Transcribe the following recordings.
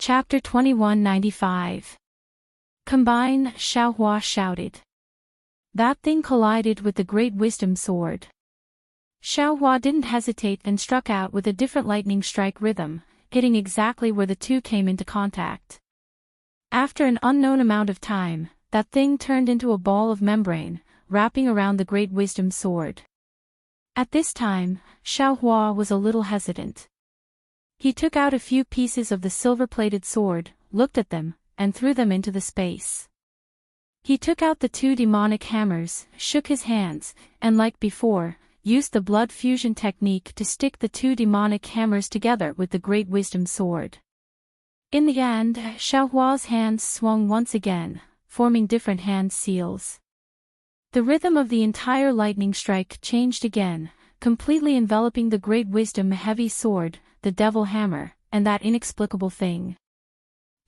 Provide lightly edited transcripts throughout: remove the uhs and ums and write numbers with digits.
Chapter 2195. Combine, Xiaohua shouted. That thing collided with the Great Wisdom Sword. Xiaohua didn't hesitate and struck out with a different lightning strike rhythm, hitting exactly where the two came into contact. After an unknown amount of time, that thing turned into a ball of membrane, wrapping around the Great Wisdom Sword. At this time, Xiaohua was a little hesitant. He took out a few pieces of the silver-plated sword, looked at them, and threw them into the space. He took out the two demonic hammers, shook his hands, and like before, used the blood fusion technique to stick the two demonic hammers together with the Great Wisdom Sword. In the end, Xiaohua's hands swung once again, forming different hand seals. The rhythm of the entire lightning strike changed again, completely enveloping the Great Wisdom heavy sword, the Devil Hammer, and that inexplicable thing.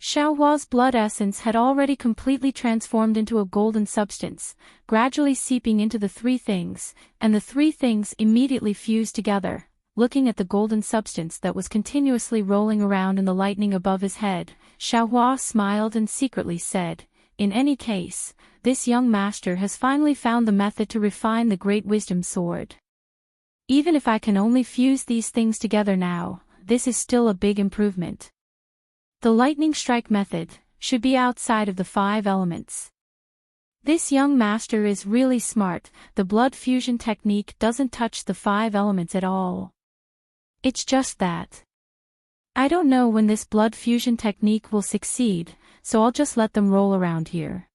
Xiaohua's blood essence had already completely transformed into a golden substance, gradually seeping into the three things, and the three things immediately fused together. Looking at the golden substance that was continuously rolling around in the lightning above his head, Xiaohua smiled and secretly said, "In any case, this young master has finally found the method to refine the Great Wisdom Sword. Even if I can only fuse these things together now, this is still a big improvement. The lightning strike method should be outside of the 5 elements. This young master is really smart. The blood fusion technique doesn't touch the 5 elements at all. It's just that I don't know when this blood fusion technique will succeed, so I'll just let them roll around here."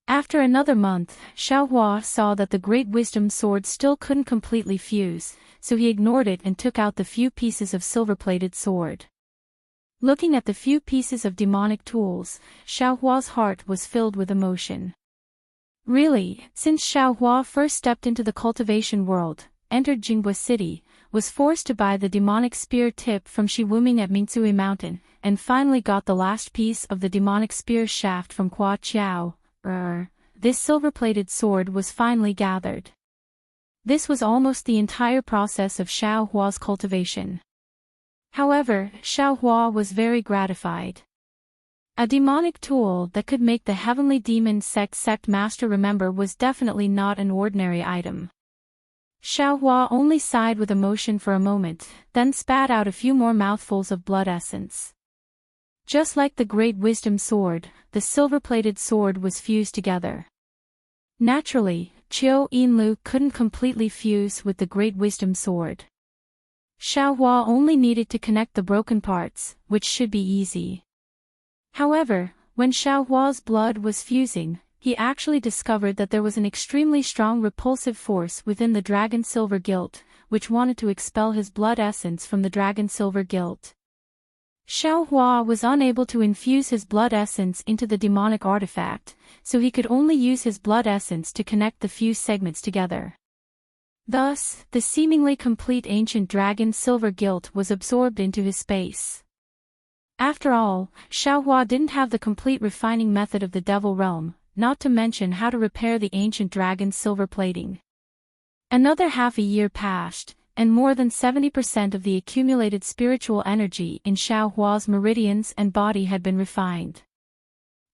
After another month, Xiaohua saw that the Great Wisdom Sword still couldn't completely fuse, so he ignored it and took out the few pieces of silver-plated sword. Looking at the few pieces of demonic tools, Xiaohua's heart was filled with emotion. Really, since Xiaohua first stepped into the cultivation world, entered Jinghua City, was forced to buy the demonic spear tip from Shiwuming at Mingsui Mountain, and finally got the last piece of the demonic spear shaft from Hua Qiao, this silver-plated sword was finally gathered. This was almost the entire process of Xiaohua's cultivation. However, Xiaohua was very gratified. A demonic tool that could make the heavenly demon sect master remember was definitely not an ordinary item. Xiaohua only sighed with emotion for a moment, then spat out a few more mouthfuls of blood essence. Just like the Great Wisdom Sword, the silver-plated sword was fused together. Naturally, Qiu Yinlu couldn't completely fuse with the Great Wisdom Sword. Xiaohua only needed to connect the broken parts, which should be easy. However, when Xiaohua's blood was fusing, he actually discovered that there was an extremely strong repulsive force within the Dragon Silver Guilt, which wanted to expel his blood essence from the Dragon Silver Guilt. Xiaohua was unable to infuse his blood essence into the demonic artifact, so he could only use his blood essence to connect the fused segments together. Thus, the seemingly complete ancient Dragon Silver Guilt was absorbed into his space. After all, Xiaohua didn't have the complete refining method of the Devil Realm, not to mention how to repair the ancient dragon's silver plating. Another half a year passed, and more than 70% of the accumulated spiritual energy in Xiaohua's meridians and body had been refined.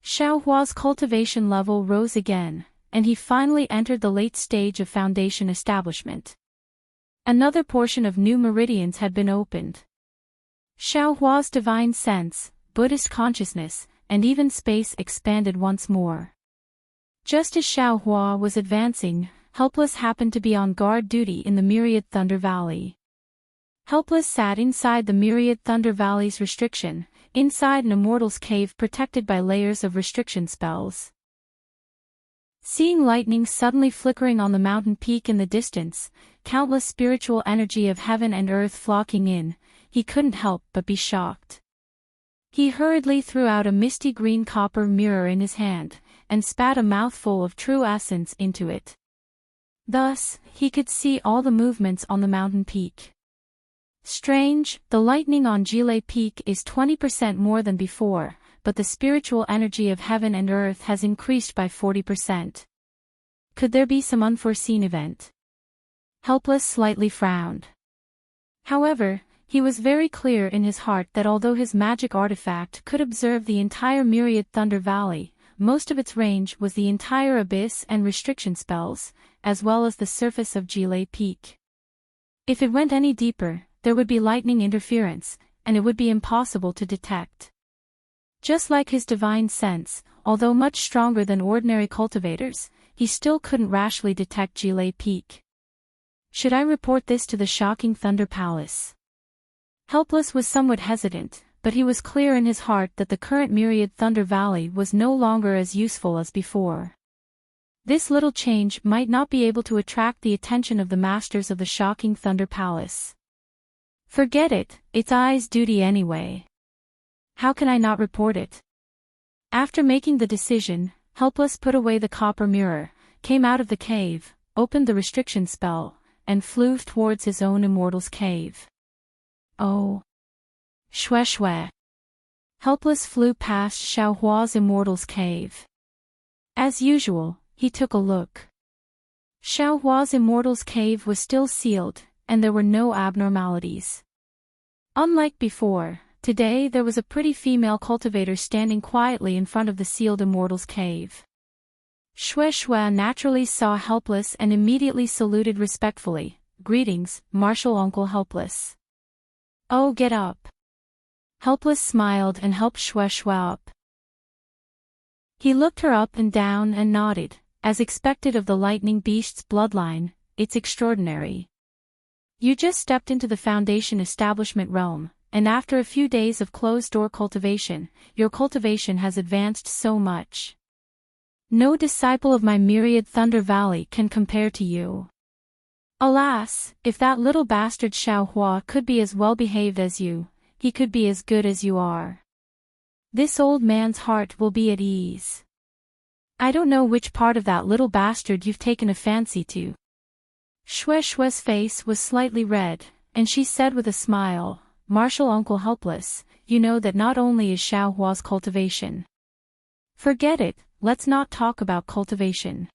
Xiaohua's cultivation level rose again, and he finally entered the late stage of foundation establishment. Another portion of new meridians had been opened. Xiaohua's divine sense, Buddhist consciousness, and even space expanded once more. Just as Xiaohua was advancing, Helpless happened to be on guard duty in the Myriad Thunder Valley. Helpless sat inside the Myriad Thunder Valley's restriction, inside an immortal's cave protected by layers of restriction spells. Seeing lightning suddenly flickering on the mountain peak in the distance, countless spiritual energy of heaven and earth flocking in, he couldn't help but be shocked. He hurriedly threw out a misty green copper mirror in his hand, and spat a mouthful of true essence into it. Thus, he could see all the movements on the mountain peak. Strange, the lightning on Jile Peak is 20% more than before, but the spiritual energy of heaven and earth has increased by 40%. Could there be some unforeseen event? Helpless slightly frowned. However, He was very clear in his heart that although his magic artifact could observe the entire myriad Thunder Valley, most of its range was the entire abyss and restriction spells, as well as the surface of Gile Peak. If it went any deeper, there would be lightning interference, and it would be impossible to detect. Just like his divine sense, although much stronger than ordinary cultivators, he still couldn't rashly detect Gile Peak. Should I report this to the shocking Thunder Palace? Helpless was somewhat hesitant, but he was clear in his heart that the current myriad Thunder Valley was no longer as useful as before. This little change might not be able to attract the attention of the masters of the shocking Thunder Palace. Forget it, it's I's duty anyway. How can I not report it? After making the decision, Helpless put away the copper mirror, came out of the cave, opened the restriction spell, and flew towards his own immortal's cave. Oh! Shwe shwe! Helpless flew past Xiaohua's immortal's cave. As usual, he took a look. Xiaohua's immortal's cave was still sealed, and there were no abnormalities. Unlike before, today there was a pretty female cultivator standing quietly in front of the sealed immortal's cave. Shwe shwe naturally saw Helpless and immediately saluted respectfully. Greetings, Martial Uncle Helpless. Oh, get up. Helpless smiled and helped Shwe shwe up. He looked her up and down and nodded, as expected of the lightning beast's bloodline. It's extraordinary. You just stepped into the Foundation establishment realm, and after a few days of closed-door cultivation, your cultivation has advanced so much. No disciple of my myriad Thunder Valley can compare to you. Alas, if that little bastard Xiaohua could be as well behaved as you, he could be as good as you are. This old man's heart will be at ease. I don't know which part of that little bastard you've taken a fancy to. Shwe shwe's face was slightly red, and she said with a smile, Martial Uncle Helpless, you know that not only is Xiaohua's cultivation. Forget it, let's not talk about cultivation.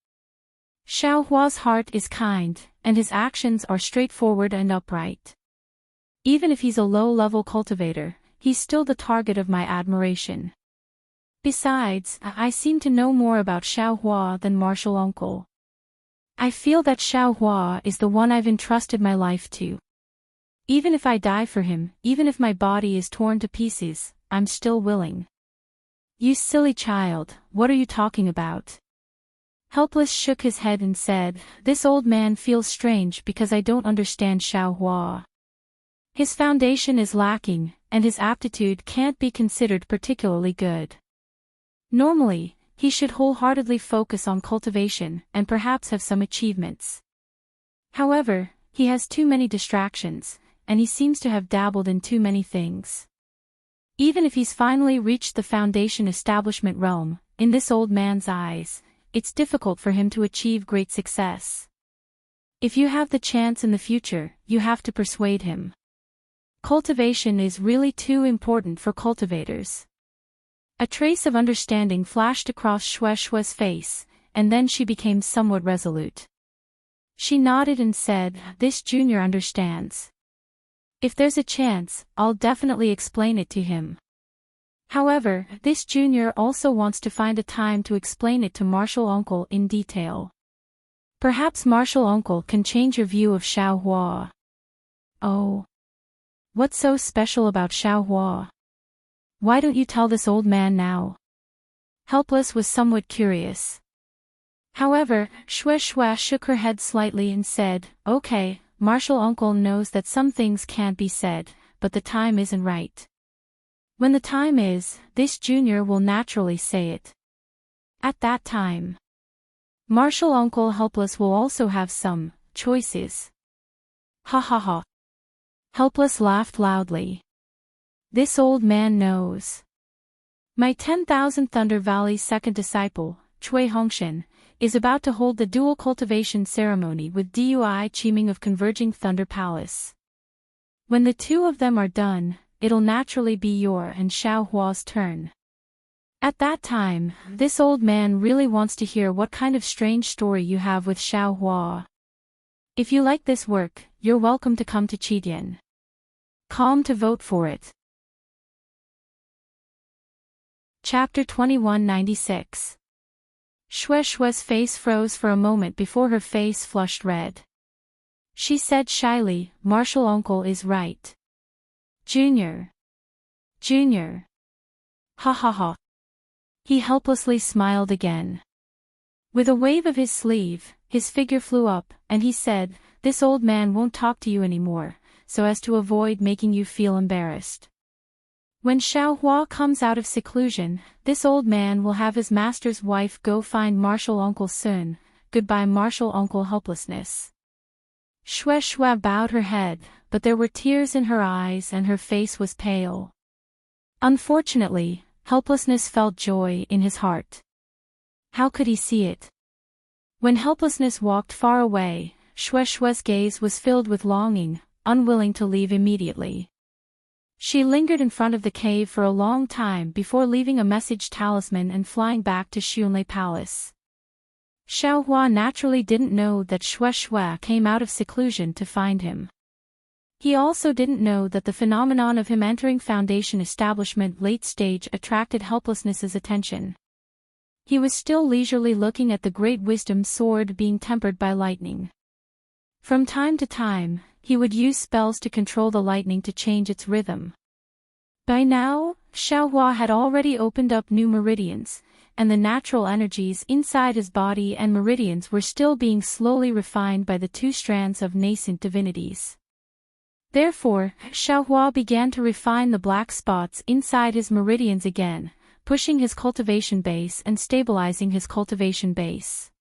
Xiaohua's heart is kind, and his actions are straightforward and upright. Even if he's a low-level cultivator, he's still the target of my admiration. Besides, I seem to know more about Xiaohua than Martial Uncle. I feel that Xiaohua is the one I've entrusted my life to. Even if I die for him, even if my body is torn to pieces, I'm still willing. You silly child, what are you talking about? Helpless shook his head and said, this old man feels strange because I don't understand Xiaohua. His foundation is lacking, and his aptitude can't be considered particularly good. Normally, he should wholeheartedly focus on cultivation and perhaps have some achievements. However, he has too many distractions, and he seems to have dabbled in too many things. Even if he's finally reached the Foundation establishment realm, in this old man's eyes, it's difficult for him to achieve great success. If you have the chance in the future, you have to persuade him. Cultivation is really too important for cultivators. A trace of understanding flashed across Shwe shwe's face, and then she became somewhat resolute. She nodded and said, this junior understands. If there's a chance, I'll definitely explain it to him. However, this junior also wants to find a time to explain it to Martial Uncle in detail. Perhaps Martial Uncle can change your view of Xiaohua. Oh. What's so special about Xiaohua? Why don't you tell this old man now? Helpless was somewhat curious. However, Shwe shwe shook her head slightly and said, okay, Martial Uncle knows that some things can't be said, but the time isn't right. When the time is, this junior will naturally say it. At that time, Martial Uncle Helpless will also have some choices. Ha ha ha. Helpless laughed loudly. This old man knows. My 10,000 Thunder Valley second disciple, Cui Hongshan, is about to hold the dual cultivation ceremony with Dui Chiming of Converging Thunder Palace. When the two of them are done, it'll naturally be your and Xiaohua's turn. At that time, this old man really wants to hear what kind of strange story you have with Xiaohua. If you like this work, you're welcome to come to Chidian. calm to vote for it. Chapter 2196. Shue Shue's face froze for a moment before her face flushed red. She said shyly, "Martial uncle is right. Junior. Junior. Ha ha ha." He helplessly smiled again. With a wave of his sleeve, his figure flew up, and he said, "This old man won't talk to you anymore, so as to avoid making you feel embarrassed. When Xiaohua comes out of seclusion, this old man will have his master's wife go find Martial Uncle Sun. Goodbye Martial Uncle Helplessness." Shue Shue bowed her head, but there were tears in her eyes and her face was pale. Unfortunately, Helplessness felt joy in his heart. How could he see it? When Helplessness walked far away, Shue Shue's gaze was filled with longing, unwilling to leave immediately. She lingered in front of the cave for a long time before leaving a message talisman and flying back to Xunlei Palace. Xiaohua naturally didn't know that Shue Shue came out of seclusion to find him. He also didn't know that the phenomenon of him entering Foundation establishment late stage attracted Helplessness's attention. He was still leisurely looking at the great wisdom sword being tempered by lightning. From time to time, he would use spells to control the lightning to change its rhythm. By now, Xiaohua had already opened up new meridians, and the natural energies inside his body and meridians were still being slowly refined by the two strands of nascent divinities. Therefore, Xiaohua began to refine the black spots inside his meridians again, pushing his cultivation base and stabilizing his cultivation base.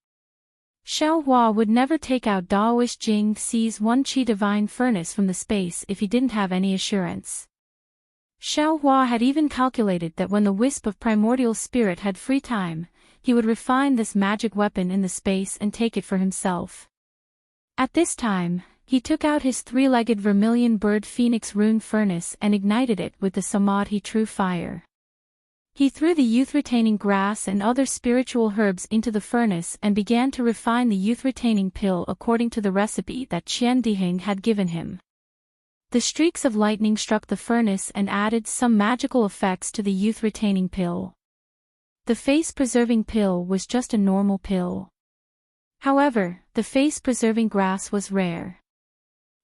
Xiaohua would never take out Daoist Jing Xi's one Qi Divine Furnace from the space if he didn't have any assurance. Xiaohua had even calculated that when the wisp of primordial spirit had free time, he would refine this magic weapon in the space and take it for himself. At this time, he took out his three-legged vermilion bird phoenix rune furnace and ignited it with the Samadhi true fire. He threw the youth-retaining grass and other spiritual herbs into the furnace and began to refine the youth-retaining pill according to the recipe that Qian Diheng had given him. The streaks of lightning struck the furnace and added some magical effects to the youth-retaining pill. The face-preserving pill was just a normal pill. However, the face-preserving grass was rare.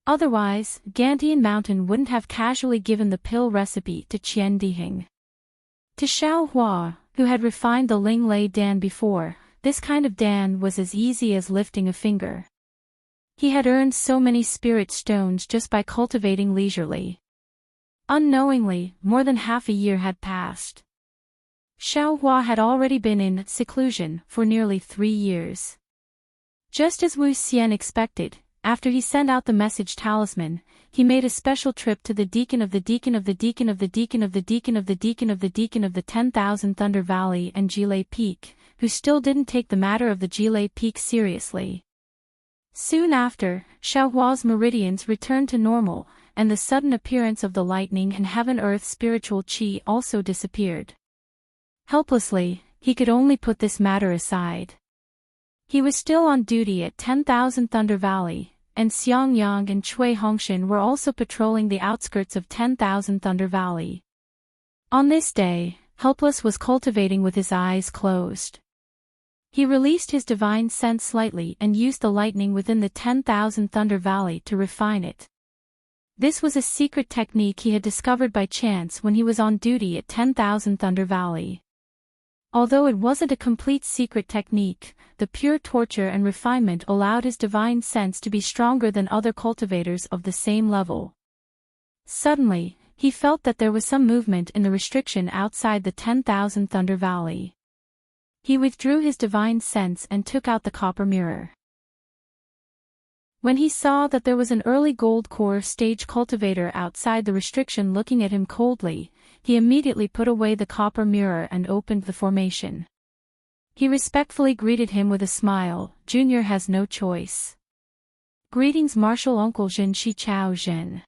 Otherwise, Gantian Mountain wouldn't have casually given the pill recipe to Qian Diheng. To Xiaohua, who had refined the Ling Lei Dan before, this kind of Dan was as easy as lifting a finger. He had earned so many spirit stones just by cultivating leisurely. Unknowingly, more than half a year had passed. Xiaohua had already been in seclusion for nearly 3 years. Just as Wu Xian expected, after he sent out the message talisman, he made a special trip to the deacon of the deacon of the deacon of the deacon of the deacon of the deacon of the deacon of the 10,000 Thunder Valley and Jilei Peak, who still didn't take the matter of the Jilei Peak seriously. Soon after, Xiaohua's meridians returned to normal, and the sudden appearance of the lightning and heaven-earth spiritual qi also disappeared. Helplessly, he could only put this matter aside. He was still on duty at 10,000 Thunder Valley, and Xiang Yang and Cui Hongshan were also patrolling the outskirts of 10,000 Thunder Valley. On this day, Helpless was cultivating with his eyes closed. He released his divine sense slightly and used the lightning within the 10,000 Thunder Valley to refine it. This was a secret technique he had discovered by chance when he was on duty at 10,000 Thunder Valley. Although it wasn't a complete secret technique, the pure torture and refinement allowed his divine sense to be stronger than other cultivators of the same level. Suddenly, he felt that there was some movement in the restriction outside the 10,000 Thunder Valley. He withdrew his divine sense and took out the copper mirror. When he saw that there was an early gold core stage cultivator outside the restriction looking at him coldly, he immediately put away the copper mirror and opened the formation. He respectfully greeted him with a smile. "Junior has no choice." "Greetings Martial Uncle Zhen Shichao Zhen."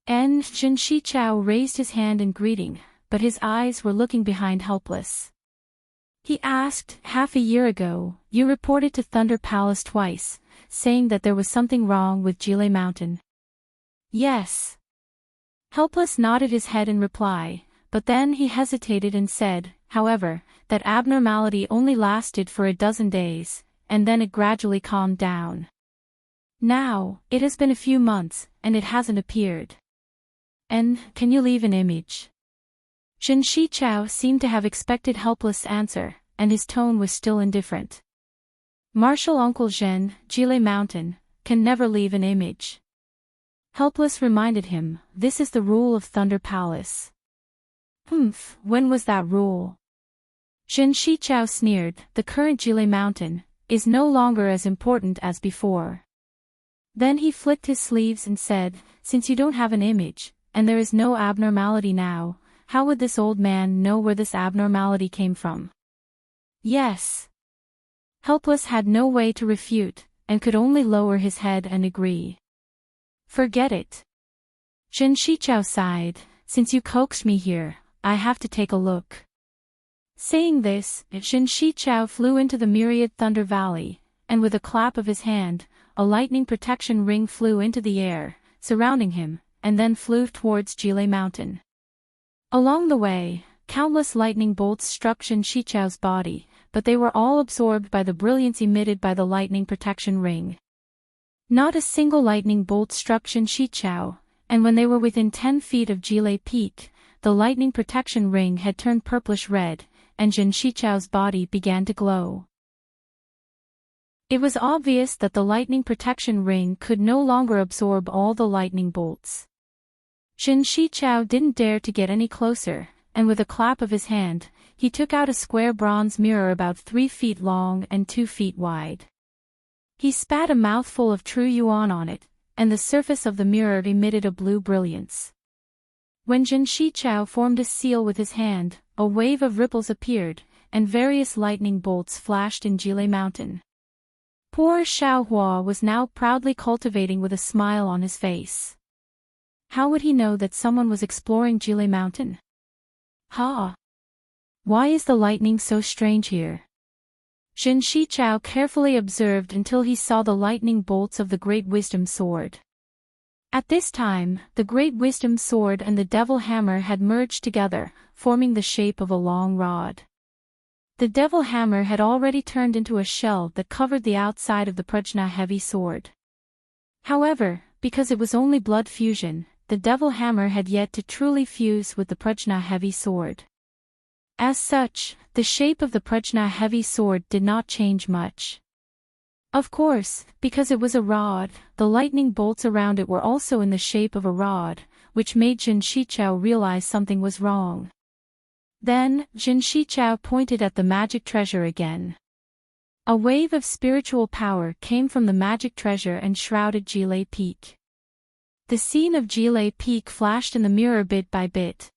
Zhen Shichao raised his hand in greeting, but his eyes were looking behind Helpless. He asked, "Half a year ago, you reported to Thunder Palace twice, saying that there was something wrong with Jilei Mountain." "Yes." Helpless nodded his head in reply, but then he hesitated and said, however, that abnormality only lasted for a dozen days, and then it gradually calmed down. Now, it has been a few months, and it hasn't appeared. And, can you leave an image? Zhen Shichao seemed to have expected helpless answer, and his tone was still indifferent. Martial Uncle Zhen, Jile Mountain, can never leave an image. Helpless reminded him, this is the rule of Thunder Palace. When was that rule? Zhen Shichao sneered, the current Jile Mountain is no longer as important as before. Then he flicked his sleeves and said, since you don't have an image, and there is no abnormality now, how would this old man know where this abnormality came from? Yes. Helpless had no way to refute, and could only lower his head and agree. Forget it. Zhen Shichao sighed, since you coaxed me here, I have to take a look. Saying this, Zhen Shichao flew into the myriad Thunder Valley, and with a clap of his hand, a lightning protection ring flew into the air, surrounding him, and then flew towards Jile Mountain. Along the way, countless lightning bolts struck Zhen Shichao's body, but they were all absorbed by the brilliance emitted by the lightning protection ring. Not a single lightning bolt struck Zhen Shichao, and when they were within 10 feet of Jile Peak, the lightning protection ring had turned purplish red, and Zhen Shichao's body began to glow. It was obvious that the lightning protection ring could no longer absorb all the lightning bolts. Zhen Shichao didn't dare to get any closer, and with a clap of his hand, he took out a square bronze mirror about 3 feet long and 2 feet wide. He spat a mouthful of true yuan on it, and the surface of the mirror emitted a blue brilliance. When Zhen Shichao formed a seal with his hand, a wave of ripples appeared, and various lightning bolts flashed in Jile Mountain. Poor Xiaohua was now proudly cultivating with a smile on his face. How would he know that someone was exploring Jile Mountain? Why is the lightning so strange here? Zhen Shichao carefully observed until he saw the lightning bolts of the Great Wisdom Sword. At this time, the Great Wisdom Sword and the Devil Hammer had merged together, forming the shape of a long rod. The Devil Hammer had already turned into a shell that covered the outside of the Prajna heavy sword. However, because it was only blood fusion, the Devil Hammer had yet to truly fuse with the Prajna heavy sword. As such, the shape of the Prajna heavy sword did not change much. Of course, because it was a rod, the lightning bolts around it were also in the shape of a rod, which made Zhen Shichao realize something was wrong. Then, Zhen Shichao pointed at the magic treasure again. A wave of spiritual power came from the magic treasure and shrouded Jile Peak. The scene of Jile Peak flashed in the mirror bit by bit.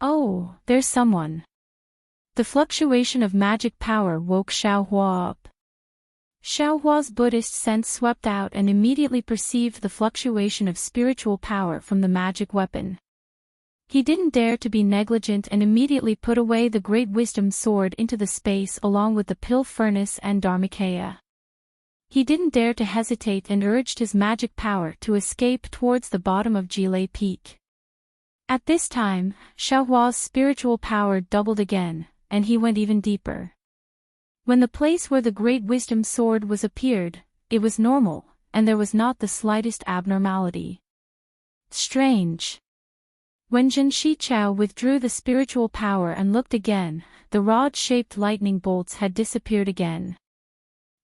Oh, there's someone. The fluctuation of magic power woke Xiaohua up. Xiaohua's Buddhist sense swept out and immediately perceived the fluctuation of spiritual power from the magic weapon. He didn't dare to be negligent and immediately put away the Great Wisdom Sword into the space along with the Pill Furnace and Dharmakaya. He didn't dare to hesitate and urged his magic power to escape towards the bottom of Jile Peak. At this time, Xiaohua's spiritual power doubled again, and he went even deeper. When the place where the Great Wisdom Sword was appeared, it was normal, and there was not the slightest abnormality. Strange. When Zhen Shichao withdrew the spiritual power and looked again, the rod-shaped lightning bolts had disappeared again.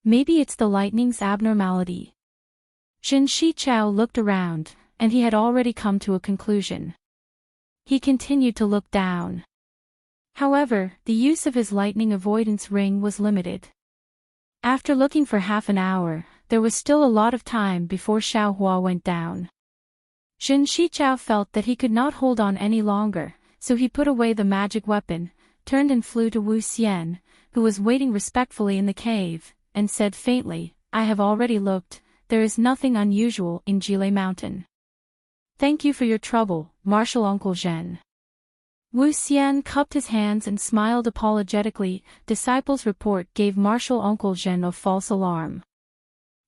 Maybe it's the lightning's abnormality. Zhen Shichao looked around, and he had already come to a conclusion. He continued to look down. However, the use of his lightning avoidance ring was limited. After looking for half an hour, there was still a lot of time before Xiaohua went down. Zhen Shichao felt that he could not hold on any longer, so he put away the magic weapon, turned and flew to Wu Xian, who was waiting respectfully in the cave, and said faintly, I have already looked, there is nothing unusual in Jile Mountain. Thank you for your trouble, Martial Uncle Zhen. Wu Xian cupped his hands and smiled apologetically. Disciple's report gave Martial Uncle Zhen a false alarm.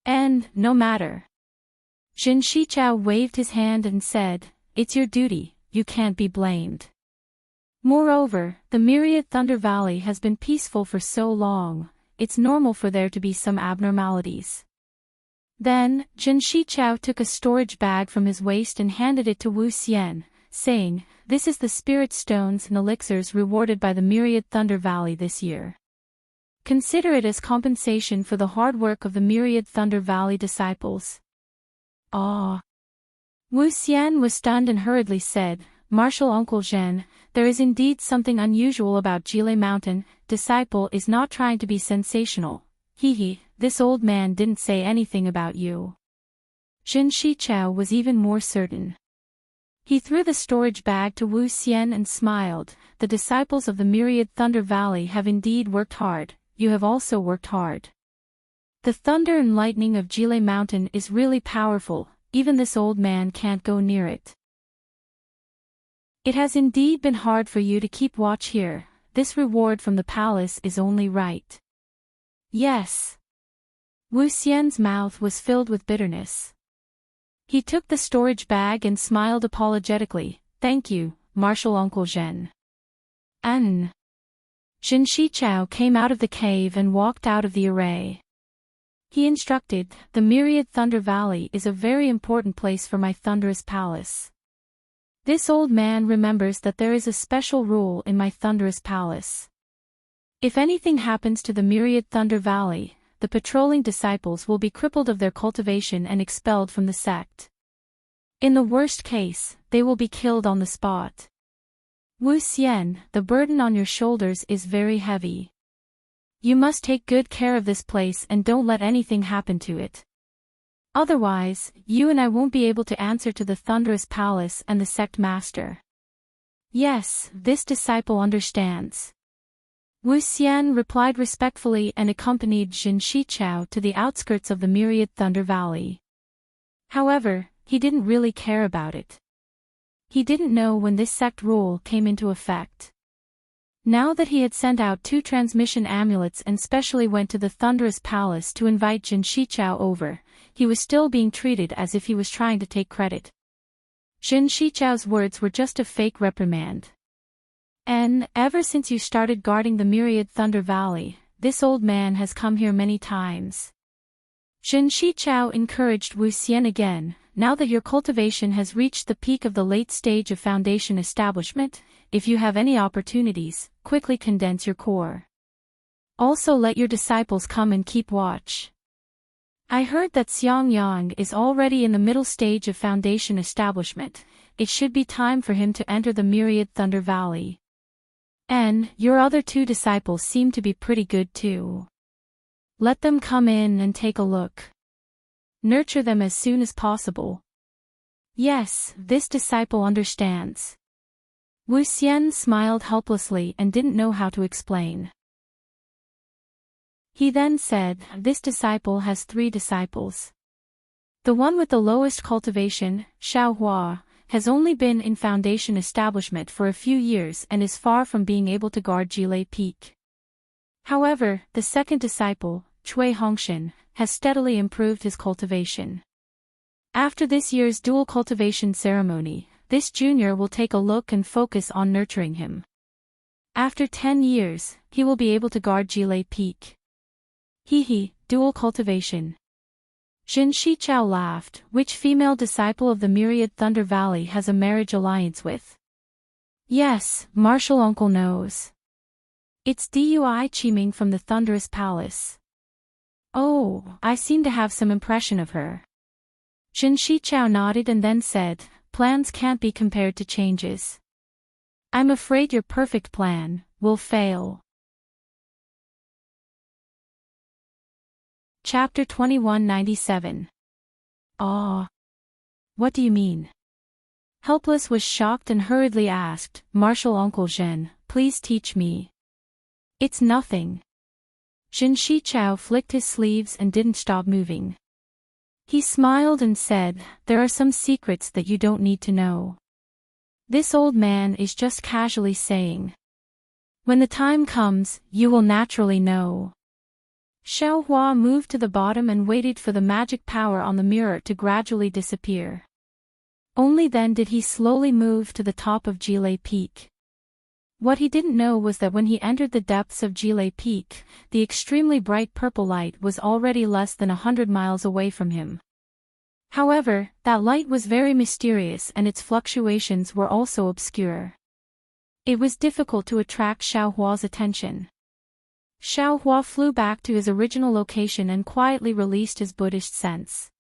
And, no matter. Zhen Shichao waved his hand and said, it's your duty, you can't be blamed. Moreover, the Myriad Thunder Valley has been peaceful for so long, it's normal for there to be some abnormalities. Then, Jin Shichao took a storage bag from his waist and handed it to Wu Xian, saying, "This is the spirit stones and elixirs rewarded by the Myriad Thunder Valley this year. Consider it as compensation for the hard work of the Myriad Thunder Valley disciples." Ah! Wu Xian was stunned and hurriedly said, "Martial Uncle Zhen, there is indeed something unusual about Jile Mountain. Disciple is not trying to be sensational. This old man didn't say anything about you." Jin Shichao was even more certain. He threw the storage bag to Wu Xian and smiled. "The disciples of the Myriad Thunder Valley have indeed worked hard, you have also worked hard. The thunder and lightning of Jile Mountain is really powerful, even this old man can't go near it. It has indeed been hard for you to keep watch here, this reward from the palace is only right." "Yes." Wu Xian's mouth was filled with bitterness. He took the storage bag and smiled apologetically, "Thank you, Martial Uncle Zhen." Jin Shichao came out of the cave and walked out of the array. He instructed, "The Myriad Thunder Valley is a very important place for my thunderous palace. This old man remembers that there is a special rule in my thunderous palace. If anything happens to the Myriad Thunder Valley, the patrolling disciples will be crippled of their cultivation and expelled from the sect. In the worst case, they will be killed on the spot. Wu Xian, the burden on your shoulders is very heavy. You must take good care of this place and don't let anything happen to it. Otherwise, you and I won't be able to answer to the Thunderous Palace and the sect master." "Yes, this disciple understands." Wu Xian replied respectfully and accompanied Jin Shichao to the outskirts of the Myriad Thunder Valley. However, he didn't really care about it. He didn't know when this sect rule came into effect. Now that he had sent out 2 transmission amulets and specially went to the Thunderous Palace to invite Jin Shichao over, he was still being treated as if he was trying to take credit. Jin Shichao's words were just a fake reprimand. "And, ever since you started guarding the Myriad Thunder Valley, this old man has come here many times." Jin Shichao encouraged Wu Xian again, "Now that your cultivation has reached the peak of the late stage of foundation establishment, if you have any opportunities, quickly condense your core. Also let your disciples come and keep watch. I heard that Xiang Yang is already in the middle stage of foundation establishment, it should be time for him to enter the Myriad Thunder Valley. And, your other 2 disciples seem to be pretty good too. Let them come in and take a look. Nurture them as soon as possible." "Yes, this disciple understands." Wu Xian smiled helplessly and didn't know how to explain. He then said, "This disciple has 3 disciples. The one with the lowest cultivation, Xiaohua, has only been in foundation establishment for a few years and is far from being able to guard Jilei Peak. However, the second disciple, Cui Hongshan, has steadily improved his cultivation. After this year's dual cultivation ceremony, this junior will take a look and focus on nurturing him. After 10 years, he will be able to guard Jilei Peak." Dual cultivation. Jin Shichao laughed. "Which female disciple of the Myriad Thunder Valley has a marriage alliance with?" "Yes, Martial Uncle knows. It's Dui Qiming from the Thunderous Palace." "Oh, I seem to have some impression of her." Jin Shichao nodded and then said, "Plans can't be compared to changes. I'm afraid your perfect plan will fail." Chapter 2197. "Ah. What do you mean?" Helpless was shocked and hurriedly asked, "Martial Uncle Zhen, please teach me." "It's nothing." Jin Shichao flicked his sleeves and didn't stop moving. He smiled and said, "There are some secrets that you don't need to know. This old man is just casually saying. When the time comes, you will naturally know." Xiaohua moved to the bottom and waited for the magic power on the mirror to gradually disappear. Only then did he slowly move to the top of Gile Peak. What he didn't know was that when he entered the depths of Gile Peak, the extremely bright purple light was already less than 100 miles away from him. However, that light was very mysterious and its fluctuations were also obscure. It was difficult to attract Xiaohua's attention. Xiaohua flew back to his original location and quietly released his Buddhist sense.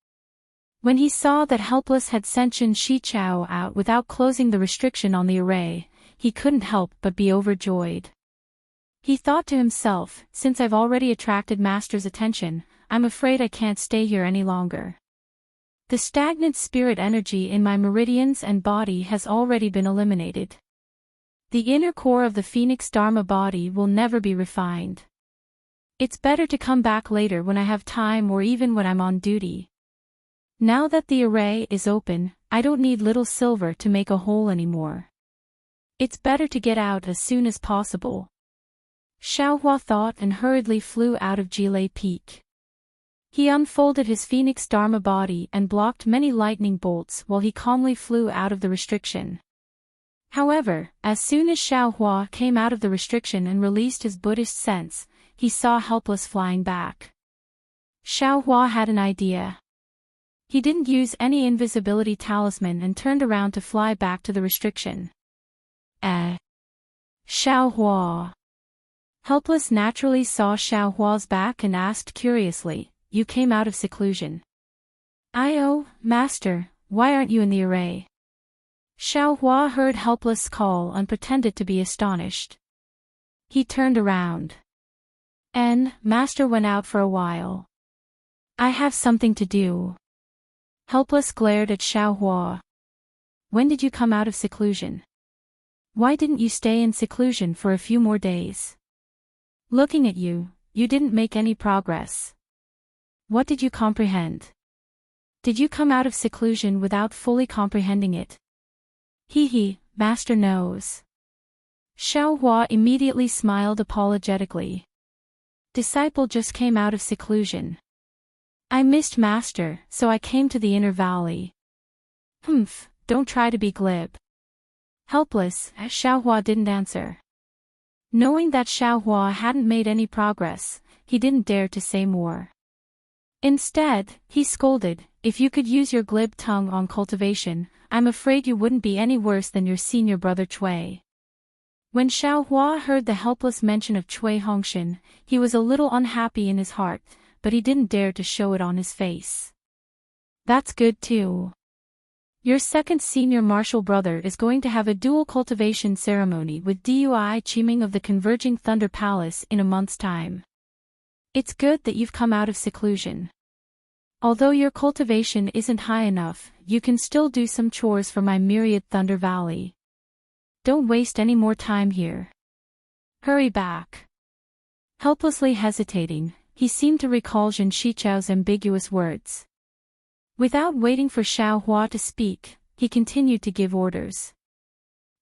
When he saw that Helpless had sent Shen Shichao out without closing the restriction on the array, he couldn't help but be overjoyed. He thought to himself, since I've already attracted Master's attention, I'm afraid I can't stay here any longer. The stagnant spirit energy in my meridians and body has already been eliminated. The inner core of the Phoenix Dharma body will never be refined. It's better to come back later when I have time or even when I'm on duty. Now that the array is open, I don't need little silver to make a hole anymore. It's better to get out as soon as possible. Xiaohua thought and hurriedly flew out of Gile Peak. He unfolded his Phoenix Dharma body and blocked many lightning bolts while he calmly flew out of the restriction. However, as soon as Xiaohua came out of the restriction and released his Buddhist sense, he saw Helpless flying back. Xiaohua had an idea. He didn't use any invisibility talisman and turned around to fly back to the restriction. Xiaohua. Helpless naturally saw Xiaohua's back and asked curiously, "You came out of seclusion?" "Oh, Master, why aren't you in the array?" Xiaohua heard Helpless' call and pretended to be astonished. He turned around. Master went out for a while. I have something to do." Helpless glared at Xiaohua. "When did you come out of seclusion? Why didn't you stay in seclusion for a few more days? Looking at you, you didn't make any progress. What did you comprehend? Did you come out of seclusion without fully comprehending it?" Master knows." Xiaohua immediately smiled apologetically. "Disciple just came out of seclusion. I missed Master, so I came to the inner valley." Don't try to be glib." Helpless, Xiaohua didn't answer. Knowing that Xiaohua hadn't made any progress, he didn't dare to say more. Instead, he scolded, "If you could use your glib tongue on cultivation, I'm afraid you wouldn't be any worse than your senior brother Cui." When Xiaohua heard the Helpless mention of Cui Hongshan, he was a little unhappy in his heart, but he didn't dare to show it on his face. "That's good too. Your second senior martial brother is going to have a dual cultivation ceremony with Dui Qiming of the Converging Thunder Palace in a month's time. It's good that you've come out of seclusion. Although your cultivation isn't high enough, you can still do some chores for my myriad Thunder Valley. Don't waste any more time here. Hurry back." Helplessly hesitating, he seemed to recall Zhen Shichao's ambiguous words. Without waiting for Xiaohua to speak, he continued to give orders.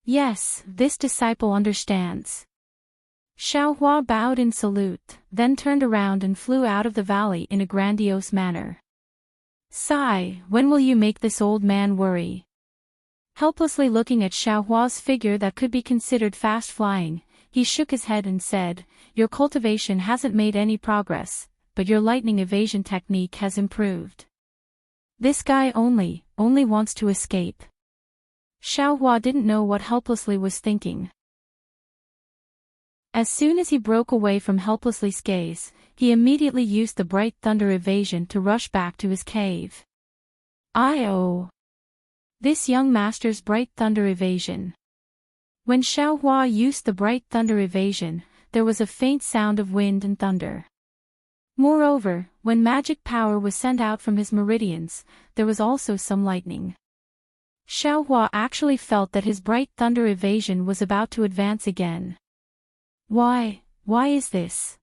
"Yes, this disciple understands." Xiaohua bowed in salute, then turned around and flew out of the valley in a grandiose manner. "Sigh, when will you make this old man worry?" Helplessly looking at Xiaohua's figure that could be considered fast-flying, he shook his head and said, "Your cultivation hasn't made any progress, but your lightning evasion technique has improved. This guy only wants to escape." Xiaohua didn't know what Helplessly was thinking. As soon as he broke away from Helplessly's gaze, he immediately used the bright thunder evasion to rush back to his cave. This young master's bright thunder evasion. When Xiaohua used the bright thunder evasion, there was a faint sound of wind and thunder. Moreover, when magic power was sent out from his meridians, there was also some lightning. Xiaohua actually felt that his bright thunder evasion was about to advance again. Why is this?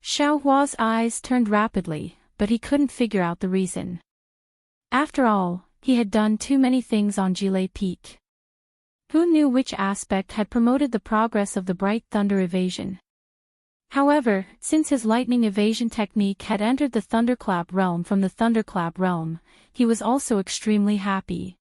Xiaohua's eyes turned rapidly, but he couldn't figure out the reason. After all, he had done too many things on Gile Peak. Who knew which aspect had promoted the progress of the bright thunder evasion? However, since his lightning evasion technique had entered the thunderclap realm from the thunderclap realm, he was also extremely happy.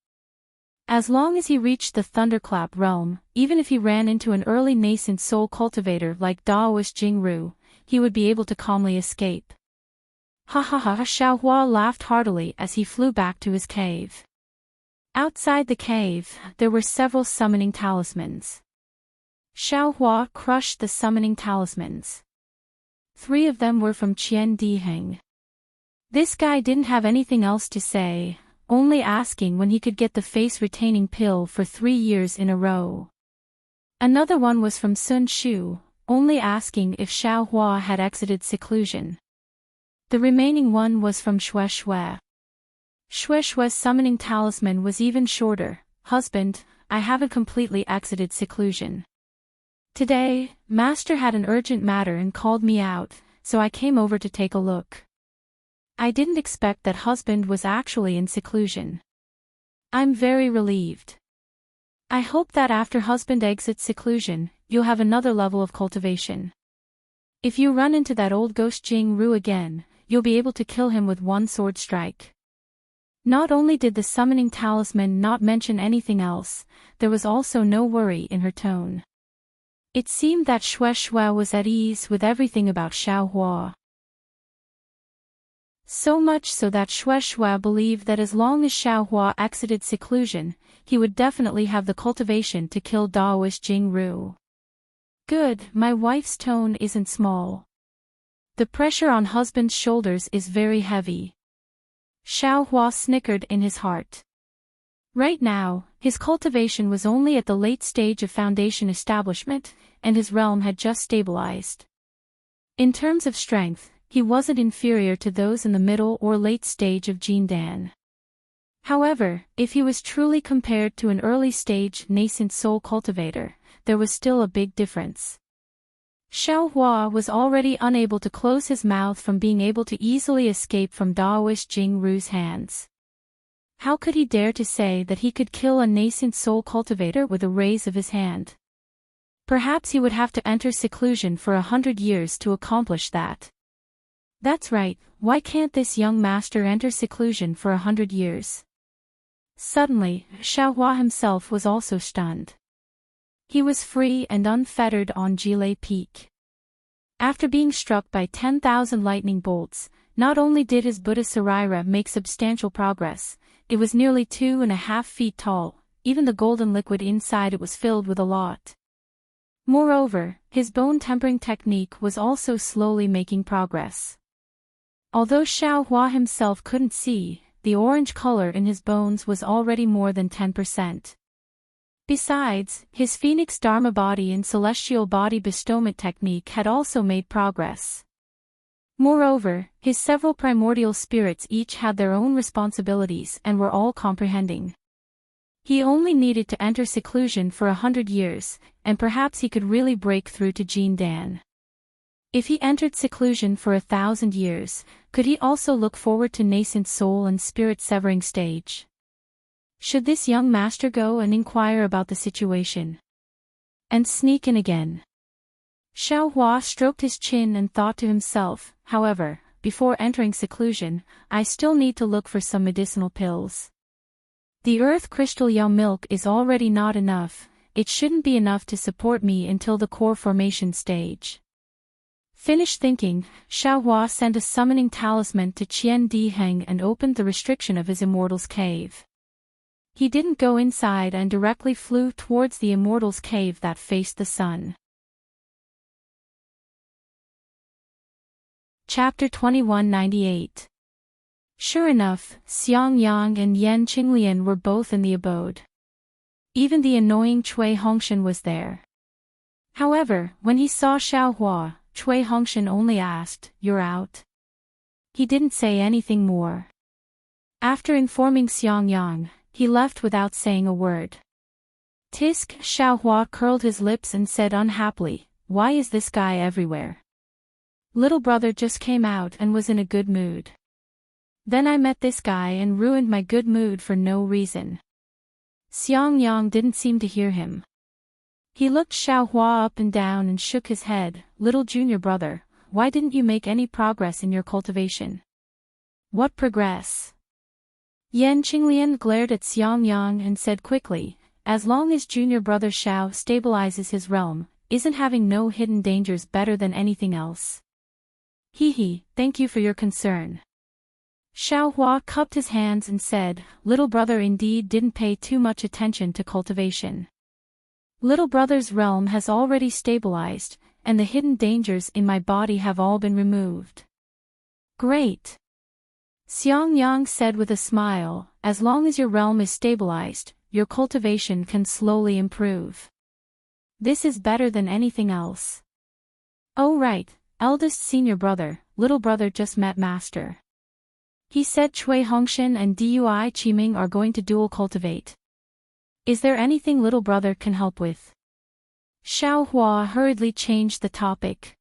As long as he reached the thunderclap realm, even if he ran into an early nascent soul cultivator like Daoist Jingru, he would be able to calmly escape. Ha ha ha! Xiaohua laughed heartily as he flew back to his cave. Outside the cave, there were several summoning talismans. Xiaohua crushed the summoning talismans. 3 of them were from Qian Diheng. This guy didn't have anything else to say, only asking when he could get the face-retaining pill for 3 years in a row. Another one was from Sun Shu, only asking if Xiaohua had exited seclusion. The remaining one was from Xue Xue. Xue Xue's summoning talisman was even shorter. Husband, I haven't completely exited seclusion. Today, Master had an urgent matter and called me out, so I came over to take a look. I didn't expect that husband was actually in seclusion. I'm very relieved. I hope that after husband exits seclusion, you'll have another level of cultivation. If you run into that old ghost Jing Ru again, you'll be able to kill him with one sword strike. Not only did the summoning talisman not mention anything else, there was also no worry in her tone. It seemed that Xue Xue was at ease with everything about Xiaohua. So much so that Xue Xue believed that as long as Xiaohua exited seclusion, he would definitely have the cultivation to kill Daoist Jing Ru. Good, my wife's tone isn't small. The pressure on husband's shoulders is very heavy. Xiaohua snickered in his heart. Right now, his cultivation was only at the late stage of foundation establishment, and his realm had just stabilized. In terms of strength, he wasn't inferior to those in the middle or late stage of Jindan. However, if he was truly compared to an early stage nascent soul cultivator, there was still a big difference. Xiaohua was already unable to close his mouth from being able to easily escape from Daoist Jing Ru's hands. How could he dare to say that he could kill a nascent soul cultivator with a raise of his hand? Perhaps he would have to enter seclusion for 100 years to accomplish that. That's right, why can't this young master enter seclusion for 100 years? Suddenly, Xiaohua himself was also stunned. He was free and unfettered on Jilei Peak. After being struck by 10,000 lightning bolts, not only did his Buddha Saraira make substantial progress, it was nearly 2.5 feet tall, even the golden liquid inside it was filled with a lot. Moreover, his bone tempering technique was also slowly making progress. Although Xiaohua himself couldn't see, the orange color in his bones was already more than 10%. Besides, his Phoenix Dharma body and celestial body bestowment technique had also made progress. Moreover, his several primordial spirits each had their own responsibilities and were all comprehending. He only needed to enter seclusion for 100 years, and perhaps he could really break through to Jindan. If he entered seclusion for 1,000 years, could he also look forward to nascent soul and spirit severing stage? Should this young master go and inquire about the situation? And sneak in again? Xiaohua stroked his chin and thought to himself, however, before entering seclusion, I still need to look for some medicinal pills. The earth crystal yao milk is already not enough, it shouldn't be enough to support me until the core formation stage. Finished thinking, Xiaohua sent a summoning talisman to Qian Diheng and opened the restriction of his immortal's cave. He didn't go inside and directly flew towards the immortal's cave that faced the sun. Chapter 2198. Sure enough, Xiang Yang and Yan Qinglian were both in the abode. Even the annoying Cui Hongshan was there. However, when he saw Xiaohua, Cui Hongshan only asked, "You're out?" He didn't say anything more. After informing Xiang Yang, he left without saying a word. Tisk, Xiaohua curled his lips and said unhappily, "Why is this guy everywhere? Little brother just came out and was in a good mood. Then I met this guy and ruined my good mood for no reason." Xiang Yang didn't seem to hear him. He looked Xiaohua up and down and shook his head. "Little junior brother, why didn't you make any progress in your cultivation?" "What progress?" Yan Qinglian glared at Xiangyang and said quickly, as long as junior brother Xiao stabilizes his realm, isn't having no hidden dangers better than anything else? Hee, thank you for your concern. Xiao Hua cupped his hands and said, little brother indeed didn't pay too much attention to cultivation. Little brother's realm has already stabilized, and the hidden dangers in my body have all been removed. Great. Xiangyang said with a smile, as long as your realm is stabilized, your cultivation can slowly improve. This is better than anything else. Oh right, eldest senior brother, little brother just met master. He said Cui Hongshan and Dui Qiming are going to dual cultivate. Is there anything little brother can help with? Xiao Hua hurriedly changed the topic.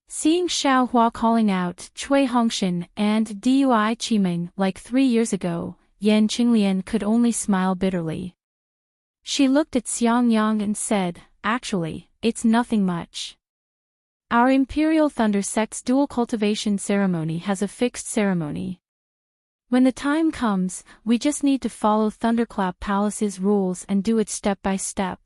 Seeing Xiao Hua calling out Cui Hongshan and Dui Qiming like 3 years ago, Yan Qinglian could only smile bitterly. She looked at Xiangyang and said, actually, it's nothing much. Our Imperial Thunder Sect's dual cultivation ceremony has a fixed ceremony. When the time comes, we just need to follow Thunderclap Palace's rules and do it step by step.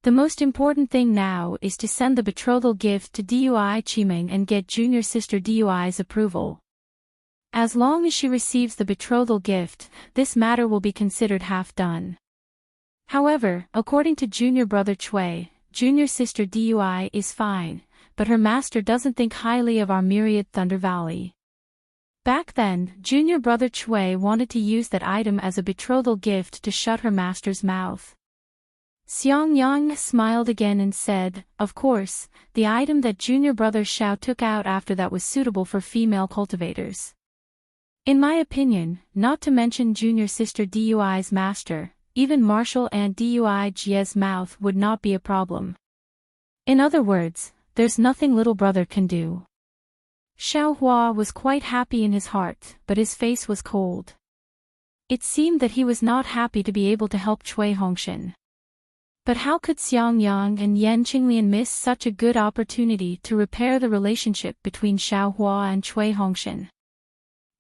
The most important thing now is to send the betrothal gift to Dui Qiming and get junior sister Dui's approval. As long as she receives the betrothal gift, this matter will be considered half done. However, according to junior brother Cui, junior sister Dui is fine, but her master doesn't think highly of our myriad Thunder Valley. Back then, junior brother Cui wanted to use that item as a betrothal gift to shut her master's mouth. Xiangyang smiled again and said, of course, the item that junior brother Xiao took out after that was suitable for female cultivators. In my opinion, not to mention junior sister Dui's master, even Marshall and Dui Jie's mouth would not be a problem. In other words, there's nothing little brother can do. Xiao Hua was quite happy in his heart, but his face was cold. It seemed that he was not happy to be able to help Cui Hongshan. But how could Xiangyang and Yan Qinglian miss such a good opportunity to repair the relationship between Xiao Hua and Cui Hongshan?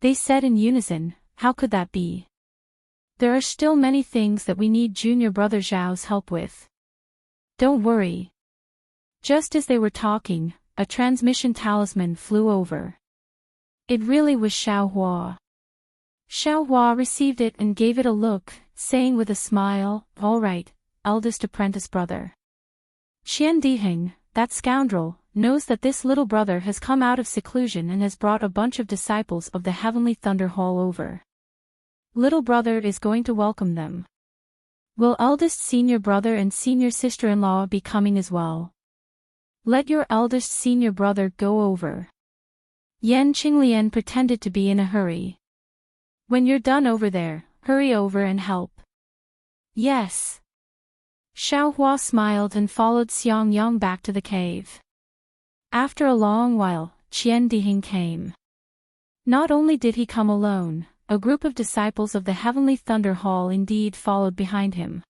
They said in unison, how could that be? There are still many things that we need junior brother Zhao's help with. Don't worry. Just as they were talking, a transmission talisman flew over. It really was Xiao Hua. Xiao Hua received it and gave it a look, saying with a smile, all right, eldest apprentice brother. Qian Diheng, that scoundrel, knows that this little brother has come out of seclusion and has brought a bunch of disciples of the Heavenly Thunder Hall over. Little brother is going to welcome them. Will eldest senior brother and senior sister-in-law be coming as well? Let your eldest senior brother go over. Yan Qinglian pretended to be in a hurry. When you're done over there, hurry over and help. Yes. Xiao Hua smiled and followed Xiangyang back to the cave. After a long while, Qian Diheng came. Not only did he come alone, a group of disciples of the Heavenly Thunder Hall indeed followed behind him.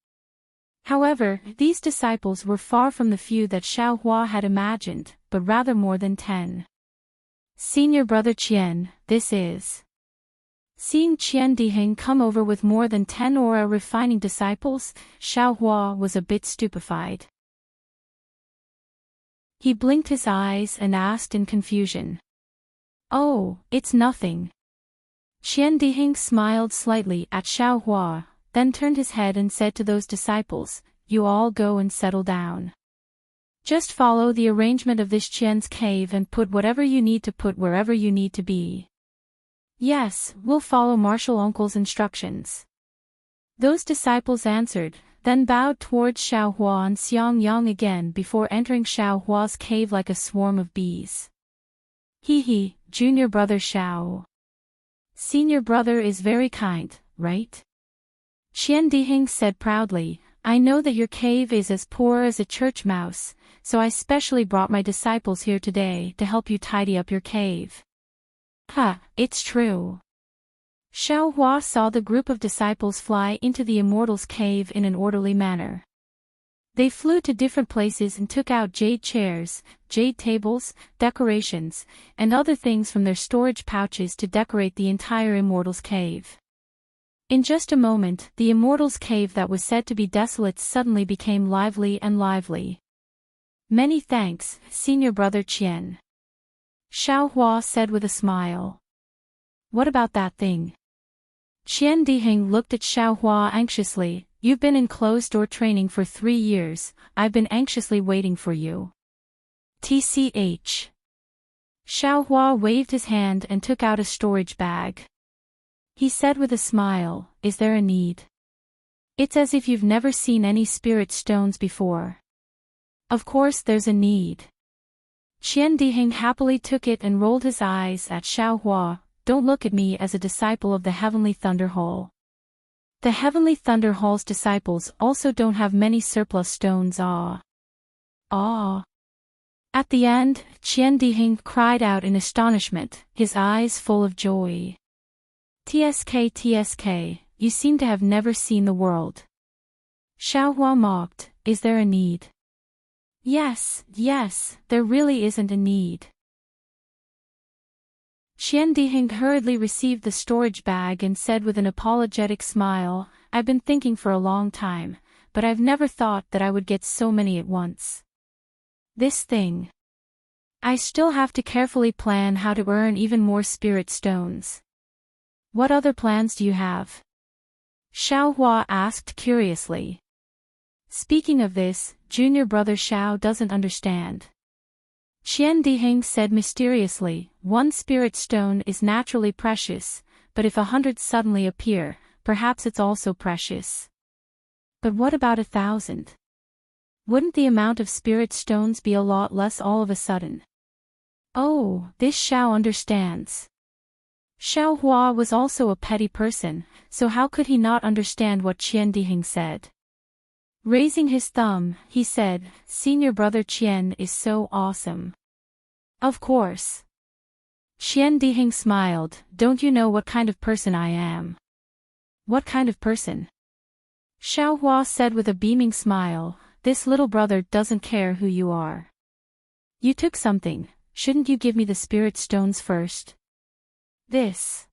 However, these disciples were far from the few that Xiao Hua had imagined, but rather more than 10. Senior brother Qian, this is. Seeing Qian Diheng come over with more than 10 aura refining disciples, Xiao Hua was a bit stupefied. He blinked his eyes and asked in confusion. Oh, it's nothing. Qian Diheng smiled slightly at Xiao Hua, then turned his head and said to those disciples, you all go and settle down. Just follow the arrangement of this Qian's cave and put whatever you need to put wherever you need to be. Yes, we'll follow Marshal Uncle's instructions. Those disciples answered, then bowed towards Xiao Hua and Xiangyang again before entering Xiao Hua's cave like a swarm of bees. Hee, junior brother Xiao. Senior brother is very kind, right? Qian Diheng said proudly, I know that your cave is as poor as a church mouse, so I specially brought my disciples here today to help you tidy up your cave. It's true. Xiao Hua saw the group of disciples fly into the immortal's cave in an orderly manner. They flew to different places and took out jade chairs, jade tables, decorations, and other things from their storage pouches to decorate the entire immortal's cave. In just a moment, the immortal's cave that was said to be desolate suddenly became lively and lively. Many thanks, Senior Brother Qian. Xiaohua said with a smile. What about that thing? Qian Diheng looked at Xiaohua anxiously. You've been in closed-door training for 3 years, I've been anxiously waiting for you. TCH. Xiaohua waved his hand and took out a storage bag. He said with a smile, is there a need? It's as if you've never seen any spirit stones before. Of course there's a need. Qian Diheng happily took it and rolled his eyes at Xiaohua. Don't look at me as a disciple of the Heavenly Thunder Hall. The Heavenly Thunder Hall's disciples also don't have many surplus stones. Ah. At the end, Qian Diheng cried out in astonishment, his eyes full of joy. TSK, you seem to have never seen the world. Xiaohua mocked, is there a need? Yes, there really isn't a need. Qian Diheng hurriedly received the storage bag and said with an apologetic smile, I've been thinking for a long time, but I've never thought that I would get so many at once. This thing. I still have to carefully plan how to earn even more spirit stones. What other plans do you have? Xiaohua asked curiously. Speaking of this, junior brother Xiao doesn't understand. Qian Diheng said mysteriously, 1 spirit stone is naturally precious, but if 100 suddenly appear, perhaps it's also precious. But what about 1,000? Wouldn't the amount of spirit stones be a lot less all of a sudden? Oh, this Xiao understands. Xiaohua was also a petty person, so how could he not understand what Qian Diheng said? Raising his thumb, he said, Senior Brother Qian is so awesome. Of course. Qian Diheng smiled, don't you know what kind of person I am? What kind of person? Xiaohua said with a beaming smile, this little brother doesn't care who you are. You took something, shouldn't you give me the spirit stones first? This.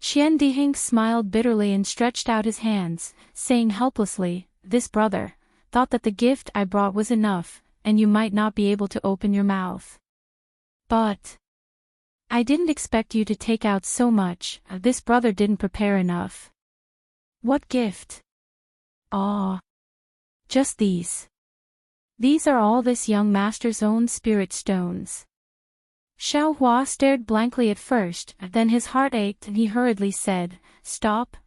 Qian Diheng smiled bitterly and stretched out his hands, saying helplessly, this brother thought that the gift I brought was enough, and you might not be able to open your mouth. But I didn't expect you to take out so much, this brother didn't prepare enough. What gift? Just these. These are all this young master's own spirit stones. Xiaohua stared blankly at first, then his heart ached and he hurriedly said, Stop,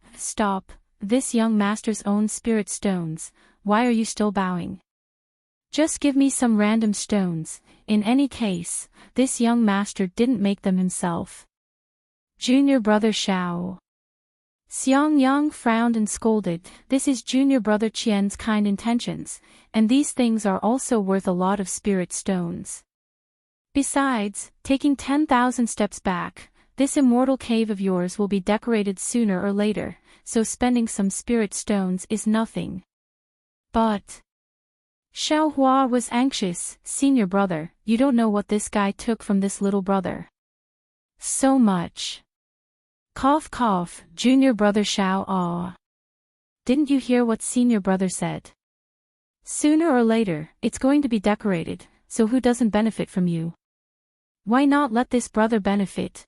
this young master's own spirit stones, why are you still bowing? Just give me some random stones, in any case, this young master didn't make them himself. Junior brother Xiao. Xiang Yang frowned and scolded, this is junior brother Qian's kind intentions, and these things are also worth a lot of spirit stones. Besides, taking 10,000 steps back, this immortal cave of yours will be decorated sooner or later, so spending some spirit stones is nothing. But Xiaohua was anxious, Senior brother, you don't know what this guy took from this little brother. So much. Cough, junior brother Xiao. Didn't you hear what senior brother said? Sooner or later, it's going to be decorated, so who doesn't benefit from you? Why not let this brother benefit?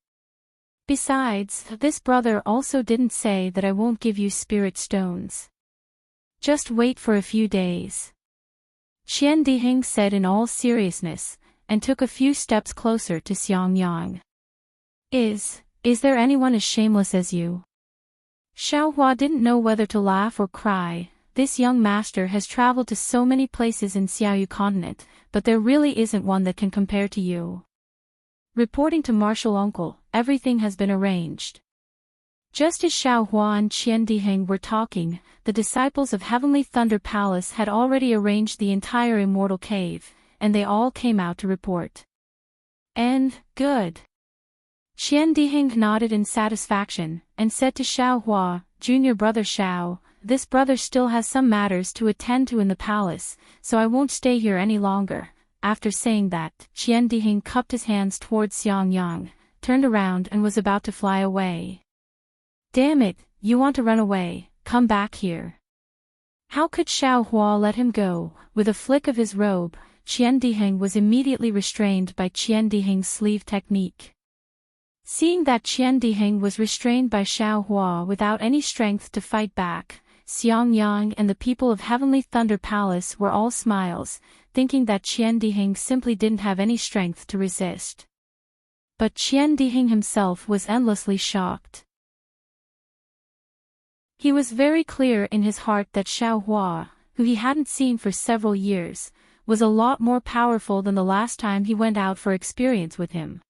Besides, this brother also didn't say that I won't give you spirit stones. Just wait for a few days. Qian Diheng said in all seriousness, and took a few steps closer to Xiang Yang. Is there anyone as shameless as you? Xiaohua didn't know whether to laugh or cry. This young master has traveled to so many places in Xiaoyu continent, but there really isn't one that can compare to you. Reporting to Martial Uncle, everything has been arranged. Just as Xiaohua and Qian Diheng were talking, the disciples of Heavenly Thunder Palace had already arranged the entire immortal cave, and they all came out to report. And, good. Qian Diheng nodded in satisfaction, and said to Xiaohua, Junior brother Xiao, this brother still has some matters to attend to in the palace, so I won't stay here any longer. After saying that, Qian Diheng cupped his hands towards Xiang Yang, turned around and was about to fly away. Damn it, you want to run away, come back here. How could Xiaohua let him go? With a flick of his robe, Qian Diheng was immediately restrained by Qian Diheng's sleeve technique. Seeing that Qian Diheng was restrained by Xiaohua without any strength to fight back, Xiangyang and the people of Heavenly Thunder Palace were all smiles, thinking that Qian Diheng simply didn't have any strength to resist. But Qian Diheng himself was endlessly shocked. He was very clear in his heart that Xiaohua, who he hadn't seen for several years, was a lot more powerful than the last time he went out for experience with him.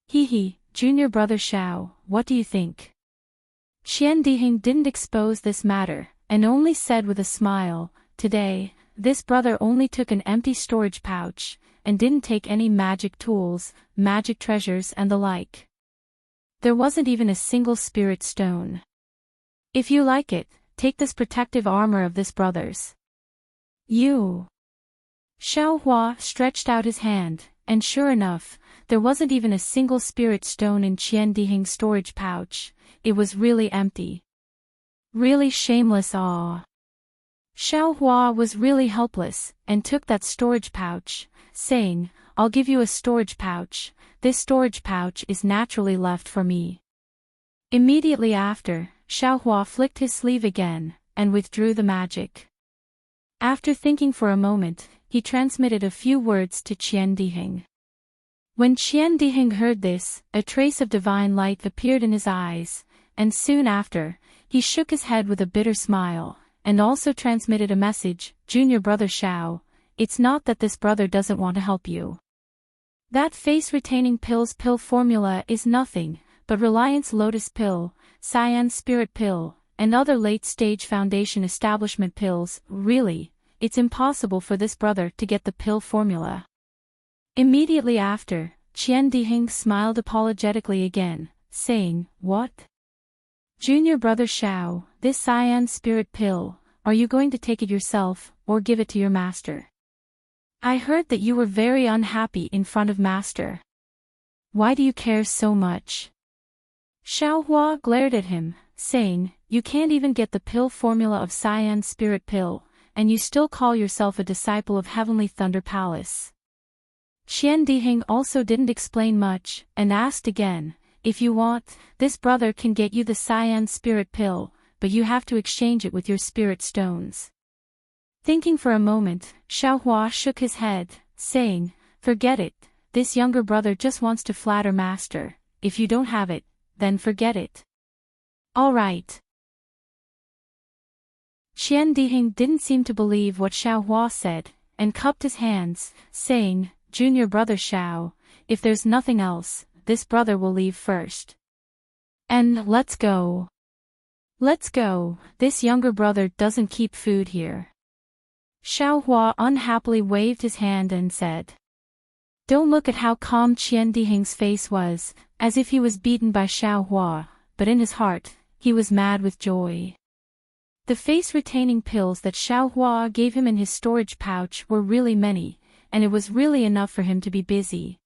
He, junior brother Xiao, what do you think? Qian Diheng didn't expose this matter, and only said with a smile, today, this brother only took an empty storage pouch, and didn't take any magic tools, magic treasures and the like. There wasn't even a single spirit stone. If you like it, take this protective armor of this brother's. You. Xiaohua stretched out his hand, and sure enough, there wasn't even a single spirit stone in Qian Diheng's storage pouch. It was really empty. Really shameless awe. Xiaohua was really helpless, and took that storage pouch, saying, I'll give you a storage pouch, this storage pouch is naturally left for me. Immediately after, Xiaohua flicked his sleeve again, and withdrew the magic. After thinking for a moment, he transmitted a few words to Qian Diheng. When Qian Diheng heard this, a trace of divine light appeared in his eyes, and soon after, he shook his head with a bitter smile, and also transmitted a message, Junior brother Xiao, it's not that this brother doesn't want to help you. That face-retaining pill's pill formula is nothing, but Reliance Lotus Pill, Cyan Spirit Pill, and other late-stage foundation establishment pills, really, it's impossible for this brother to get the pill formula. Immediately after, Qian Diheng smiled apologetically again, saying, What? Junior brother Xiao, this Cyan Spirit Pill, are you going to take it yourself, or give it to your master? I heard that you were very unhappy in front of master. Why do you care so much? Xiaohua glared at him, saying, You can't even get the pill formula of Cyan Spirit Pill, and you still call yourself a disciple of Heavenly Thunder Palace. Qian Diheng also didn't explain much, and asked again, If you want, this brother can get you the Cyan Spirit Pill, but you have to exchange it with your spirit stones. Thinking for a moment, Xiaohua shook his head, saying, Forget it, this younger brother just wants to flatter master, if you don't have it, then forget it. All right. Qian Diheng didn't seem to believe what Xiaohua said, and cupped his hands, saying, Junior brother Xiao, if there's nothing else, this brother will leave first. And let's go. Let's go, this younger brother doesn't keep food here. Xiaohua unhappily waved his hand and said. Don't look at how calm Qian Diheng's face was, as if he was beaten by Xiaohua, but in his heart, he was mad with joy. The face-retaining pills that Xiaohua gave him in his storage pouch were really many, and it was really enough for him to be busy.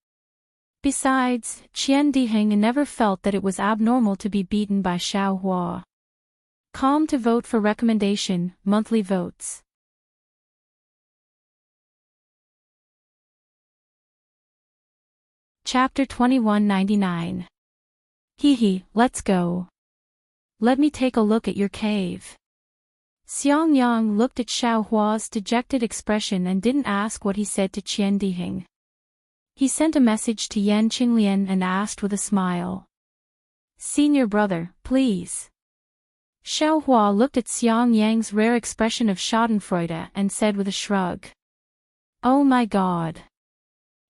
Besides, Qian Diheng never felt that it was abnormal to be beaten by Xiaohua. Calm to vote for recommendation, monthly votes. Chapter 2199. Let's go. Let me take a look at your cave. Xiangyang looked at Xiaohua's dejected expression and didn't ask what he said to Qian Diheng. He sent a message to Yan Qinglian and asked with a smile. Senior brother, please. Xiaohua looked at Xiangyang's rare expression of schadenfreude and said with a shrug. Oh my god.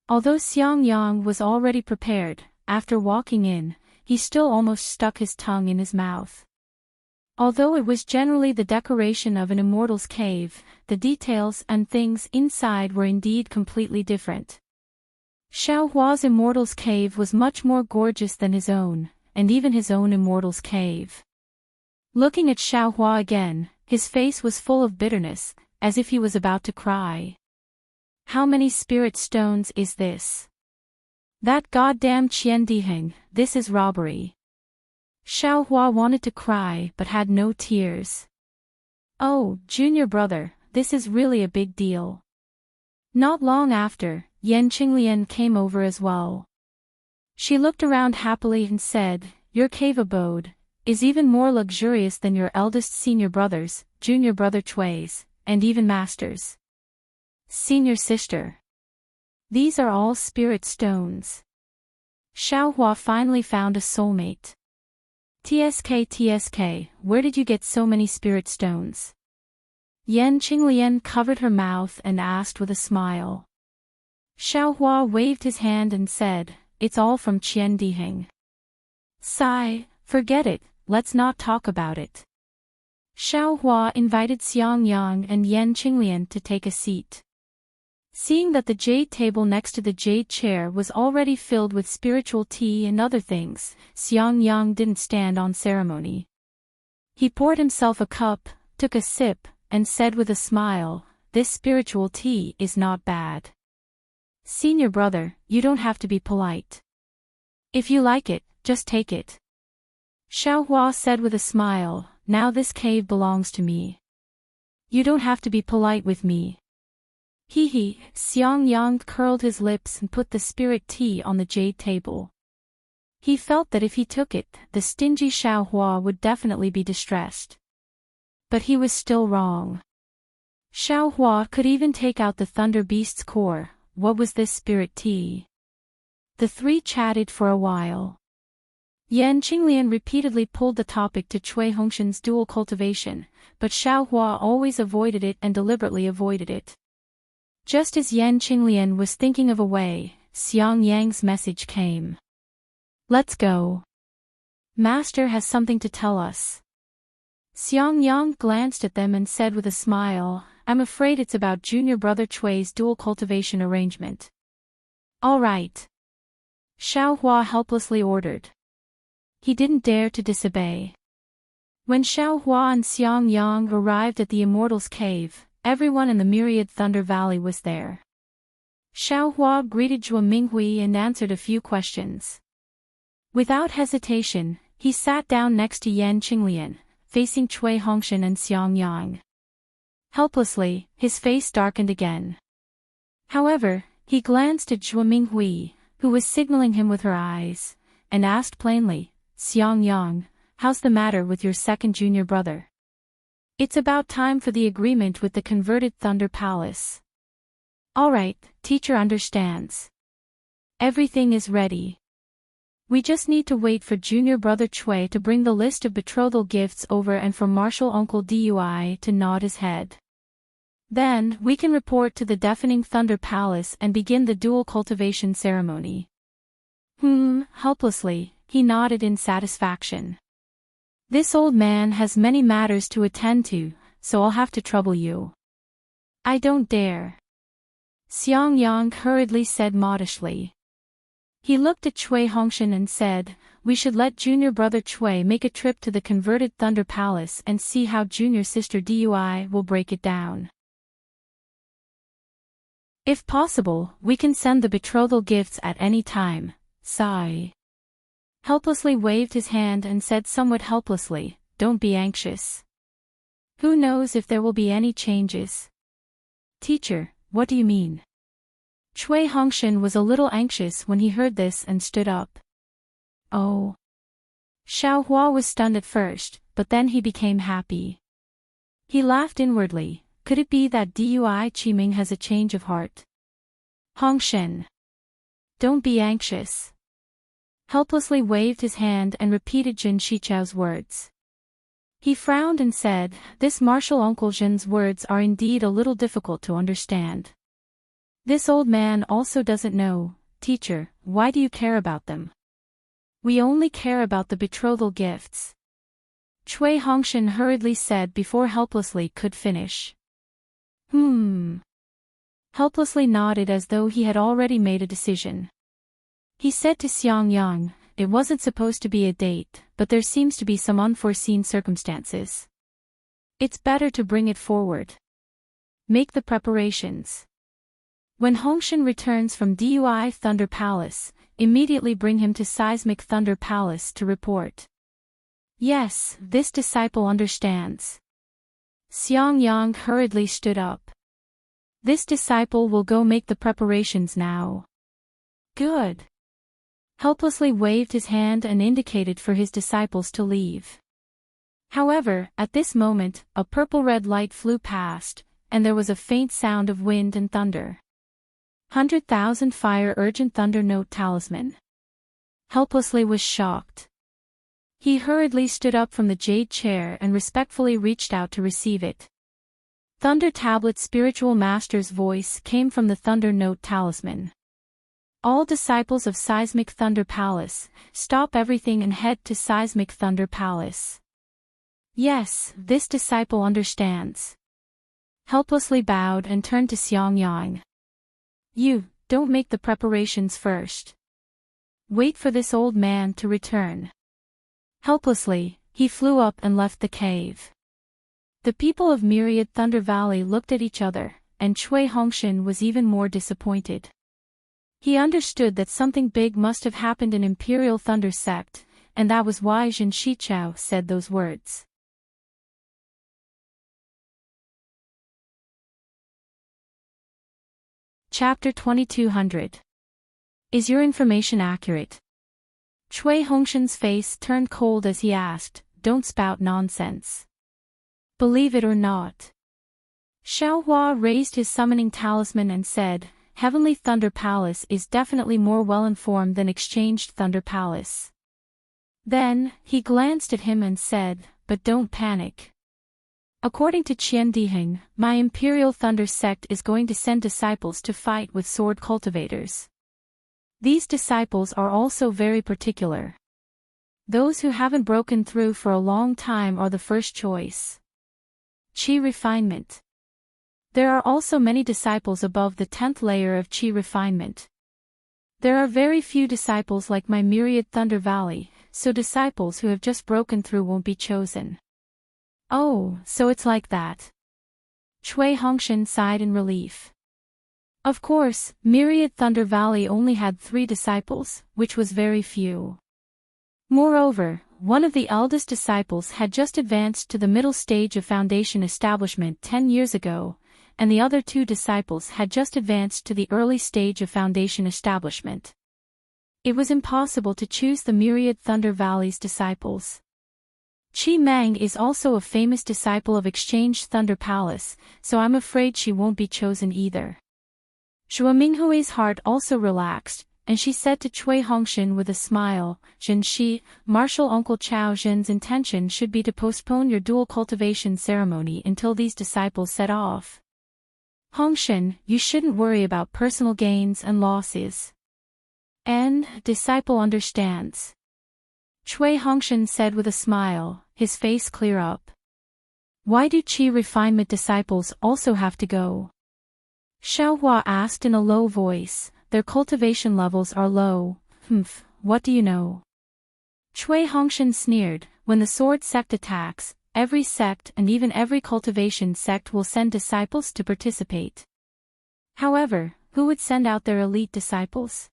Although Xiangyang was already prepared, after walking in, he still almost stuck his tongue in his mouth. Although it was generally the decoration of an immortal's cave, the details and things inside were indeed completely different. Xiaohua's immortal's cave was much more gorgeous than his own, and even his own immortal's cave. Looking at Xiaohua again, his face was full of bitterness, as if he was about to cry. How many spirit stones is this? That goddamn Qian Diheng, this is robbery. Xiaohua wanted to cry but had no tears. Oh, junior brother, this is really a big deal. Not long after, Yan Qinglian came over as well. She looked around happily and said, "Your cave abode is even more luxurious than your eldest senior brother's, junior brother Chui's, and even master's senior sister. These are all spirit stones." Xiaohua finally found a soulmate. TSK, where did you get so many spirit stones? Yan Qinglian covered her mouth and asked with a smile. Xiaohua waved his hand and said, "It's all from Qian Diheng." Sigh, forget it, let's not talk about it. Xiaohua invited Xiang Yang and Yan Qinglian to take a seat. Seeing that the jade table next to the jade chair was already filled with spiritual tea and other things, Xiang Yang didn't stand on ceremony. He poured himself a cup, took a sip, and said with a smile, "This spiritual tea is not bad. Senior brother, you don't have to be polite. If you like it, just take it." Xiaohua said with a smile, "Now this cave belongs to me. You don't have to be polite with me." Hee. Xiang Yang curled his lips and put the spirit tea on the jade table. He felt that if he took it, the stingy Xiaohua would definitely be distressed. But he was still wrong. Xiaohua could even take out the Thunder Beast's core. What was this spirit tea? The three chatted for a while. Yan Qinglian repeatedly pulled the topic to Cui Hongshan's dual cultivation, but Xiaohua always avoided it and deliberately avoided it. Just as Yan Qinglian was thinking of a way, Xiang Yang's message came. "Let's go. Master has something to tell us." Xiang Yang glanced at them and said with a smile, "I'm afraid it's about junior brother Chui's dual cultivation arrangement." "All right," Xiaohua helplessly ordered. He didn't dare to disobey. When Xiaohua and Xiang Yang arrived at the Immortal's cave, everyone in the Myriad Thunder Valley was there. Xiaohua greeted Zhuo Minghui and answered a few questions. Without hesitation, he sat down next to Yan Qinglian, facing Cui Hongshan and Xiang Yang. Helplessly, his face darkened again. However, he glanced at Zhuo Minghui, who was signaling him with her eyes, and asked plainly, "Xiang Yang, how's the matter with your second junior brother? It's about time for the agreement with the converted Thunder Palace." "All right, teacher understands. Everything is ready. We just need to wait for junior brother Cui to bring the list of betrothal gifts over and for martial uncle Dui to nod his head. Then, we can report to the deafening Thunder Palace and begin the dual cultivation ceremony." Helplessly, he nodded in satisfaction. "This old man has many matters to attend to, so I'll have to trouble you." "I don't dare," Xiang Yang hurriedly said modestly. He looked at Cui Hongshan and said, "We should let junior brother Cui make a trip to the converted Thunder Palace and see how junior sister Dui will break it down. If possible, we can send the betrothal gifts at any time." Sai helplessly waved his hand and said somewhat helplessly, "Don't be anxious. Who knows if there will be any changes?" "Teacher, what do you mean?" Cui Hongshan was a little anxious when he heard this and stood up. "Oh." Xiaohua was stunned at first, but then he became happy. He laughed inwardly. Could it be that Dui Qiming has a change of heart? "Hongshan, don't be anxious." Helplessly waved his hand and repeated Jin Shichao's words. He frowned and said, "This martial uncle Jin's words are indeed a little difficult to understand. This old man also doesn't know. Teacher, why do you care about them?" "We only care about the betrothal gifts," Cui Hongshan hurriedly said before helplessly could finish. Helplessly nodded as though he had already made a decision. He said to Xiang Yang, "It wasn't supposed to be a date, but there seems to be some unforeseen circumstances. It's better to bring it forward. Make the preparations. When Hongshan returns from Dui Thunder Palace, immediately bring him to Seismic Thunder Palace to report." Yes, this disciple understands. Xiangyang hurriedly stood up. This disciple will go make the preparations now. Good. Helplessly waved his hand and indicated for his disciples to leave. However, at this moment, a purple-red light flew past, and there was a faint sound of wind and thunder. 100,000 fire urgent thunder note talisman. Helplessly was shocked. He hurriedly stood up from the jade chair and respectfully reached out to receive it. Thunder Tablet Spiritual Master's voice came from the Thunder Note Talisman. All disciples of Seismic Thunder Palace, stop everything and head to Seismic Thunder Palace. Yes, this disciple understands. Helplessly bowed and turned to Xiangyang. You, don't make the preparations first. Wait for this old man to return. Helplessly, he flew up and left the cave. The people of Myriad Thunder Valley looked at each other, and Cui Hongshan was even more disappointed. He understood that something big must have happened in Imperial Thunder Sect, and that was why Zhen Shichao said those words. Chapter 2200. Is your information accurate? Cui Hongshan's face turned cold as he asked, don't spout nonsense. Believe it or not. Xiaohua raised his summoning talisman and said, Heavenly Thunder Palace is definitely more well-informed than Exchanged Thunder Palace. Then, he glanced at him and said, but don't panic. According to Qian Diheng, my Imperial Thunder Sect is going to send disciples to fight with sword cultivators. These disciples are also very particular. Those who haven't broken through for a long time are the first choice. Qi refinement. There are also many disciples above the 10th layer of Qi refinement. There are very few disciples like my Myriad Thunder Valley, so disciples who have just broken through won't be chosen. Oh, so it's like that. Cui Hongshan sighed in relief. Of course, Myriad Thunder Valley only had 3 disciples, which was very few. Moreover, one of the eldest disciples had just advanced to the middle stage of foundation establishment 10 years ago, and the other 2 disciples had just advanced to the early stage of foundation establishment. It was impossible to choose the Myriad Thunder Valley's disciples. Qi Mang is also a famous disciple of Exchanged Thunder Palace, so I'm afraid she won't be chosen either. Zhua Minghui's heart also relaxed, and she said to Cui Hongshan with a smile, Zhenshi, Marshal Uncle Chao Zhen's intention should be to postpone your dual cultivation ceremony until these disciples set off. Hongshan, you shouldn't worry about personal gains and losses. Disciple understands. Cui Hongshan said with a smile, his face clear up. Why do Qi refinement disciples also have to go? Xiaohua asked in a low voice, their cultivation levels are low. What do you know? Cui Hongshan sneered, when the sword sect attacks, every sect and even every cultivation sect will send disciples to participate. However, who would send out their elite disciples?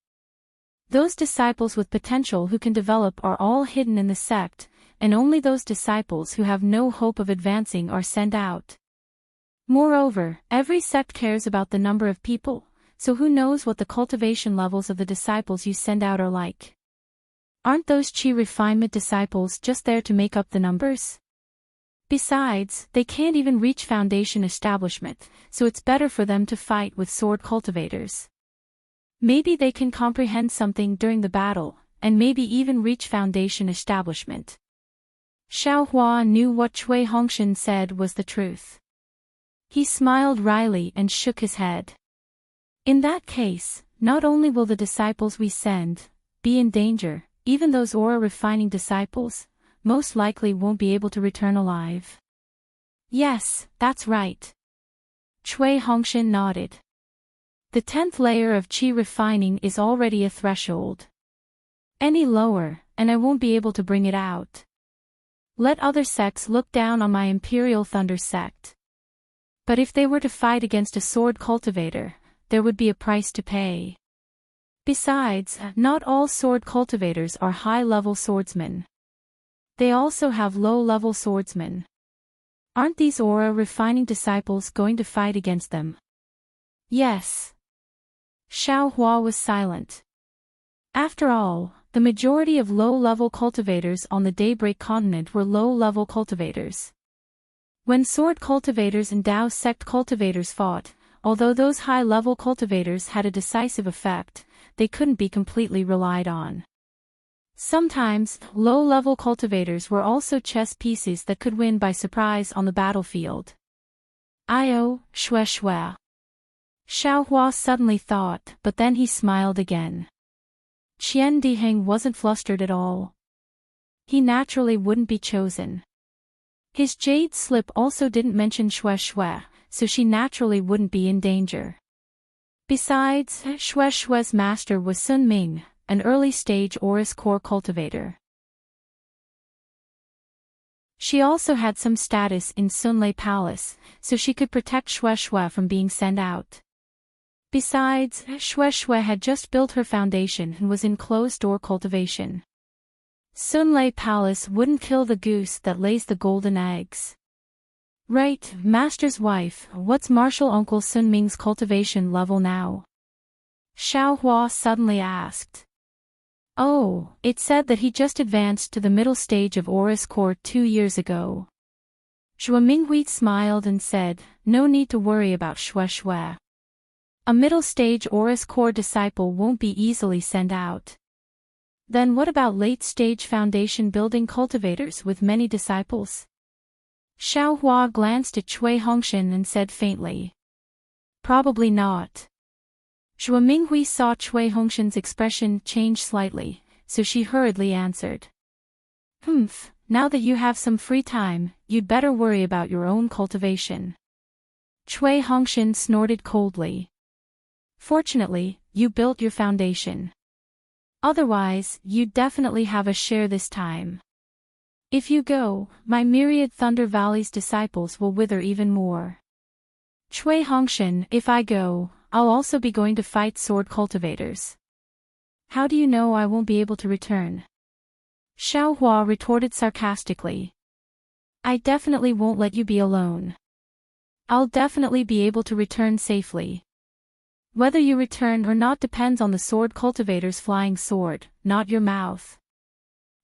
Those disciples with potential who can develop are all hidden in the sect, and only those disciples who have no hope of advancing are sent out. Moreover, every sect cares about the number of people, so who knows what the cultivation levels of the disciples you send out are like? Aren't those Qi refinement disciples just there to make up the numbers? Besides, they can't even reach foundation establishment, so it's better for them to fight with sword cultivators. Maybe they can comprehend something during the battle, and maybe even reach foundation establishment. Xiaohua knew what Cui Hongshan said was the truth. He smiled wryly and shook his head. In that case, not only will the disciples we send be in danger, even those aura refining disciples most likely won't be able to return alive. Yes, that's right. Cui Hongshan nodded. The 10th layer of Qi refining is already a threshold. Any lower, and I won't be able to bring it out. Let other sects look down on my Imperial Thunder sect. But if they were to fight against a sword cultivator, there would be a price to pay. Besides, not all sword cultivators are high-level swordsmen. They also have low-level swordsmen. Aren't these aura-refining disciples going to fight against them? Yes. Xiao Hua was silent. After all, the majority of low-level cultivators on the Daybreak continent were low-level cultivators. When sword cultivators and Dao sect cultivators fought, although those high-level cultivators had a decisive effect, they couldn't be completely relied on. Sometimes, low-level cultivators were also chess pieces that could win by surprise on the battlefield. Io, shue shue. Xiao Hua suddenly thought, but then he smiled again. Qian Diheng wasn't flustered at all. He naturally wouldn't be chosen. His jade slip also didn't mention shue shue, so she naturally wouldn't be in danger. Besides, shue shue's master was Sun Ming, an early-stage Aurus core cultivator. She also had some status in Sunlei Palace, so she could protect shue shue from being sent out. Besides, shue shue had just built her foundation and was in closed-door cultivation. Sunlei Palace wouldn't kill the goose that lays the golden eggs. Right, Master's wife, what's Martial Uncle Sun Ming's cultivation level now? Xiao Hua suddenly asked. Oh, it said that he just advanced to the middle stage of Aurus Core 2 years ago. Zhua Minghui smiled and said, no need to worry about shue shue. A middle stage Aurus Core disciple won't be easily sent out. Then what about late stage foundation building cultivators with many disciples? Xiao Hua glanced at Cui Hongshan and said faintly. Probably not. Zhua Minghui saw Cui Hongshan's expression change slightly, so she hurriedly answered. Now that you have some free time, you'd better worry about your own cultivation. Cui Hongshan snorted coldly. Fortunately, you built your foundation. Otherwise, you'd definitely have a share this time. If you go, my myriad Thunder Valley's disciples will wither even more. Cui Hongshan, if I go, I'll also be going to fight sword cultivators. How do you know I won't be able to return? Xiao Hua retorted sarcastically. I definitely won't let you be alone. I'll definitely be able to return safely. Whether you return or not depends on the sword cultivator's flying sword, not your mouth.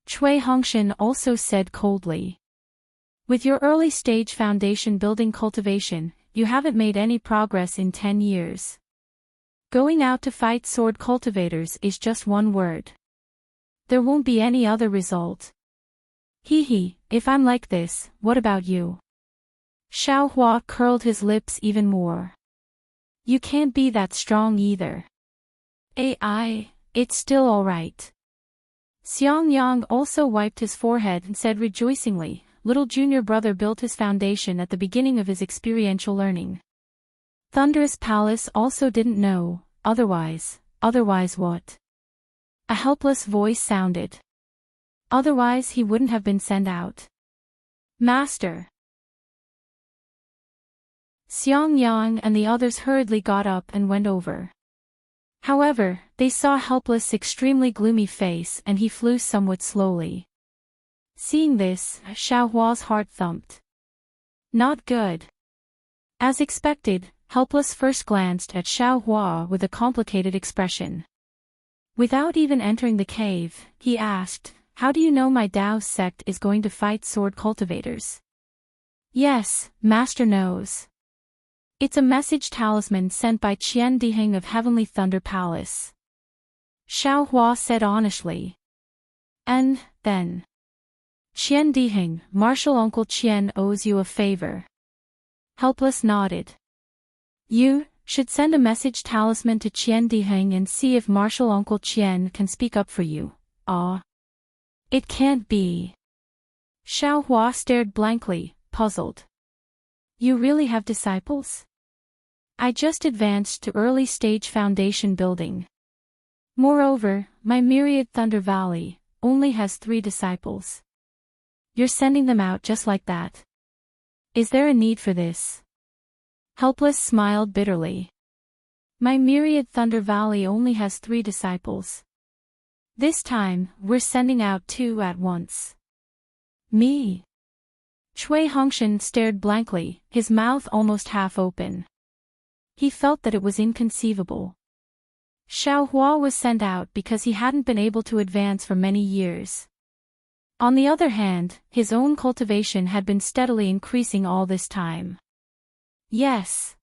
Cui Hongshan also said coldly. With your early-stage foundation building cultivation, you haven't made any progress in 10 years. Going out to fight sword cultivators is just one word. There won't be any other result. If I'm like this, what about you? Xiao Hua curled his lips even more. You can't be that strong either. It's still alright. Xiang Yang also wiped his forehead and said rejoicingly, little junior brother built his foundation at the beginning of his experiential learning. Thunderous Palace also didn't know, otherwise what? A helpless voice sounded. Otherwise he wouldn't have been sent out. Master. Xiang Yang and the others hurriedly got up and went over. However, they saw Helpless' extremely gloomy face and he flew somewhat slowly. Seeing this, Xiao Hua's heart thumped. Not good. As expected, Helpless first glanced at Xiao Hua with a complicated expression. Without even entering the cave, he asked, how do you know my Dao sect is going to fight sword cultivators? Yes, Master knows. It's a message talisman sent by Qian Diheng of Heavenly Thunder Palace. Xiao Hua said honestly. And, then. Qian Diheng, Martial Uncle Qian owes you a favor. Helpless nodded. You should send a message talisman to Qian Diheng and see if Martial Uncle Qian can speak up for you. It can't be. Xiao Hua stared blankly, puzzled. You really have disciples? I just advanced to early stage foundation building. Moreover, my myriad Thunder Valley only has 3 disciples. You're sending them out just like that. Is there a need for this? Helpless smiled bitterly. My myriad Thunder Valley only has 3 disciples. This time, we're sending out 2 at once. Me? Shui Hongshan stared blankly, his mouth almost half open. He felt that it was inconceivable. Xiaohua was sent out because he hadn't been able to advance for many years. On the other hand, his own cultivation had been steadily increasing all this time. Yes.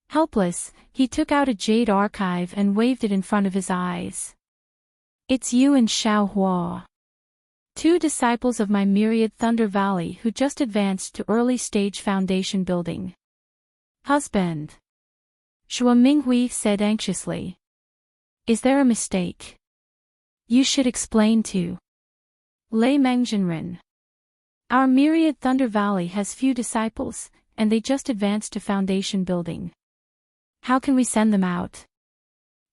Helpless, he took out a jade archive and waved it in front of his eyes. It's you and Xiaohua. 2 disciples of my myriad Thunder Valley who just advanced to early stage foundation building. Husband. Shua Minghui said anxiously. Is there a mistake? You should explain to Lei Mengzhenren. Our myriad Thunder Valley has few disciples, and they just advanced to foundation building. How can we send them out?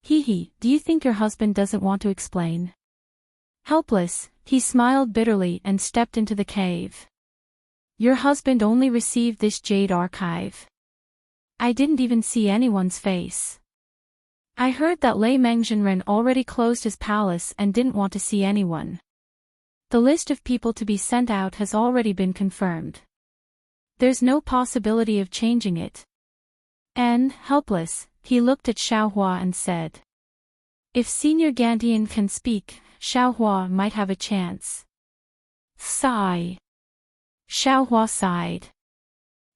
Hee, do you think your husband doesn't want to explain? Helpless, he smiled bitterly and stepped into the cave. Your husband only received this jade archive. I didn't even see anyone's face. I heard that Lei Mengzhenren already closed his palace and didn't want to see anyone. The list of people to be sent out has already been confirmed. There's no possibility of changing it. And, helpless, he looked at Xiaohua and said. If Senior Gantian can speak, Xiaohua might have a chance. Sigh. Xiaohua sighed.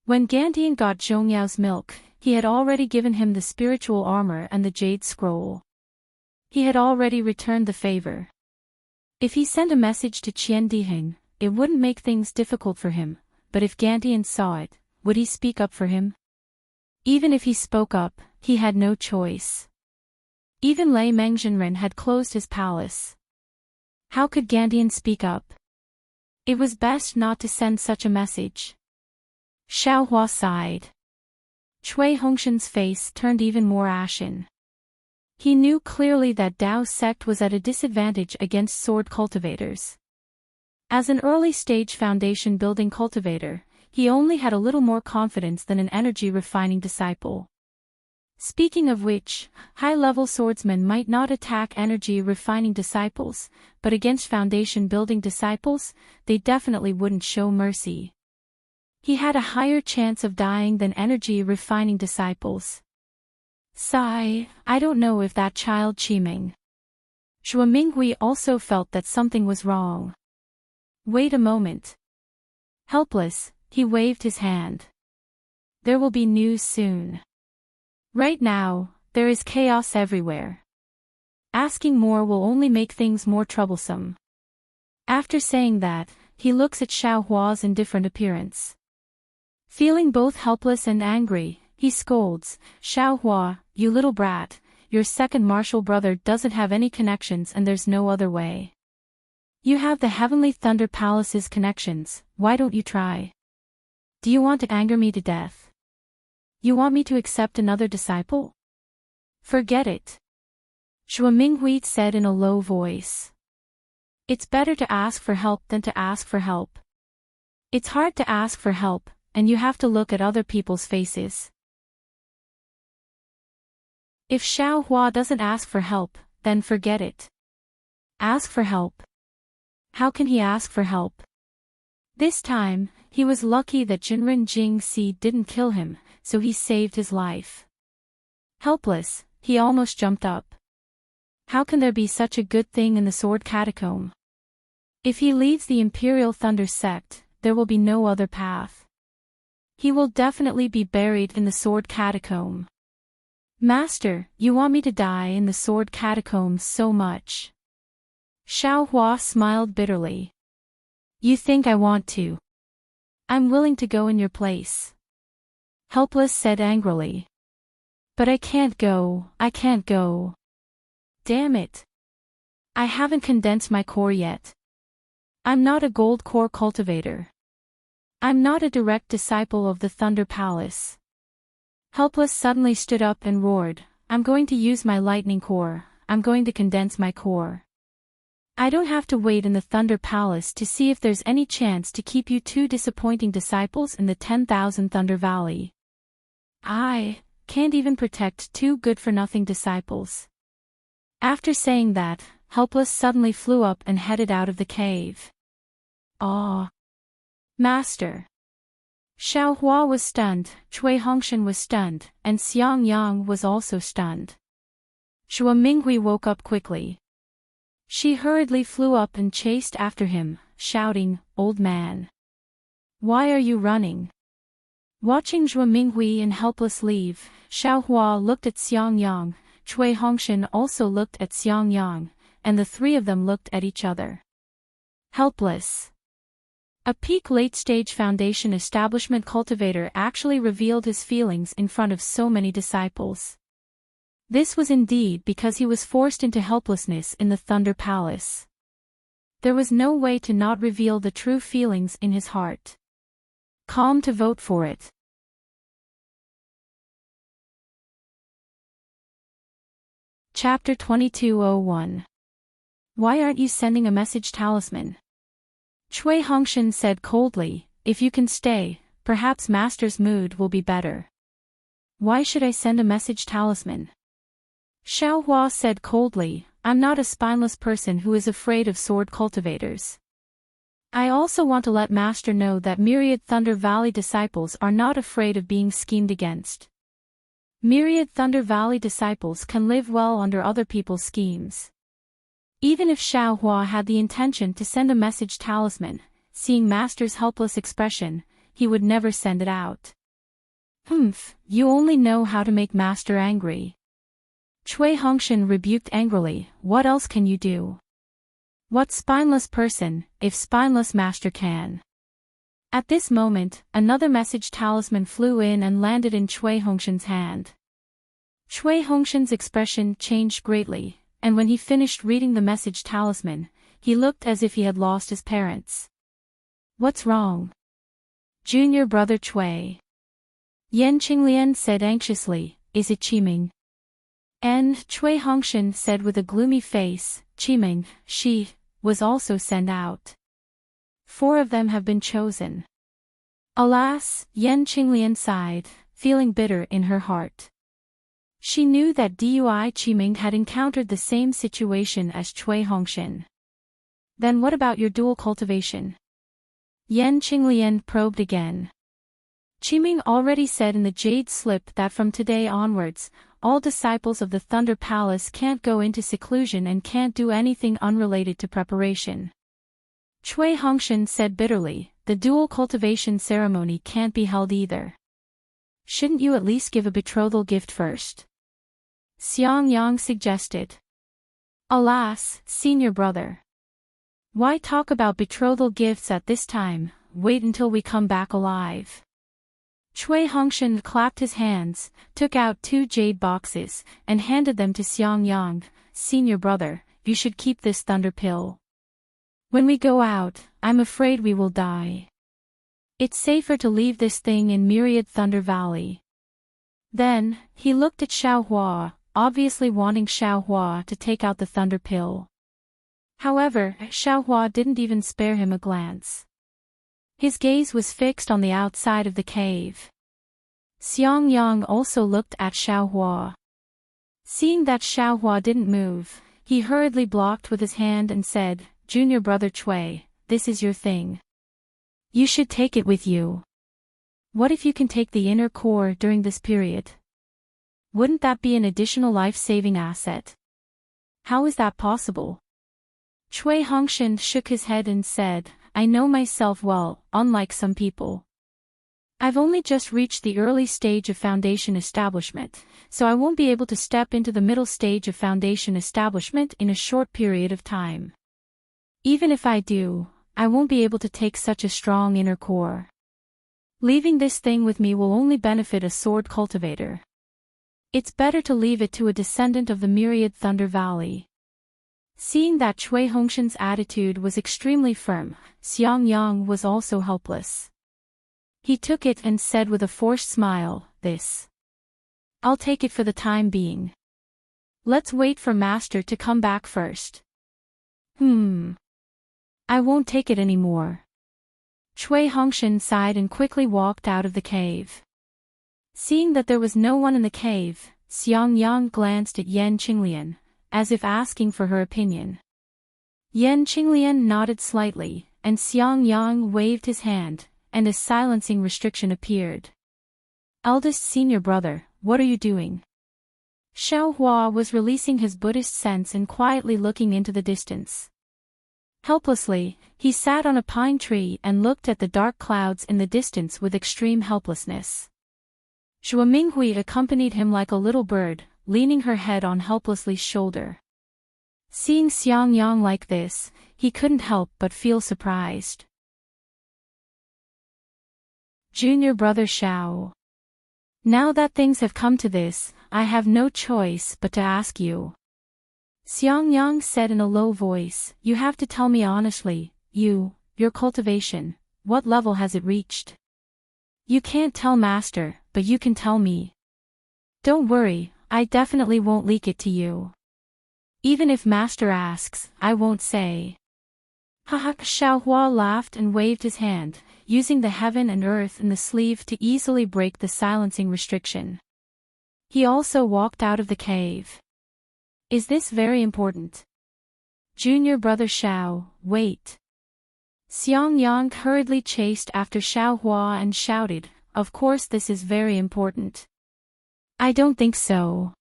When Gantian got Zhongyao's milk, he had already given him the spiritual armor and the jade scroll. He had already returned the favor. If he sent a message to Qian Diheng, it wouldn't make things difficult for him, but if Gantian saw it, would he speak up for him? Even if he spoke up, he had no choice. Even Lei Mengzhenren had closed his palace. How could Gantian speak up? It was best not to send such a message. Xiaohua sighed. Shui Hongshan's face turned even more ashen. He knew clearly that Dao's sect was at a disadvantage against sword cultivators. As an early-stage foundation-building cultivator, he only had a little more confidence than an energy-refining disciple. Speaking of which, high-level swordsmen might not attack energy-refining disciples, but against foundation-building disciples, they definitely wouldn't show mercy. He had a higher chance of dying than energy-refining disciples. Sigh, I don't know if that child Qiming. Shua Minghui also felt that something was wrong. Wait a moment. Helpless, he waved his hand. There will be news soon. Right now, there is chaos everywhere. Asking more will only make things more troublesome. After saying that, he looks at Xiaohua's indifferent appearance. Feeling both helpless and angry, he scolds, Xiaohua, you little brat, your second martial brother doesn't have any connections and there's no other way. You have the Heavenly Thunder Palace's connections, why don't you try? Do you want to anger me to death? You want me to accept another disciple? Forget it. Shua Minghui said in a low voice. It's better to ask for help than to ask for help. It's hard to ask for help, and you have to look at other people's faces. If Xiaohua doesn't ask for help, then forget it. Ask for help. How can he ask for help? This time, he was lucky that Jinren Jingxi didn't kill him, so he saved his life. Helpless, he almost jumped up. How can there be such a good thing in the Sword Catacomb? If he leads the Imperial Thunder Sect, there will be no other path. He will definitely be buried in the Sword Catacomb. Master, you want me to die in the Sword Catacomb so much. Xiaohua smiled bitterly. You think I want to? I'm willing to go in your place. Helpless said angrily. But I can't go, I can't go. Damn it. I haven't condensed my core yet. I'm not a gold core cultivator. I'm not a direct disciple of the Thunder Palace. Helpless suddenly stood up and roared, I'm going to use my lightning core, I'm going to condense my core. I don't have to wait in the Thunder Palace to see if there's any chance to keep you 2 disappointing disciples in the 10,000 Thunder Valley. I can't even protect 2 good-for-nothing disciples. After saying that, Helpless suddenly flew up and headed out of the cave. "Ah, Master." Xiaohua was stunned, Cui Hongshan was stunned, and Xiang Yang was also stunned. Zhuo Minghui woke up quickly. She hurriedly flew up and chased after him, shouting, "Old man! Why are you running?" Watching Zhuo Minghui in helpless leave, Xiaohua looked at Xiang Yang, Cui Hongshan also looked at Xiang Yang, and the three of them looked at each other. Helpless. A peak late-stage foundation establishment cultivator actually revealed his feelings in front of so many disciples. This was indeed because he was forced into helplessness in the Thunder Palace. There was no way to not reveal the true feelings in his heart. Calm to vote for it. Chapter 2201. Why aren't you sending a message talisman? Cui Hongshan said coldly, "If you can stay, perhaps Master's mood will be better." "Why should I send a message talisman?" Xiaohua said coldly, "I'm not a spineless person who is afraid of sword cultivators. I also want to let Master know that myriad Thunder Valley disciples are not afraid of being schemed against. Myriad Thunder Valley disciples can live well under other people's schemes." Even if Xiaohua had the intention to send a message talisman, seeing Master's helpless expression, he would never send it out. You only know how to make Master angry." Cui Hongshan rebuked angrily, "What else can you do? What spineless person, if spineless Master can?" At this moment, another message talisman flew in and landed in Cui Hongshan's hand. Cui Hongshan's expression changed greatly, and when he finished reading the message talisman, he looked as if he had lost his parents. "What's wrong?" "Junior brother Cui." Yan Qinglian said anxiously, "Is it Qiming?" And Cui Hongshan said with a gloomy face, "Qiming, she, was also sent out. 4 of them have been chosen." Alas, Yan Qinglian sighed, feeling bitter in her heart. She knew that Dui Qiming had encountered the same situation as Cui Hongshan. "Then what about your dual cultivation?" Yan Qinglian probed again. Qiming already said in the Jade Slip that from today onwards, all disciples of the Thunder Palace can't go into seclusion and can't do anything unrelated to preparation. Cui Hongshan said bitterly, "The dual cultivation ceremony can't be held either. Shouldn't you at least give a betrothal gift first?" Xiang Yang suggested. "Alas, senior brother. Why talk about betrothal gifts at this time? Wait until we come back alive." Cui Hongshan clapped his hands, took out 2 jade boxes, and handed them to Xiang Yang. "Senior brother, you should keep this thunder pill. When we go out, I'm afraid we will die. It's safer to leave this thing in Myriad Thunder Valley." Then, he looked at Xiaohua, obviously wanting Xiaohua to take out the thunder pill. However, Xiaohua didn't even spare him a glance. His gaze was fixed on the outside of the cave. Xiang Yang also looked at Xiaohua. Seeing that Xiaohua didn't move, he hurriedly blocked with his hand and said, "Junior brother Cui, this is your thing. You should take it with you. What if you can take the inner core during this period? Wouldn't that be an additional life-saving asset?" "How is that possible?" Cui Hongshan shook his head and said, "I know myself well, unlike some people. I've only just reached the early stage of foundation establishment, so I won't be able to step into the middle stage of foundation establishment in a short period of time. Even if I do, I won't be able to take such a strong inner core. Leaving this thing with me will only benefit a sword cultivator. It's better to leave it to a descendant of the Myriad Thunder Valley." Seeing that Cui Hongshan's attitude was extremely firm, Xiang Yang was also helpless. He took it and said with a forced smile, "This. I'll take it for the time being. Let's wait for Master to come back first." "I won't take it anymore." Cui Hongshan sighed and quickly walked out of the cave. Seeing that there was no one in the cave, Xiang Yang glanced at Yan Qinglian, as if asking for her opinion. Yan Qinglian nodded slightly, and Xiang Yang waved his hand, and a silencing restriction appeared. Eldest senior brother, what are you doing? Xiaohua was releasing his Buddhist sense and quietly looking into the distance. Helplessly, he sat on a pine tree and looked at the dark clouds in the distance with extreme helplessness. Zhua Minghui accompanied him like a little bird, leaning her head on helplessly's shoulder. Seeing Xiang Yang like this, he couldn't help but feel surprised. Junior brother Xiao. Now that things have come to this, I have no choice but to ask you. Xiang Yang said in a low voice, you have to tell me honestly, your cultivation, what level has it reached? You can't tell master, but you can tell me. Don't worry, I definitely won't leak it to you. Even if master asks, I won't say. Haha, Xiaohua laughed and waved his hand, using the heaven and earth in the sleeve to easily break the silencing restriction. He also walked out of the cave. Is this very important? Junior brother Xiao, wait. Xiang Yang hurriedly chased after Xiaohua and shouted, of course this is very important. I don't think so.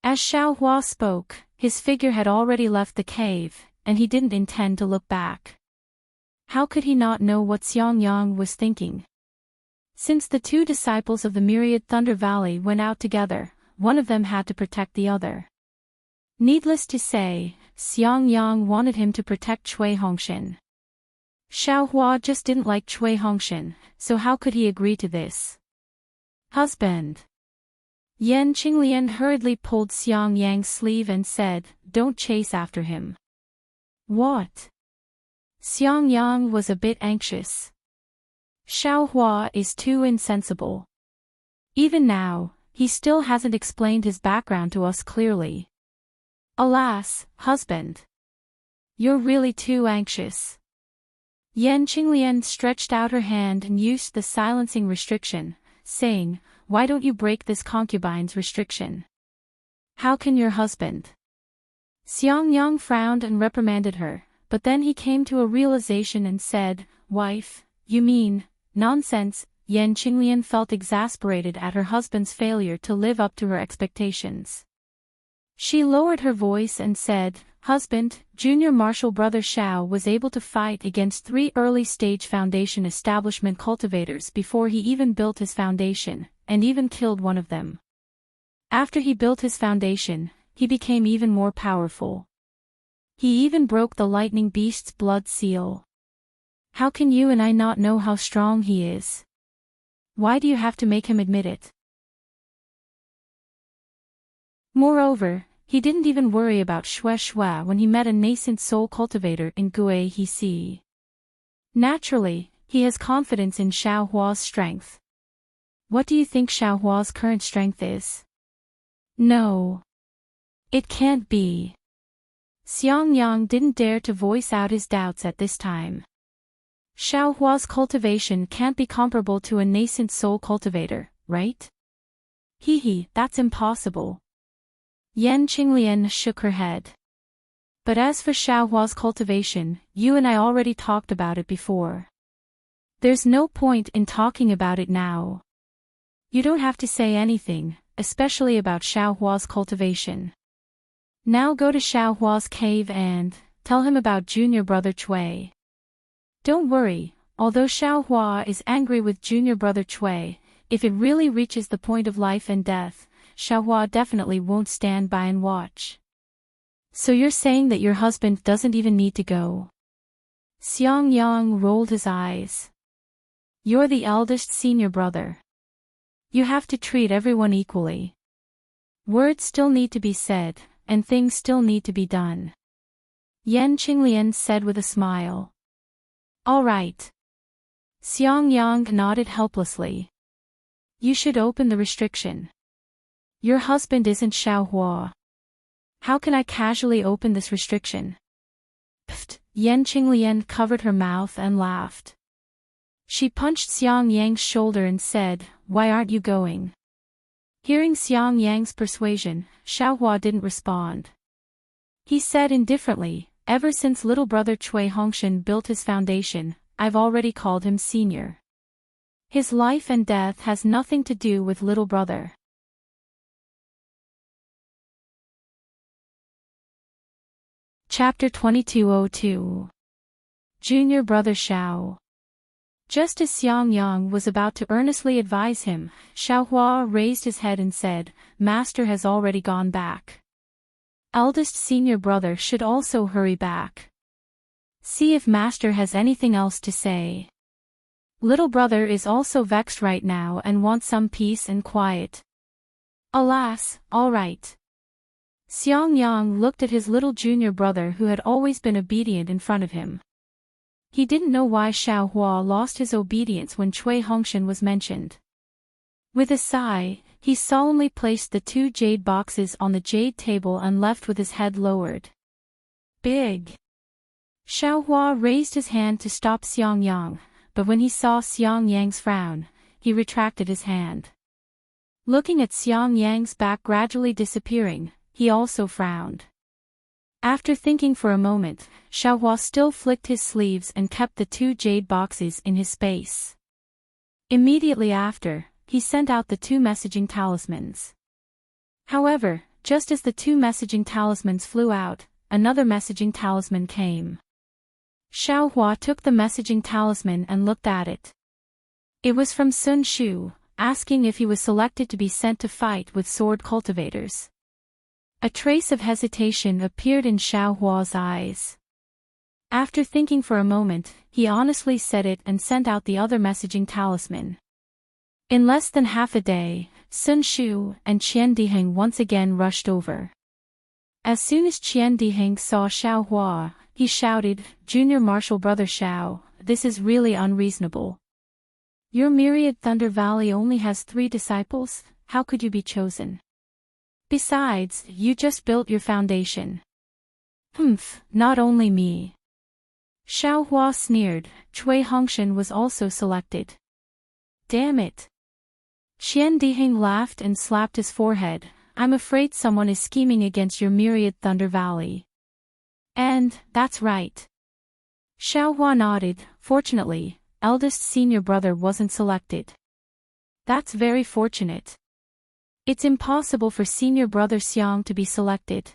As Xiaohua spoke, his figure had already left the cave, and he didn't intend to look back. How could he not know what Xiang Yang was thinking? Since the two disciples of the Myriad Thunder Valley went out together, one of them had to protect the other. Needless to say, Xiang Yang wanted him to protect Cui Hongshan. Xiaohua just didn't like Cui Hongshan, so how could he agree to this? Husband. Yan Qinglian hurriedly pulled Xiang Yang's sleeve and said, don't chase after him. What? Xiang Yang was a bit anxious. Xiaohua is too insensible. Even now, he still hasn't explained his background to us clearly. Alas, husband. You're really too anxious. Yan Qinglian stretched out her hand and used the silencing restriction, saying, why don't you break this concubine's restriction? How can your husband? Xiang Yang frowned and reprimanded her, but then he came to a realization and said, wife, you mean, nonsense. Yan Qinglian felt exasperated at her husband's failure to live up to her expectations. She lowered her voice and said, husband, junior martial brother Xiao was able to fight against 3 early-stage foundation establishment cultivators before he even built his foundation, and even killed one of them. After he built his foundation, he became even more powerful. He even broke the lightning beast's blood seal. How can you and I not know how strong he is? Why do you have to make him admit it? Moreover, he didn't even worry about Shui when he met a nascent soul cultivator in Gue Hixi. Naturally, he has confidence in Xiaohua's strength. What do you think Xiaohua's current strength is? No. It can't be. Xiang Yang didn't dare to voice out his doubts at this time. Xiaohua's cultivation can't be comparable to a nascent soul cultivator, right? That's impossible. Yan Qinglian shook her head. But as for Xiaohua's cultivation, you and I already talked about it before. There's no point in talking about it now. You don't have to say anything, especially about Xiaohua's cultivation. Now go to Xiaohua's cave and tell him about junior brother Cui. Don't worry, although Xiaohua is angry with junior brother Cui, if it really reaches the point of life and death, Xiaohua definitely won't stand by and watch. So you're saying that your husband doesn't even need to go? Xiang Yang rolled his eyes. You're the eldest senior brother. You have to treat everyone equally. Words still need to be said, and things still need to be done. Yan Qinglian said with a smile. All right. Xiang Yang nodded helplessly. You should open the restriction. Your husband isn't Xiaohua. How can I casually open this restriction? Pfft, Yan Qinglian covered her mouth and laughed. She punched Xiang Yang's shoulder and said, why aren't you going? Hearing Xiang Yang's persuasion, Xiaohua didn't respond. He said indifferently, Ever since little brother Cui Hongshan built his foundation, I've already called him senior. His life and death has nothing to do with little brother. Chapter 2202. Junior Brother Xiao. Just as Xiang Yang was about to earnestly advise him, Xiaohua raised his head and said, "Master has already gone back. Eldest senior brother should also hurry back. See if Master has anything else to say. Little brother is also vexed right now and wants some peace and quiet." Alas, all right. Xiang Yang looked at his little junior brother who had always been obedient in front of him. He didn't know why Xiaohua lost his obedience when Cui Hongshan was mentioned. With a sigh, he solemnly placed the 2 jade boxes on the jade table and left with his head lowered. Big! Xiaohua raised his hand to stop Xiang Yang, but when he saw Xiang Yang's frown, he retracted his hand. Looking at Xiang Yang's back gradually disappearing, he also frowned. After thinking for a moment, Xiaohua still flicked his sleeves and kept the 2 jade boxes in his space. Immediately after, he sent out the 2 messaging talismans. However, just as the 2 messaging talismans flew out, another messaging talisman came. Xiaohua took the messaging talisman and looked at it. It was from Sun Shu, asking if he was selected to be sent to fight with sword cultivators. A trace of hesitation appeared in Xiaohua's eyes. After thinking for a moment, he honestly said it and sent out the other messaging talisman. In less than half a day, Sun Shu and Qian Diheng once again rushed over. As soon as Qian Diheng saw Xiaohua, he shouted, "Junior Martial Brother Xiao, this is really unreasonable. Your myriad Thunder Valley only has 3 disciples, how could you be chosen? Besides, you just built your foundation." "Humph, not only me." Xiaohua sneered, "Cui Hongshan was also selected." "Damn it." Qian Diheng laughed and slapped his forehead, "I'm afraid someone is scheming against your myriad Thunder Valley." "And, that's right." Xiaohua nodded, "Fortunately, eldest senior brother wasn't selected." "That's very fortunate. It's impossible for senior brother Xiang to be selected."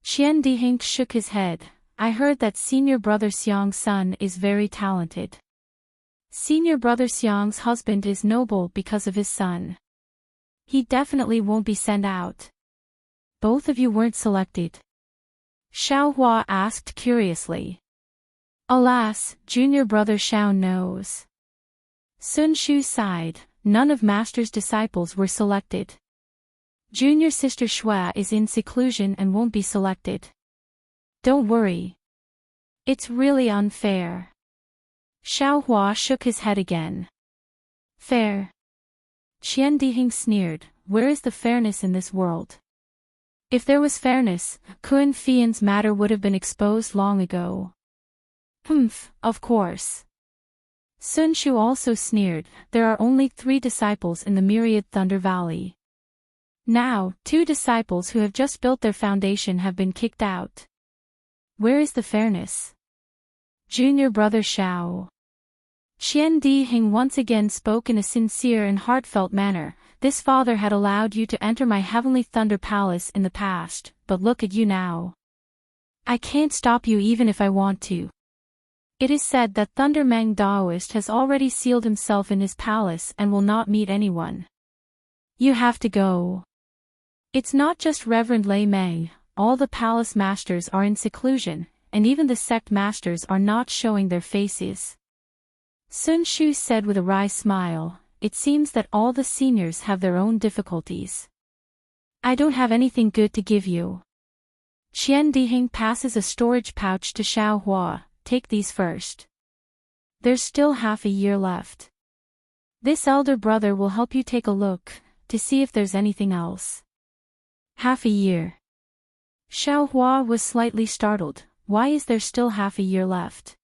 Qian Diheng shook his head, "I heard that senior brother Xiang's son is very talented. Senior brother Xiang's husband is noble because of his son. He definitely won't be sent out." "Both of you weren't selected?" Xiaohua asked curiously. "Alas, junior brother Xiao knows." Sun Shu sighed, "None of Master's disciples were selected. Junior sister Shui is in seclusion and won't be selected. Don't worry. It's really unfair." Xiaohua shook his head again. "Fair?" Qian Diheng sneered, "Where is the fairness in this world? If there was fairness, Kun Fian's matter would have been exposed long ago." "Humph, of course." Sun Shu also sneered, "There are only 3 disciples in the myriad Thunder Valley. Now, 2 disciples who have just built their foundation have been kicked out. Where is the fairness? Junior brother Xiao." Qian Diheng once again spoke in a sincere and heartfelt manner, "This father had allowed you to enter my heavenly Thunder Palace in the past, but look at you now. I can't stop you even if I want to. It is said that Thunder Meng Daoist has already sealed himself in his palace and will not meet anyone. You have to go. It's not just Reverend Lei Meng, all the palace masters are in seclusion, and even the sect masters are not showing their faces." Sun Shu said with a wry smile, "It seems that all the seniors have their own difficulties. I don't have anything good to give you." Qian Diheng passes a storage pouch to Xiaohua, "Take these first. There's still half a year left. This elder brother will help you take a look, to see if there's anything else." "Half a year?" Xiaohua was slightly startled, "Why is there still half a year left?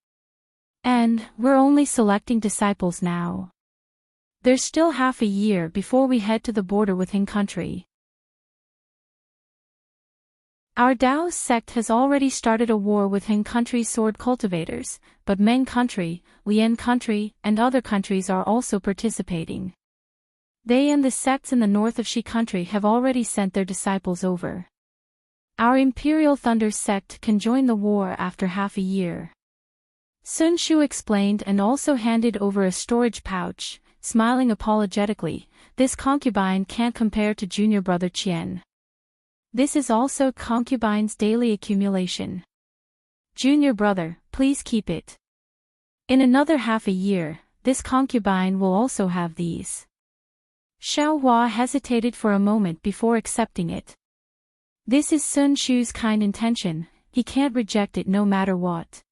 And, we're only selecting disciples now. There's still half a year before we head to the border with Han country." Our Taoist sect has already started a war with Han country's sword cultivators, but Meng country, Lian country, and other countries are also participating. They and the sects in the north of Shi country have already sent their disciples over. Our Imperial Thunder sect can join the war after half a year. Sun Shu explained and also handed over a storage pouch, smiling apologetically. This concubine can't compare to junior brother Qian. This is also concubine's daily accumulation. Junior brother, please keep it. In another half a year, this concubine will also have these. Xiao Hua hesitated for a moment before accepting it. This is Sun Shu's kind intention, he can't reject it no matter what.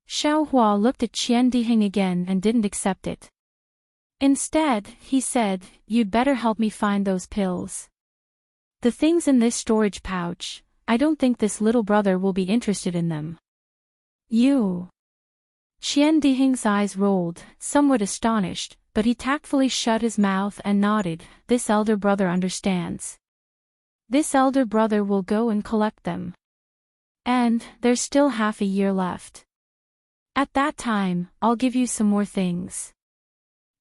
Xiao Hua looked at Qian Dihing again and didn't accept it. Instead, he said, "You'd better help me find those pills. The things in this storage pouch, I don't think this little brother will be interested in them." You. Qian Dihing's eyes rolled, somewhat astonished, but he tactfully shut his mouth and nodded. This elder brother understands. This elder brother will go and collect them. And, there's still half a year left. At that time, I'll give you some more things.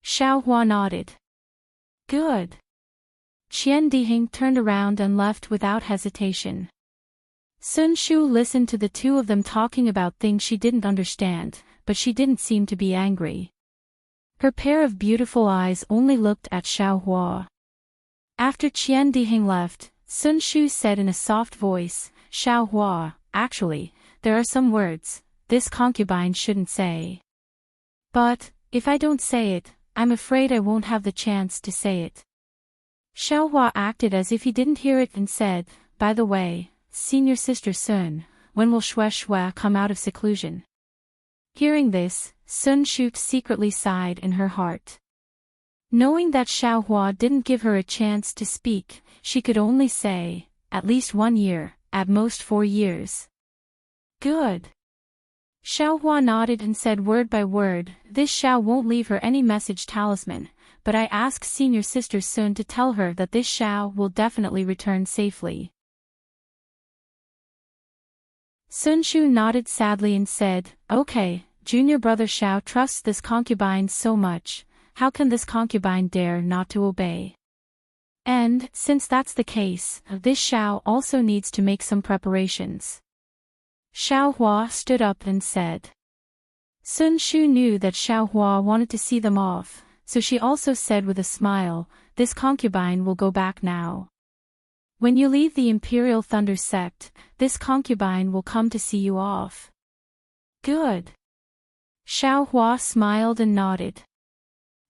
Xiao Hua nodded. Good. Qian Dihing turned around and left without hesitation. Sun Shu listened to the two of them talking about things she didn't understand, but she didn't seem to be angry. Her pair of beautiful eyes only looked at Xiao Hua. After Qian Dihing left, Sun Shu said in a soft voice, "Xiao Hua, actually, there are some words this concubine shouldn't say. But, if I don't say it, I'm afraid I won't have the chance to say it." Xiao Hua acted as if he didn't hear it and said, "By the way, senior sister Sun, when will Xue Xue come out of seclusion?" Hearing this, Sun Shu secretly sighed in her heart. Knowing that Xiao Hua didn't give her a chance to speak, she could only say, "At least 1 year, at most 4 years." Good. Xiao Hua nodded and said word by word, "This Xiao won't leave her any message talisman, but I ask senior sister Sun to tell her that this Xiao will definitely return safely." Sun Shu nodded sadly and said, "Okay, junior brother Xiao trusts this concubine so much, how can this concubine dare not to obey? And, since that's the case, this Xiao also needs to make some preparations." Xiao Hua stood up and said. Sun Shu knew that Xiao Hua wanted to see them off, so she also said with a smile, "This concubine will go back now. When you leave the Imperial Thunder sect, this concubine will come to see you off." Good. Xiao Hua smiled and nodded.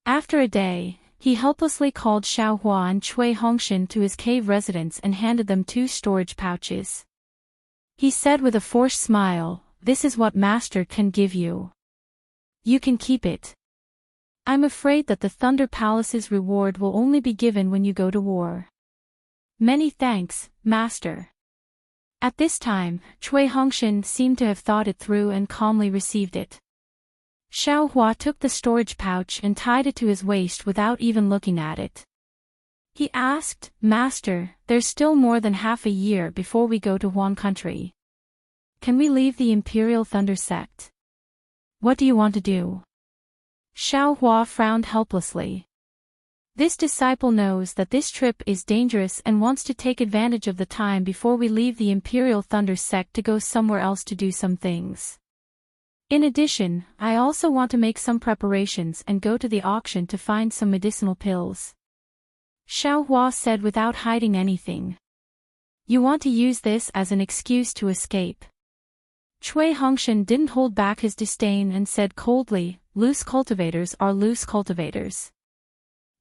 After a day, he helplessly called Xiao Hua and Cui Hongshan to his cave residence and handed them 2 storage pouches. He said with a forced smile, "This is what Master can give you. You can keep it. I'm afraid that the Thunder Palace's reward will only be given when you go to war." "Many thanks, Master." At this time, Cui Hongshan seemed to have thought it through and calmly received it. Xiao Hua took the storage pouch and tied it to his waist without even looking at it. He asked, "Master, there's still more than half a year before we go to Huan country. Can we leave the Imperial Thunder sect? What do you want to do?" Xiao Hua frowned helplessly. This disciple knows that this trip is dangerous and wants to take advantage of the time before we leave the Imperial Thunder sect to go somewhere else to do some things. In addition, I also want to make some preparations and go to the auction to find some medicinal pills. Xiao Hua said without hiding anything. "You want to use this as an excuse to escape." Cui Hongshan didn't hold back his disdain and said coldly, "Loose cultivators are loose cultivators.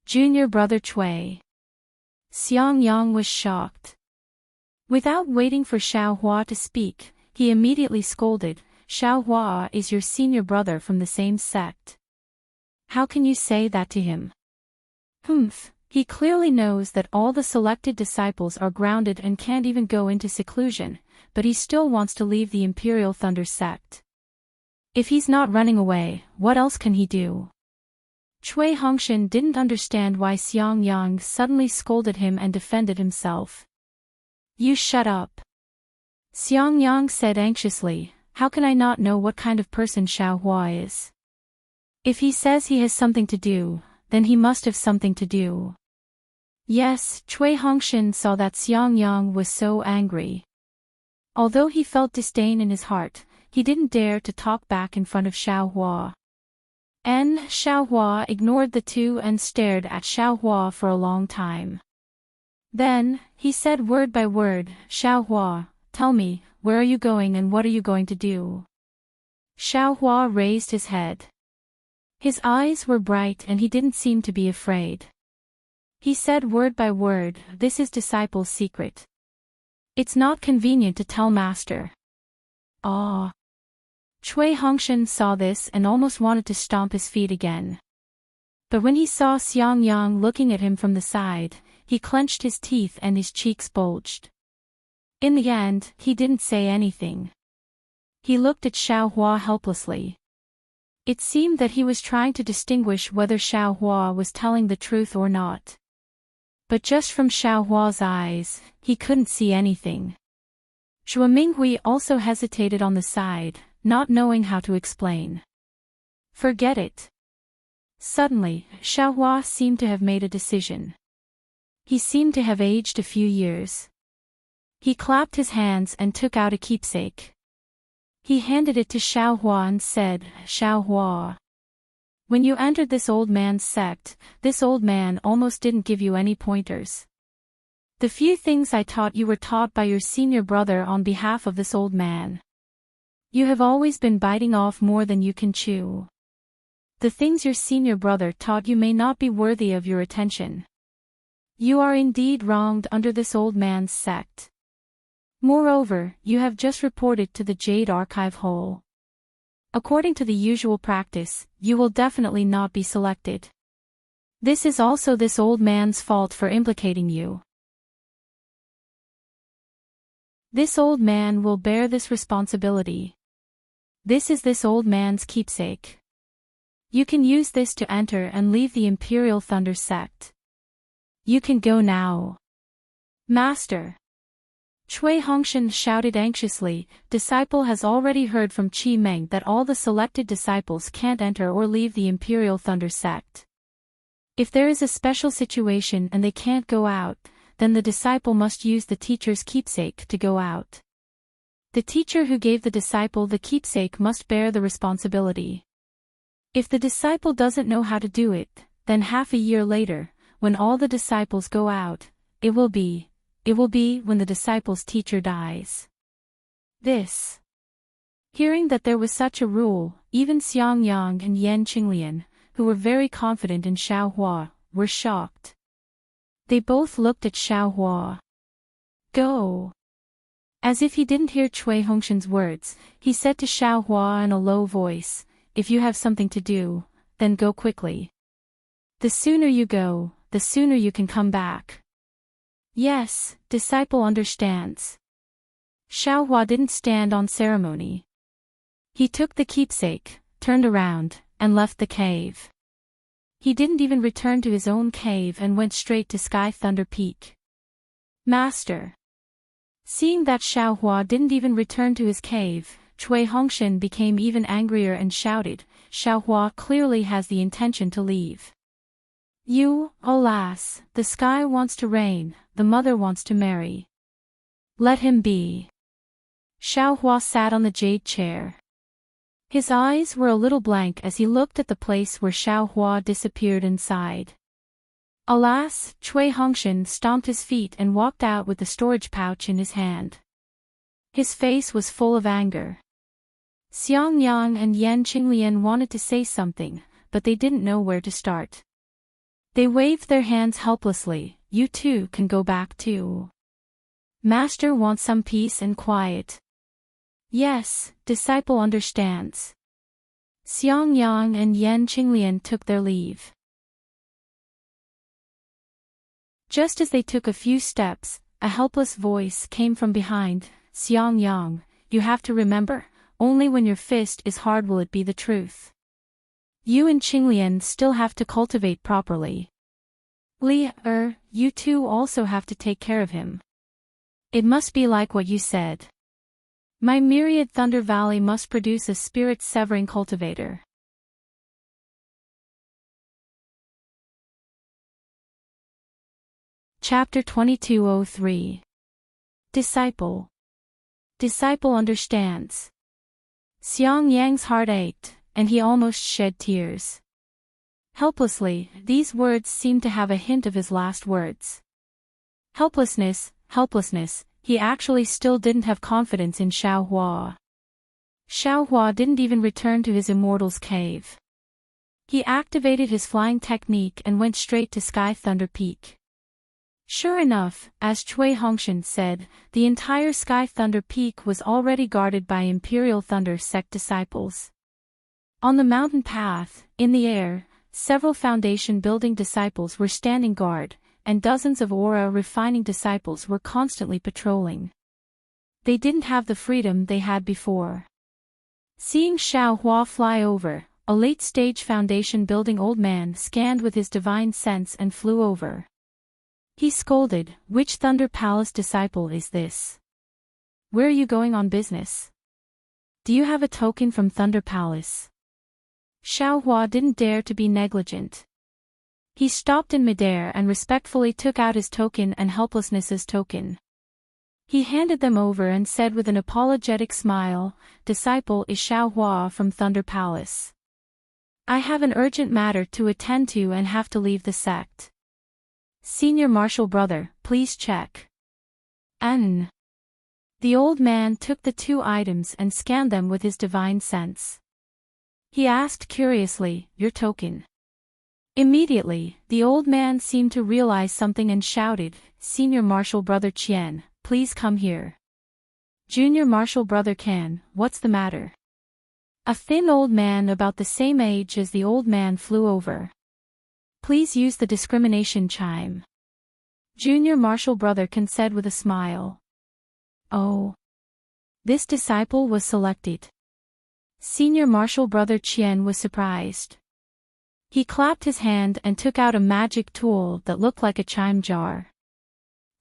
Junior brother Cui." Xiang Yang was shocked. Without waiting for Xiao Hua to speak, he immediately scolded, "Xiao Hua is your senior brother from the same sect. How can you say that to him?" Humph. He clearly knows that all the selected disciples are grounded and can't even go into seclusion, but he still wants to leave the Imperial Thunder sect. If he's not running away, what else can he do? Cui Hongshan didn't understand why Xiang Yang suddenly scolded him and defended himself. "You shut up. Xiangyang said anxiously, how can I not know what kind of person Xiaohua is? If he says he has something to do, then he must have something to do. Yes, Cui Hongshan saw that Xiangyang was so angry. Although he felt disdain in his heart, he didn't dare to talk back in front of Xiaohua. Xiaohua ignored the two and stared at Xiaohua for a long time. Then, he said word by word, Xiaohua, tell me, where are you going and what are you going to do? Xiaohua raised his head. His eyes were bright and he didn't seem to be afraid. He said word by word, this is disciple's secret. It's not convenient to tell master. Ah. Cui Hongshan saw this and almost wanted to stomp his feet again. But when he saw Xiangyang looking at him from the side, he clenched his teeth and his cheeks bulged. In the end, he didn't say anything. He looked at Xiaohua helplessly. It seemed that he was trying to distinguish whether Xiaohua was telling the truth or not. But just from Xiaohua's eyes, he couldn't see anything. Zhou Minghui also hesitated on the side, not knowing how to explain. Forget it. Suddenly, Xiaohua seemed to have made a decision. He seemed to have aged a few years. He clapped his hands and took out a keepsake. He handed it to Xiaohua and said, Xiaohua. When you entered this old man's sect, this old man almost didn't give you any pointers. The few things I taught you were taught by your senior brother on behalf of this old man. You have always been biting off more than you can chew. The things your senior brother taught you may not be worthy of your attention. You are indeed wronged under this old man's sect. Moreover, you have just reported to the Jade Archive Hole. According to the usual practice, you will definitely not be selected. This is also this old man's fault for implicating you. This old man will bear this responsibility. This is this old man's keepsake. You can use this to enter and leave the Imperial Thunder sect. You can go now. Master. Cui Hongshan shouted anxiously, disciple has already heard from Qi Meng that all the selected disciples can't enter or leave the Imperial Thunder sect. If there is a special situation and they can't go out, then the disciple must use the teacher's keepsake to go out. The teacher who gave the disciple the keepsake must bear the responsibility. If the disciple doesn't know how to do it, then half a year later, when all the disciples go out, it will be when the disciple's teacher dies. This. Hearing that there was such a rule, even Xiangyang and Yan Qinglian, who were very confident in Xiaohua, were shocked. They both looked at Xiaohua. Go. As if he didn't hear Cui Hongshan's words, he said to Xiaohua in a low voice, if you have something to do, then go quickly. The sooner you go, the sooner you can come back. Yes, disciple understands. Xiaohua didn't stand on ceremony. He took the keepsake, turned around, and left the cave. He didn't even return to his own cave and went straight to Sky Thunder Peak. Master. Seeing that Xiaohua didn't even return to his cave, Cui Hongshan became even angrier and shouted, Xiaohua clearly has the intention to leave. Alas, the sky wants to rain, the mother wants to marry. Let him be. Xiaohua sat on the jade chair. His eyes were a little blank as he looked at the place where Xiaohua disappeared inside. Alas, Cui Hongshan stomped his feet and walked out with the storage pouch in his hand. His face was full of anger. Xiangyang and Yan Qinglian wanted to say something, but they didn't know where to start. They waved their hands helplessly, you too can go back too. Master wants some peace and quiet. Yes, disciple understands. Xiangyang and Yan Qinglian took their leave. Just as they took a few steps, a helpless voice came from behind, Xiangyang, you have to remember, only when your fist is hard will it be the truth. You and Qinglian still have to cultivate properly. You two also have to take care of him. It must be like what you said. My myriad Thunder Valley must produce a spirit-severing cultivator. Chapter 2203. Disciple. Disciple understands. Xiang Yang's heart ached, and he almost shed tears. Helplessly, these words seemed to have a hint of his last words. Helplessness, helplessness, he actually still didn't have confidence in Xiaohua. Xiaohua didn't even return to his immortal's cave. He activated his flying technique and went straight to Sky Thunder Peak. Sure enough, as Cui Hongshan said, the entire Sky Thunder Peak was already guarded by Imperial Thunder Sect disciples. On the mountain path, in the air, several foundation building disciples were standing guard, and dozens of aura refining disciples were constantly patrolling. They didn't have the freedom they had before. Seeing Xiaohua fly over, a late-stage foundation building old man scanned with his divine sense and flew over. He scolded, "Which Thunder Palace disciple is this? Where are you going on business? Do you have a token from Thunder Palace?" Xiaohua didn't dare to be negligent. He stopped in midair and respectfully took out his token and Helplessness's token. He handed them over and said with an apologetic smile, "Disciple is Xiaohua from Thunder Palace. I have an urgent matter to attend to and have to leave the sect. Senior Marshal Brother, please check." The old man took the two items and scanned them with his divine sense. He asked curiously, "Your token?" Immediately, the old man seemed to realize something and shouted, "Senior Marshal Brother Qian, please come here." "Junior Marshal Brother Can, what's the matter?" A thin old man about the same age as the old man flew over. "Please use the discrimination chime." Junior Marshal Brother Can said with a smile. "Oh. This disciple was selected." Senior Marshal Brother Qian was surprised. He clapped his hand and took out a magic tool that looked like a chime jar.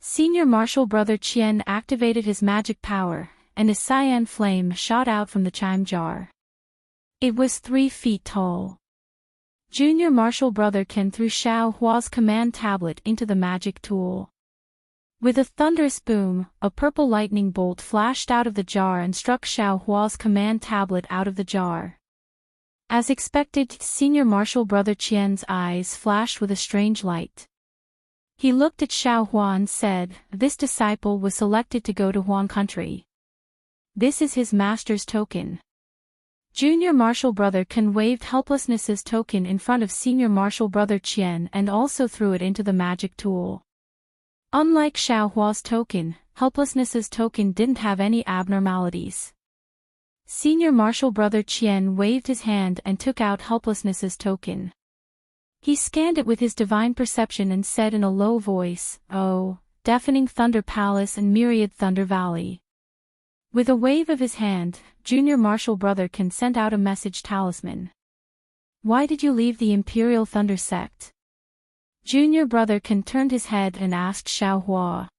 Senior Marshal Brother Qian activated his magic power, and a cyan flame shot out from the chime jar. It was 3 feet tall. Junior Marshal Brother Ken threw Xiao Hua's command tablet into the magic tool. With a thunderous boom, a purple lightning bolt flashed out of the jar and struck Xiao Hua's command tablet out of the jar. As expected, Senior Marshal Brother Qian's eyes flashed with a strange light. He looked at Xiao Hua and said, "This disciple was selected to go to Huan country. This is his master's token." Junior Marshal Brother Ken waved Helplessness's token in front of Senior Marshal Brother Qian and also threw it into the magic tool. Unlike Xiao Hua's token, Helplessness's token didn't have any abnormalities. Senior Marshal Brother Qian waved his hand and took out Helplessness's token. He scanned it with his divine perception and said in a low voice, "Oh, deafening Thunder Palace and myriad Thunder Valley." With a wave of his hand, Junior Marshal Brother Ken sent out a message talisman. "Why did you leave the Imperial Thunder Sect?" Junior Brother Ken turned his head and asked Xiao Hua.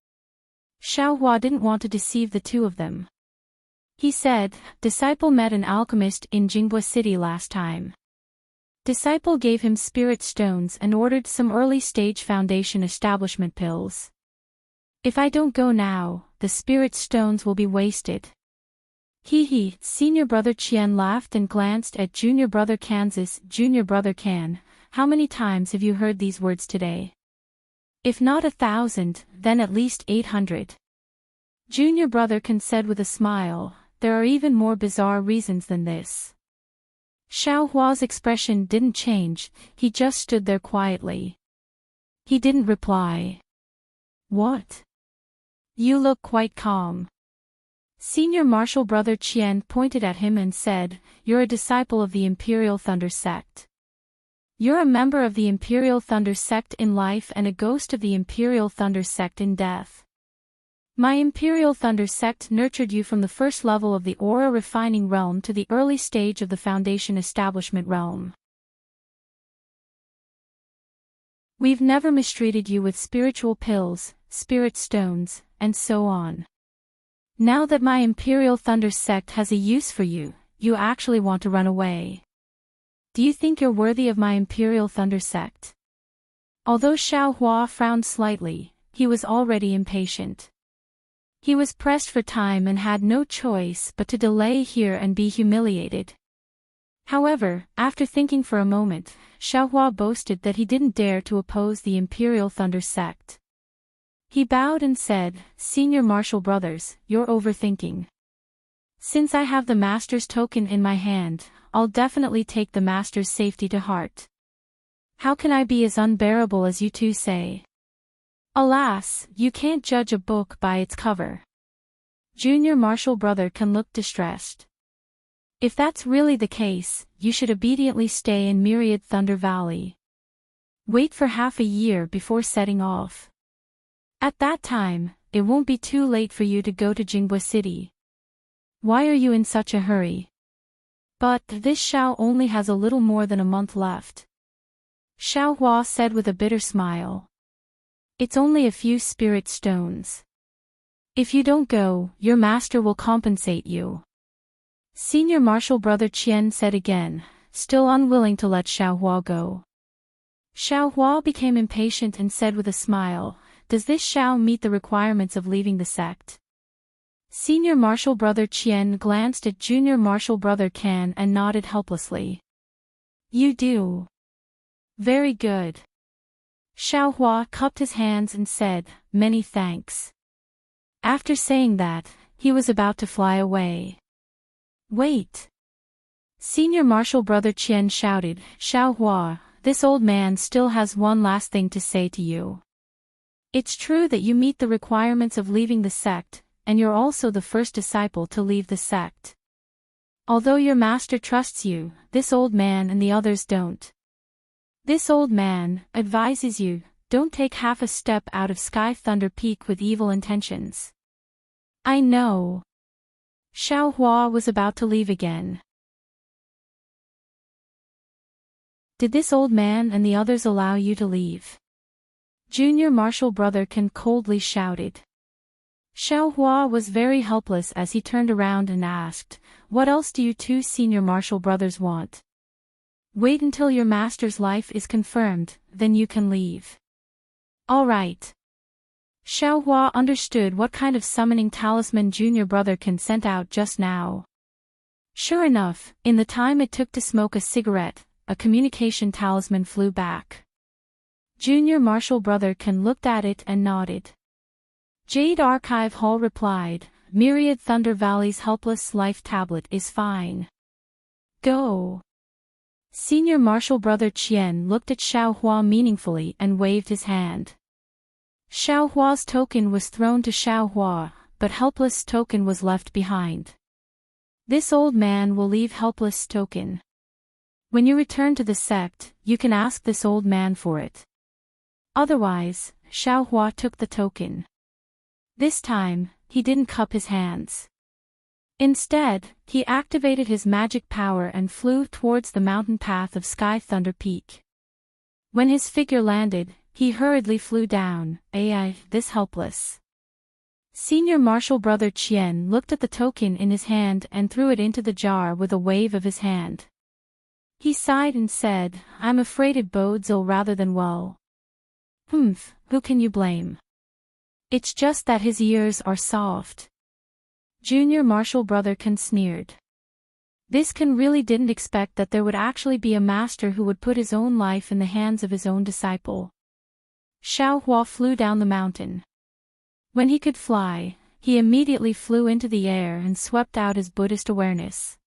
Xiao Hua didn't want to deceive the two of them. He said, "Disciple met an alchemist in Jinghua City last time. Disciple gave him spirit stones and ordered some early-stage foundation establishment pills. If I don't go now, the spirit stones will be wasted." Hee. Senior Brother Qian laughed and glanced at Junior Brother Kansas. "Junior Brother Can, how many times have you heard these words today? If not 1,000, then at least 800. Junior Brother Can said with a smile, "There are even more bizarre reasons than this." Xiao Hua's expression didn't change, he just stood there quietly. He didn't reply. "What? You look quite calm." Senior Marshal Brother Qian pointed at him and said, "You're a disciple of the Imperial Thunder Sect. You're a member of the Imperial Thunder Sect in life and a ghost of the Imperial Thunder Sect in death. My Imperial Thunder Sect nurtured you from the first level of the Aura Refining Realm to the early stage of the Foundation Establishment Realm. We've never mistreated you with spiritual pills, spirit stones, and so on. Now that my Imperial Thunder sect has a use for you, you actually want to run away. Do you think you're worthy of my Imperial Thunder sect? Although Xiaohua frowned slightly, he was already impatient. He was pressed for time and had no choice but to delay here and be humiliated. However, after thinking for a moment, Xiaohua boasted that he didn't dare to oppose the Imperial Thunder sect. He bowed and said, "Senior Martial Brothers, you're overthinking. Since I have the Master's token in my hand, I'll definitely take the Master's safety to heart. How can I be as unbearable as you two say? Alas, you can't judge a book by its cover." Junior Martial Brother can look distressed. If that's really the case, you should obediently stay in Myriad Thunder Valley. Wait for half a year before setting off. At that time, it won't be too late for you to go to Jinghua City. Why are you in such a hurry? But this Xiao only has a little more than a month left. Xiaohua said with a bitter smile. It's only a few spirit stones. If you don't go, your master will compensate you. Senior Martial Brother Qian said again, still unwilling to let Xiaohua go. Xiaohua became impatient and said with a smile, "Does this Xiao meet the requirements of leaving the sect?" Senior Martial Brother Qian glanced at Junior Martial Brother Can and nodded helplessly. "You do. Very good." Xiaohua cupped his hands and said, "Many thanks." After saying that, he was about to fly away. "Wait!" Senior Martial Brother Qian shouted, "Xiaohua, this old man still has one last thing to say to you. It's true that you meet the requirements of leaving the sect, and you're also the first disciple to leave the sect. Although your master trusts you, this old man and the others don't. This old man advises you, don't take half a step out of Sky Thunder Peak with evil intentions." "I know." Xiaohua was about to leave again. "Did this old man and the others allow you to leave?" Junior Martial Brother Can coldly shouted. Xiaohua was very helpless as he turned around and asked, "What else do you two Senior Martial Brothers want? Wait until your master's life is confirmed, then you can leave." "All right." Xiaohua understood what kind of summoning talisman Junior Brother Can sent out just now. Sure enough, in the time it took to smoke a cigarette, a communication talisman flew back. Junior Martial Brother Can looked at it and nodded. Jade Archive Hall replied, "Myriad Thunder Valley's Helpless Life Tablet is fine. Go." Senior Martial Brother Qian looked at Xiaohua meaningfully and waved his hand. Xiaohua's token was thrown to Xiaohua, but Helpless token was left behind. This old man will leave Helpless token. When you return to the sect, you can ask this old man for it. Otherwise, Xiaohua took the token. This time, he didn't cup his hands. Instead, he activated his magic power and flew towards the mountain path of Sky Thunder Peak. When his figure landed, he hurriedly flew down, this helpless. Senior Martial Brother Qian looked at the token in his hand and threw it into the jar with a wave of his hand. He sighed and said, "I'm afraid it bodes ill rather than well." Who can you blame? It's just that his ears are soft." Junior Martial Brother Can sneered. This Can really didn't expect that there would actually be a master who would put his own life in the hands of his own disciple. Xiaohua flew down the mountain. When he could fly, he immediately flew into the air and swept out his Buddhist awareness.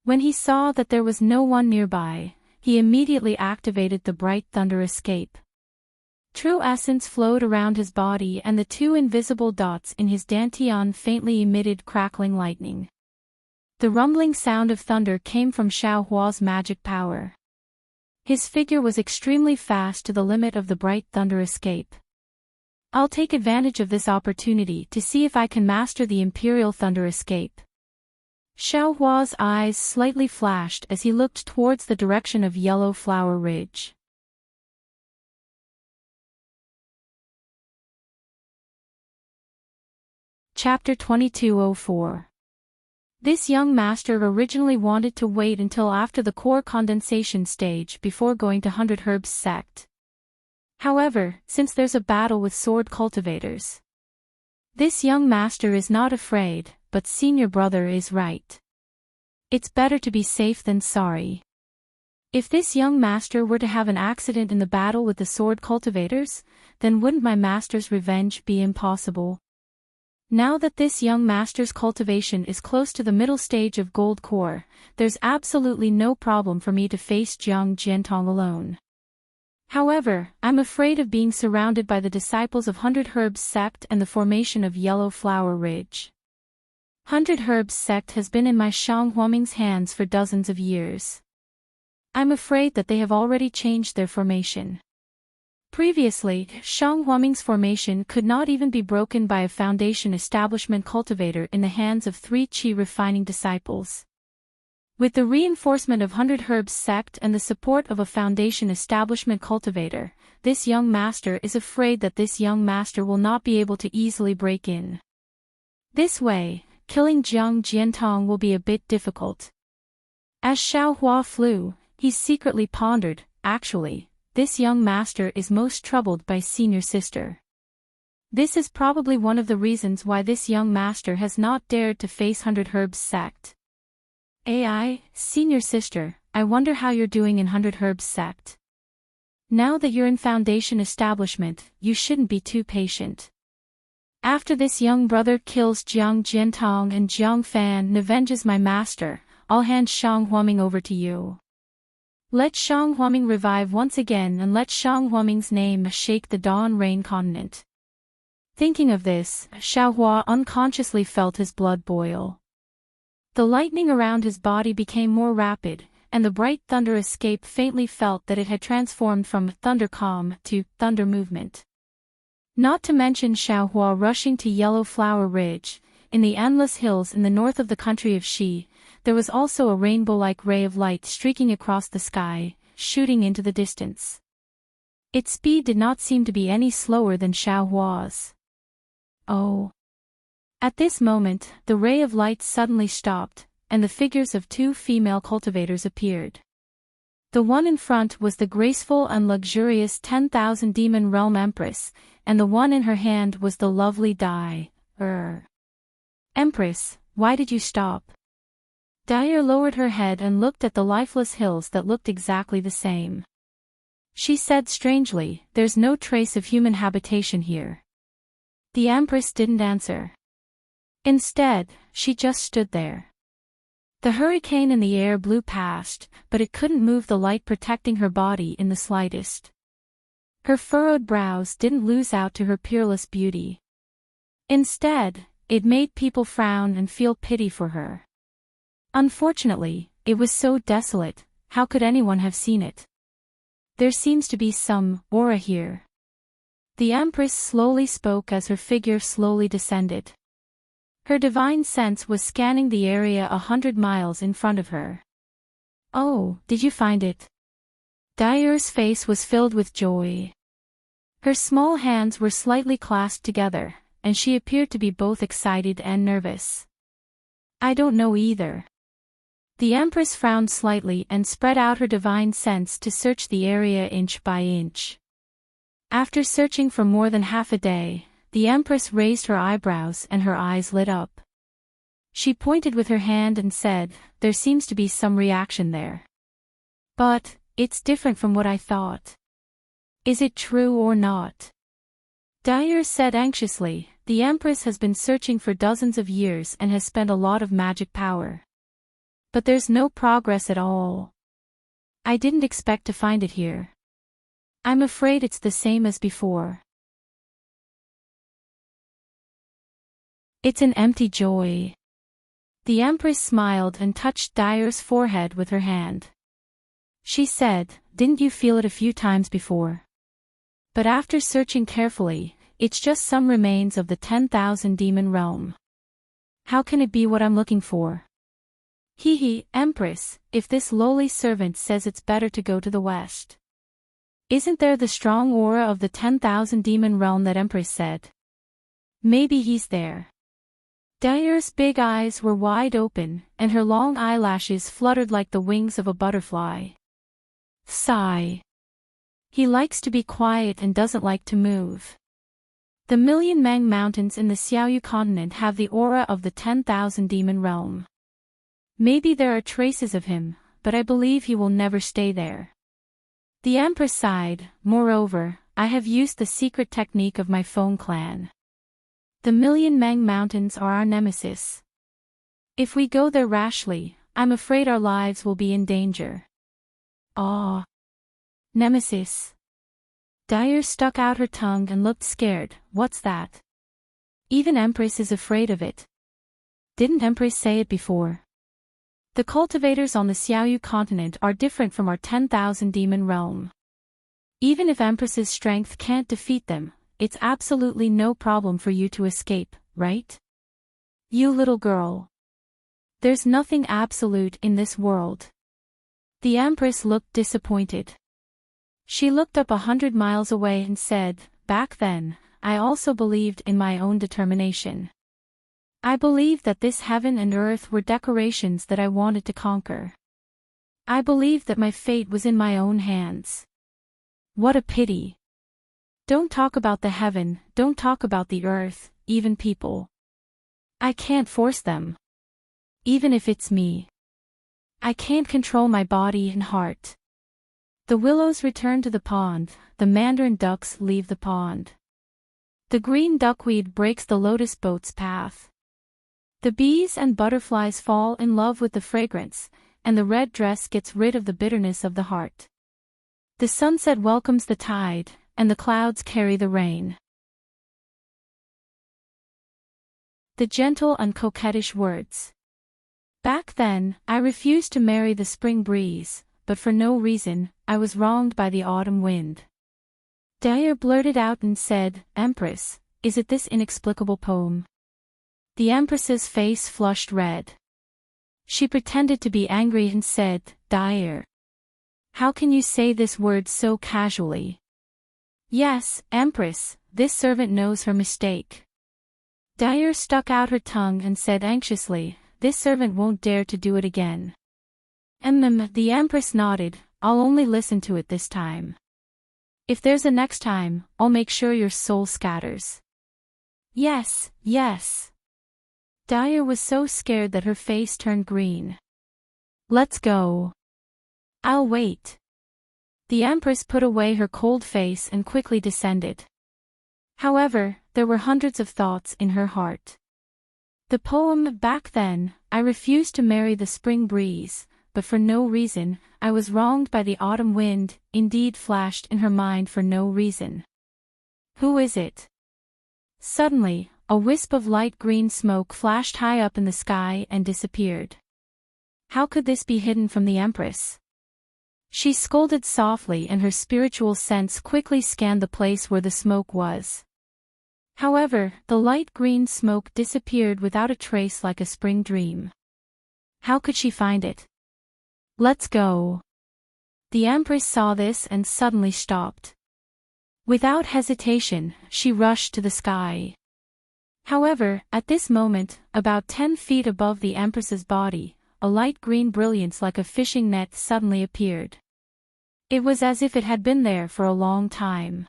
When he saw that there was no one nearby, he immediately activated the Bright Thunder Escape. True essence flowed around his body and the two invisible dots in his dantian faintly emitted crackling lightning. The rumbling sound of thunder came from Xiaohua's magic power. His figure was extremely fast to the limit of the Bright Thunder Escape. "I'll take advantage of this opportunity to see if I can master the Imperial Thunder Escape." Xiaohua's eyes slightly flashed as he looked towards the direction of Yellow Flower Ridge. Chapter 2204. This young master originally wanted to wait until after the core condensation stage before going to 100 Herbs sect. However, since there's a battle with sword cultivators, this young master is not afraid, but senior brother is right. It's better to be safe than sorry. If this young master were to have an accident in the battle with the sword cultivators, then wouldn't my master's revenge be impossible? Now that this young master's cultivation is close to the middle stage of gold core, there's absolutely no problem for me to face Jiang Jiantong alone. However, I'm afraid of being surrounded by the disciples of 100 Herbs sect and the formation of Yellow Flower Ridge. 100 Herbs sect has been in my Heartwarming's hands for dozens of years. I'm afraid that they have already changed their formation. Previously, Heartwarming's formation could not even be broken by a foundation establishment cultivator in the hands of 3 Qi refining disciples. With the reinforcement of 100 Herbs sect and the support of a foundation establishment cultivator, this young master is afraid that this young master will not be able to easily break in. This way, killing Jiang Jiantong will be a bit difficult. As Xiao Hua flew, he secretly pondered, actually, this young master is most troubled by senior sister. This is probably one of the reasons why this young master has not dared to face 100 Herbs sect. AI, senior sister, I wonder how you're doing in 100 Herbs sect. Now that you're in foundation establishment, you shouldn't be too patient. After this young brother kills Jiang Jiantong and Jiang Fan and avenges my master, I'll hand Heartwarming over to you. Let Heartwarming revive once again and let Heartwarming's name shake the Dawn Rain continent. Thinking of this, Xiaohua unconsciously felt his blood boil. The lightning around his body became more rapid, and the bright thunder escape faintly felt that it had transformed from thunder calm to thunder movement. Not to mention Xiaohua rushing to Yellow Flower Ridge, in the endless hills in the north of the country of Xi, there was also a rainbow-like ray of light streaking across the sky, shooting into the distance. Its speed did not seem to be any slower than Xiaohua's. Oh! At this moment, the ray of light suddenly stopped, and the figures of 2 female cultivators appeared. The one in front was the graceful and luxurious 10,000 Demon Realm Empress, and the one in her hand was the lovely Dai. Empress, why did you stop? Dai lowered her head and looked at the lifeless hills that looked exactly the same. She said strangely, there's no trace of human habitation here. The Empress didn't answer. Instead, she just stood there. The hurricane in the air blew past, but it couldn't move the light protecting her body in the slightest. Her furrowed brows didn't lose out to her peerless beauty. Instead, it made people frown and feel pity for her. Unfortunately, it was so desolate, how could anyone have seen it? There seems to be some aura here. The Empress slowly spoke as her figure slowly descended. Her divine sense was scanning the area 100 miles in front of her. Oh, did you find it? Dai's face was filled with joy. Her small hands were slightly clasped together, and she appeared to be both excited and nervous. I don't know either. The Empress frowned slightly and spread out her divine sense to search the area inch by inch. After searching for more than half a day, the Empress raised her eyebrows and her eyes lit up. She pointed with her hand and said, there seems to be some reaction there. But, it's different from what I thought. Is it true or not? Dai said anxiously, the Empress has been searching for dozens of years and has spent a lot of magic power. But there's no progress at all. I didn't expect to find it here. I'm afraid it's the same as before. It's an empty joy. The Empress smiled and touched Dai's forehead with her hand. She said, didn't you feel it a few times before? But after searching carefully, it's just some remains of the 10,000 demon realm. How can it be what I'm looking for? Hee, Empress, if this lowly servant says it's better to go to the west. Isn't there the strong aura of the 10,000 demon realm that Empress said? Maybe he's there. Daire's big eyes were wide open, and her long eyelashes fluttered like the wings of a butterfly. Sigh. He likes to be quiet and doesn't like to move. The Million Mang Mountains in the Xiaoyu continent have the aura of the 10,000 demon realm. Maybe there are traces of him, but I believe he will never stay there. The Empress sighed. Moreover, I have used the secret technique of my phone clan. The Million Mang Mountains are our nemesis. If we go there rashly, I'm afraid our lives will be in danger. Ah. Nemesis. Daire stuck out her tongue and looked scared. What's that? Even Empress is afraid of it. Didn't Empress say it before? The cultivators on the Xiaoyu continent are different from our 10,000 demon realm. Even if Empress's strength can't defeat them, it's absolutely no problem for you to escape, right? You little girl. There's nothing absolute in this world. The Empress looked disappointed. She looked up 100 miles away and said, back then, I also believed in my own determination. I believed that this heaven and earth were decorations that I wanted to conquer. I believed that my fate was in my own hands. What a pity. Don't talk about the heaven, don't talk about the earth, even people. I can't force them. Even if it's me. I can't control my body and heart. The willows return to the pond, the mandarin ducks leave the pond. The green duckweed breaks the lotus boat's path. The bees and butterflies fall in love with the fragrance, and the red dress gets rid of the bitterness of the heart. The sunset welcomes the tide, and the clouds carry the rain. The gentle and coquettish words. Back then, I refused to marry the spring breeze, but for no reason, I was wronged by the autumn wind. Daire blurted out and said, Empress, is it this inexplicable poem? The Empress's face flushed red. She pretended to be angry and said, Daire. How can you say this word so casually? Yes, Empress, this servant knows her mistake. Daire stuck out her tongue and said anxiously, this servant won't dare to do it again. The Empress nodded, I'll only listen to it this time. If there's a next time, I'll make sure your soul scatters. Yes, yes. Daire was so scared that her face turned green. Let's go. I'll wait. The Empress put away her cold face and quickly descended. However, there were hundreds of thoughts in her heart. The poem, back then, I refused to marry the spring breeze, but for no reason, I was wronged by the autumn wind, indeed flashed in her mind for no reason. Who is it? Suddenly, a wisp of light green smoke flashed high up in the sky and disappeared. How could this be hidden from the Empress? She scolded softly and her spiritual sense quickly scanned the place where the smoke was. However, the light green smoke disappeared without a trace like a spring dream. How could she find it? Let's go. The Empress saw this and suddenly stopped. Without hesitation, she rushed to the sky. However, at this moment, about 10 feet above the Empress's body, a light green brilliance like a fishing net suddenly appeared. It was as if it had been there for a long time.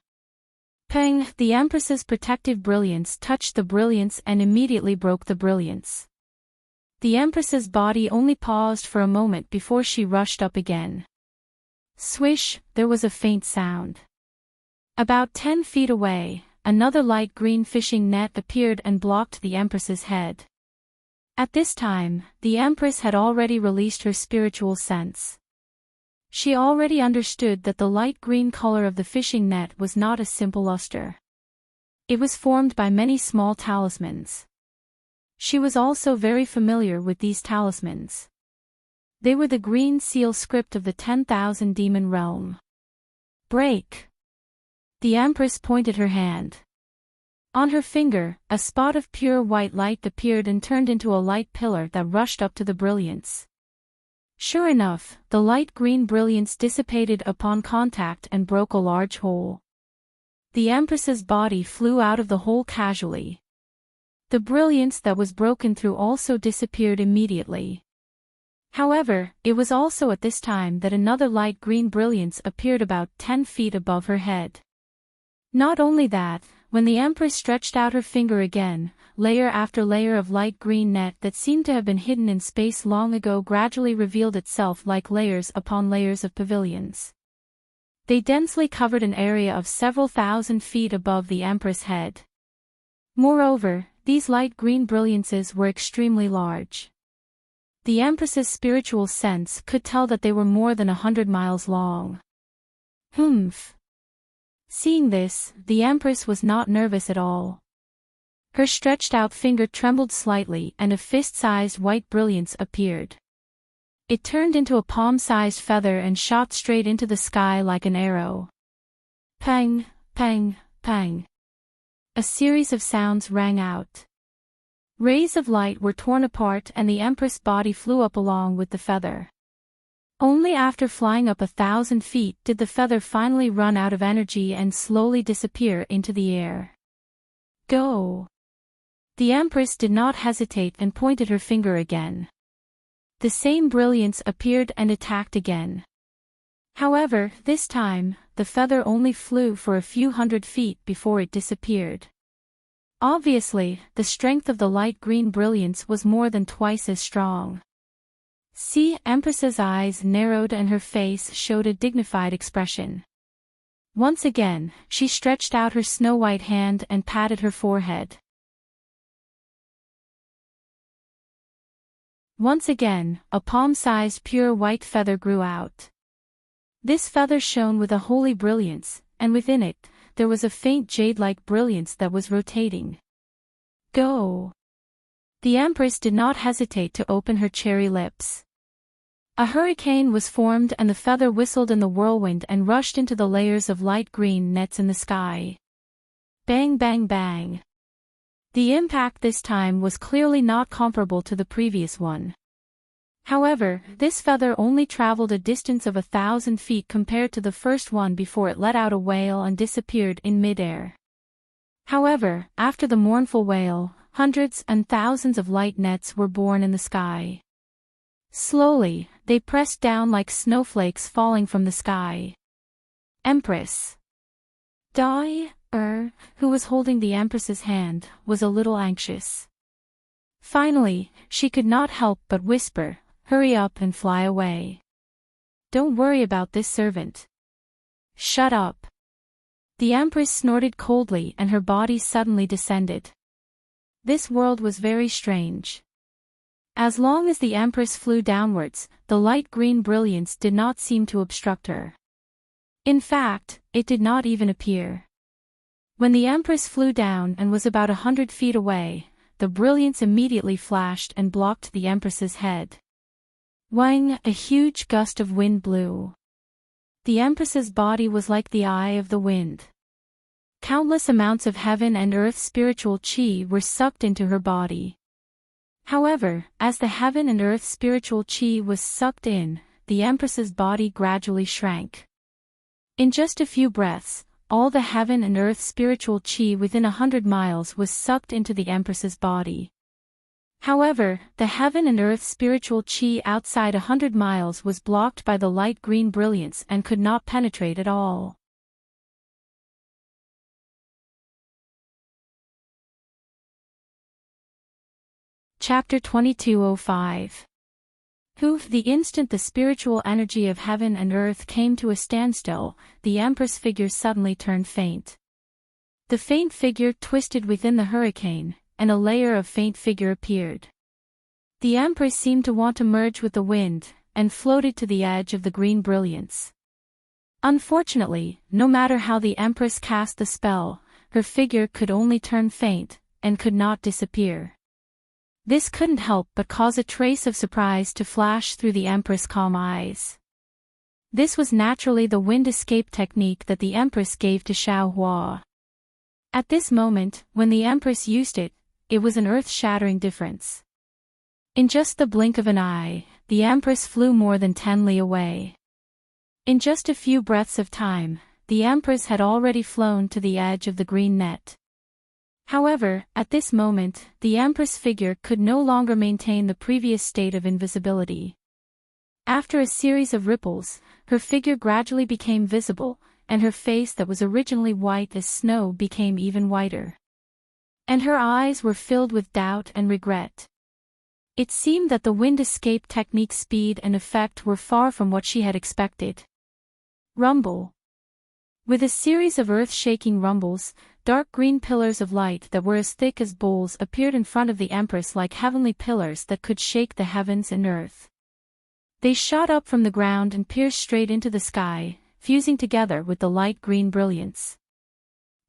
Pang! The Empress's protective brilliance touched the brilliance and immediately broke the brilliance. The Empress's body only paused for a moment before she rushed up again. Swish! There was a faint sound. About 10 feet away, another light green fishing net appeared and blocked the Empress's head. At this time, the Empress had already released her spiritual sense. She already understood that the light green color of the fishing net was not a simple luster. It was formed by many small talismans. She was also very familiar with these talismans. They were the green seal script of the 10,000 demon realm. Break! The Empress pointed her hand. On her finger, a spot of pure white light appeared and turned into a light pillar that rushed up to the brilliance. Sure enough, the light green brilliance dissipated upon contact and broke a large hole. The Empress's body flew out of the hole casually. The brilliance that was broken through also disappeared immediately. However, it was also at this time that another light green brilliance appeared about 10 feet above her head. Not only that, when the Empress stretched out her finger again, layer after layer of light green net that seemed to have been hidden in space long ago gradually revealed itself like layers upon layers of pavilions. They densely covered an area of several thousand feet above the Empress' head. Moreover, these light green brilliances were extremely large. The Empress's spiritual sense could tell that they were more than 100 miles long. Humph. Seeing this, the Empress was not nervous at all. Her stretched-out finger trembled slightly and a fist-sized white brilliance appeared. It turned into a palm-sized feather and shot straight into the sky like an arrow. Pang, pang, pang. A series of sounds rang out. Rays of light were torn apart and the Empress' body flew up along with the feather. Only after flying up 1,000 feet did the feather finally run out of energy and slowly disappear into the air. Go! The Empress did not hesitate and pointed her finger again. The same brilliance appeared and attacked again. However, this time, the feather only flew for a few hundred feet before it disappeared. Obviously, the strength of the light green brilliance was more than twice as strong. See, Empress's eyes narrowed and her face showed a dignified expression. Once again, she stretched out her snow-white hand and patted her forehead. Once again, a palm-sized pure white feather grew out. This feather shone with a holy brilliance, and within it, there was a faint jade-like brilliance that was rotating. Go! The Empress did not hesitate to open her cherry lips. A hurricane was formed and the feather whistled in the whirlwind and rushed into the layers of light green nets in the sky. Bang bang bang. The impact this time was clearly not comparable to the previous one. However, this feather only traveled a distance of 1,000 feet compared to the first one before it let out a wail and disappeared in midair. However, after the mournful wail, hundreds and thousands of light nets were born in the sky. Slowly, they pressed down like snowflakes falling from the sky. Empress Dai, who was holding the Empress's hand, was a little anxious. Finally, she could not help but whisper, "Hurry up and fly away. Don't worry about this servant." Shut up. The Empress snorted coldly and her body suddenly descended. This world was very strange. As long as the Empress flew downwards, the light green brilliance did not seem to obstruct her. In fact, it did not even appear. When the Empress flew down and was about 100 feet away, the brilliance immediately flashed and blocked the Empress's head. Wang, a huge gust of wind blew. The Empress's body was like the eye of the wind. Countless amounts of heaven and earth spiritual qi were sucked into her body. However, as the heaven and earth spiritual qi was sucked in, the Empress's body gradually shrank. In just a few breaths, all the heaven and earth spiritual qi within 100 miles was sucked into the Empress's body. However, the heaven and earth spiritual qi outside 100 miles was blocked by the light green brilliance and could not penetrate at all. Chapter 2205. The instant the spiritual energy of heaven and earth came to a standstill, the Empress figure suddenly turned faint. The faint figure twisted within the hurricane, and a layer of faint figure appeared. The Empress seemed to want to merge with the wind, and floated to the edge of the green brilliance. Unfortunately, no matter how the Empress cast the spell, her figure could only turn faint, and could not disappear. This couldn't help but cause a trace of surprise to flash through the Empress' calm eyes. This was naturally the wind escape technique that the Empress gave to Xiaohua. At this moment, when the Empress used it, it was an earth-shattering difference. In just the blink of an eye, the Empress flew more than 10 li away. In just a few breaths of time, the Empress had already flown to the edge of the green net. However, at this moment, the Empress figure could no longer maintain the previous state of invisibility. After a series of ripples, her figure gradually became visible, and her face that was originally white as snow became even whiter. And her eyes were filled with doubt and regret. It seemed that the wind escape technique's speed and effect were far from what she had expected. Rumble. With a series of earth-shaking rumbles, dark green pillars of light that were as thick as bowls appeared in front of the Empress like heavenly pillars that could shake the heavens and earth. They shot up from the ground and pierced straight into the sky, fusing together with the light green brilliance.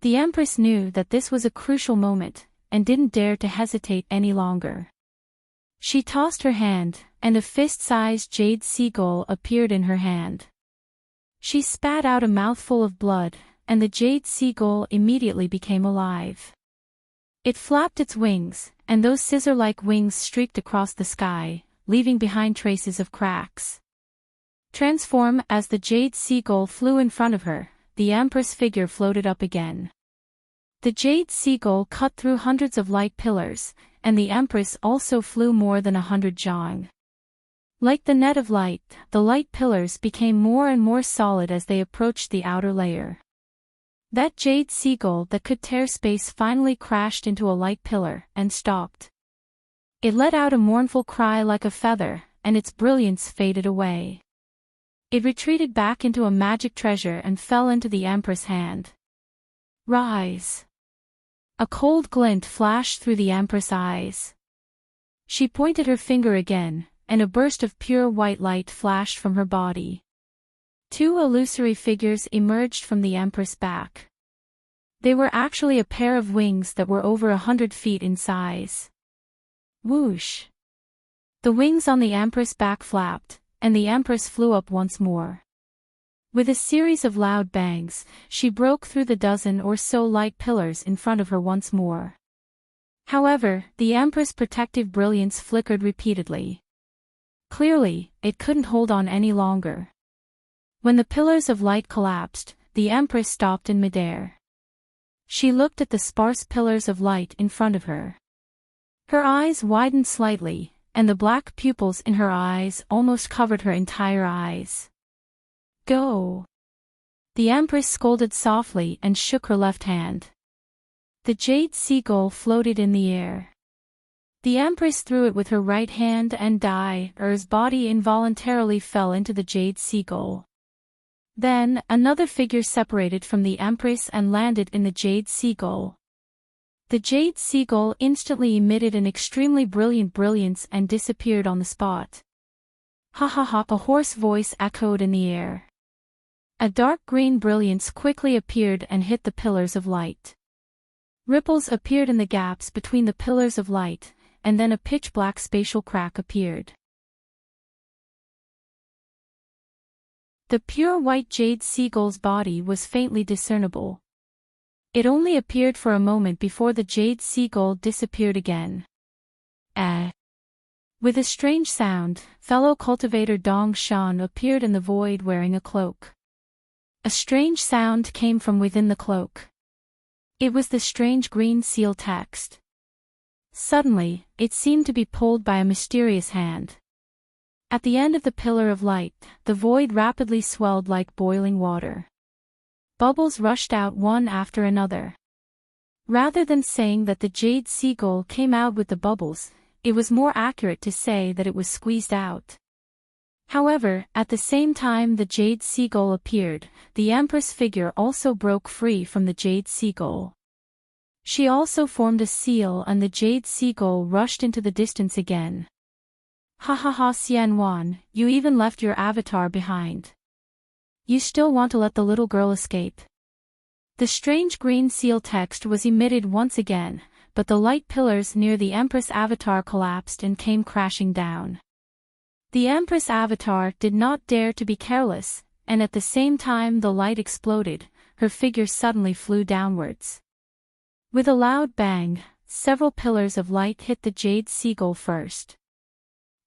The Empress knew that this was a crucial moment, and didn't dare to hesitate any longer. She tossed her hand, and a fist-sized jade seagull appeared in her hand. She spat out a mouthful of blood, and the jade seagull immediately became alive. It flapped its wings, and those scissor-like wings streaked across the sky, leaving behind traces of cracks. Transform. As the jade seagull flew in front of her, the Empress figure floated up again. The jade seagull cut through hundreds of light pillars, and the Empress also flew more than 100 jong. Like the net of light, the light pillars became more and more solid as they approached the outer layer. That jade seagull that could tear space finally crashed into a light pillar and stopped. It let out a mournful cry like a feather, and its brilliance faded away. It retreated back into a magic treasure and fell into the Empress' hand. Rise. A cold glint flashed through the Empress' eyes. She pointed her finger again, and a burst of pure white light flashed from her body. Two illusory figures emerged from the Empress' back. They were actually a pair of wings that were over 100 feet in size. Whoosh! The wings on the Empress' back flapped, and the Empress flew up once more. With a series of loud bangs, she broke through the dozen or so light pillars in front of her once more. However, the Empress' protective brilliance flickered repeatedly. Clearly, it couldn't hold on any longer. When the pillars of light collapsed, the Empress stopped in midair. She looked at the sparse pillars of light in front of her. Her eyes widened slightly, and the black pupils in her eyes almost covered her entire eyes. Go! The Empress scolded softly and shook her left hand. The jade seagull floated in the air. The Empress threw it with her right hand and Dai's body involuntarily fell into the jade seagull. Then, another figure separated from the Empress and landed in the jade seagull. The jade seagull instantly emitted an extremely brilliant brilliance and disappeared on the spot. Ha ha ha! A hoarse voice echoed in the air. A dark green brilliance quickly appeared and hit the pillars of light. Ripples appeared in the gaps between the pillars of light, and then a pitch-black spatial crack appeared. The pure white jade seagull's body was faintly discernible. It only appeared for a moment before the jade seagull disappeared again. With a strange sound, fellow cultivator Dong Shan appeared in the void wearing a cloak. A strange sound came from within the cloak. It was the strange green seal text. Suddenly, it seemed to be pulled by a mysterious hand. At the end of the pillar of light, the void rapidly swelled like boiling water. Bubbles rushed out one after another. Rather than saying that the jade seagull came out with the bubbles, it was more accurate to say that it was squeezed out. However, at the same time the jade seagull appeared, the Empress figure also broke free from the jade seagull. She also formed a seal and the jade seagull rushed into the distance again. Ha ha ha, Xianwan, you even left your avatar behind. You still want to let the little girl escape? The strange green seal text was emitted once again, but the light pillars near the Empress avatar collapsed and came crashing down. The Empress avatar did not dare to be careless, and at the same time the light exploded, her figure suddenly flew downwards. With a loud bang, several pillars of light hit the jade seagull first.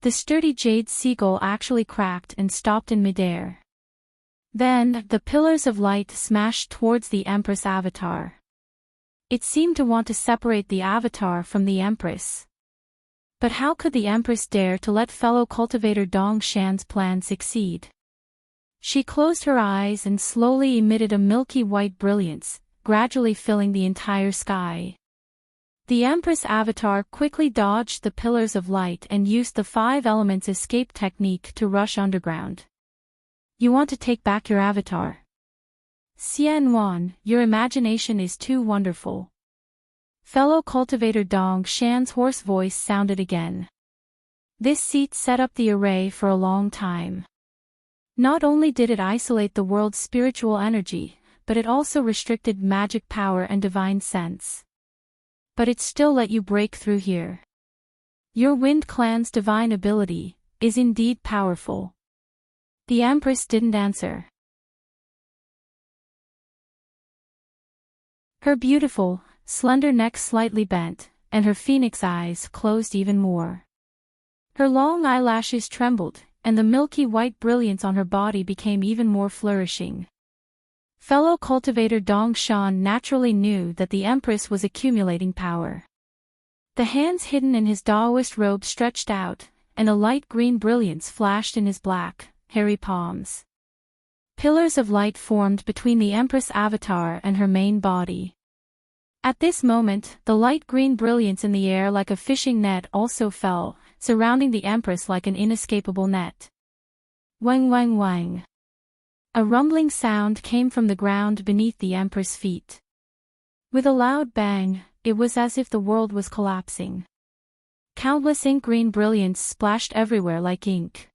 The sturdy jade seagull actually cracked and stopped in midair. Then, the pillars of light smashed towards the Empress avatar. It seemed to want to separate the avatar from the Empress. But how could the Empress dare to let fellow cultivator Dong Shan's plan succeed? She closed her eyes and slowly emitted a milky white brilliance, gradually filling the entire sky. The Empress avatar quickly dodged the pillars of light and used the 5 elements escape technique to rush underground. You want to take back your avatar? Xian Wan, your imagination is too wonderful. Fellow cultivator Dong Shan's hoarse voice sounded again. This seat set up the array for a long time. Not only did it isolate the world's spiritual energy, but it also restricted magic power and divine sense. But it still let you break through here. Your Wind Clan's divine ability is indeed powerful. The Empress didn't answer. Her beautiful, slender neck slightly bent, and her phoenix eyes closed even more. Her long eyelashes trembled, and the milky white brilliance on her body became even more flourishing. Fellow cultivator Dong Shan naturally knew that the Empress was accumulating power. The hands hidden in his Daoist robe stretched out, and a light green brilliance flashed in his black, hairy palms. Pillars of light formed between the Empress avatar and her main body. At this moment, the light green brilliance in the air like a fishing net also fell, surrounding the Empress like an inescapable net. Wang wang wang. A rumbling sound came from the ground beneath the Empress' feet. With a loud bang, it was as if the world was collapsing. Countless ink-green brilliance splashed everywhere like ink.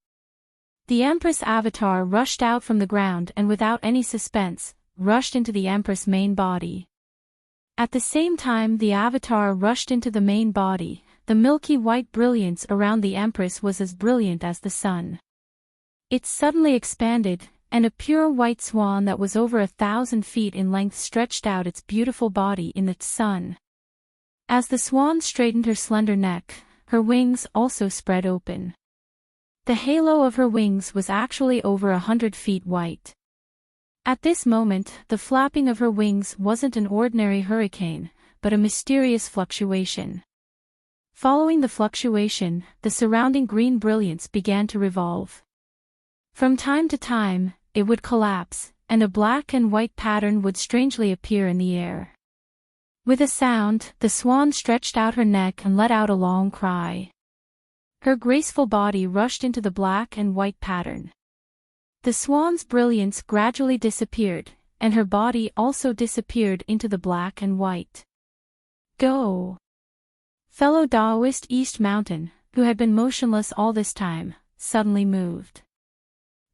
The Empress avatar rushed out from the ground and without any suspense, rushed into the Empress' main body. At the same time the avatar rushed into the main body, the milky white brilliance around the Empress was as brilliant as the sun. It suddenly expanded, and a pure white swan that was over 1,000 feet in length stretched out its beautiful body in the sun. As the swan straightened her slender neck, her wings also spread open. The halo of her wings was actually over 100 feet white. At this moment, the flapping of her wings wasn't an ordinary hurricane, but a mysterious fluctuation. Following the fluctuation, the surrounding green brilliance began to revolve. From time to time, it would collapse, and a black and white pattern would strangely appear in the air. With a sound, the swan stretched out her neck and let out a long cry. Her graceful body rushed into the black and white pattern. The swan's brilliance gradually disappeared, and her body also disappeared into the black and white. Go! Fellow Daoist East Mountain, who had been motionless all this time, suddenly moved.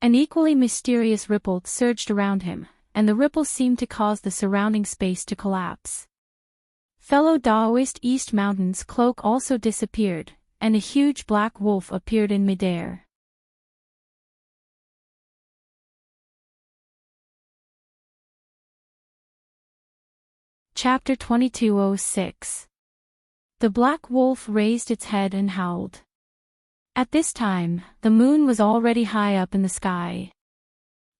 An equally mysterious ripple surged around him, and the ripple seemed to cause the surrounding space to collapse. Fellow Daoist East Mountain's cloak also disappeared, and a huge black wolf appeared in midair. Chapter 2206. The black wolf raised its head and howled. At this time, the moon was already high up in the sky.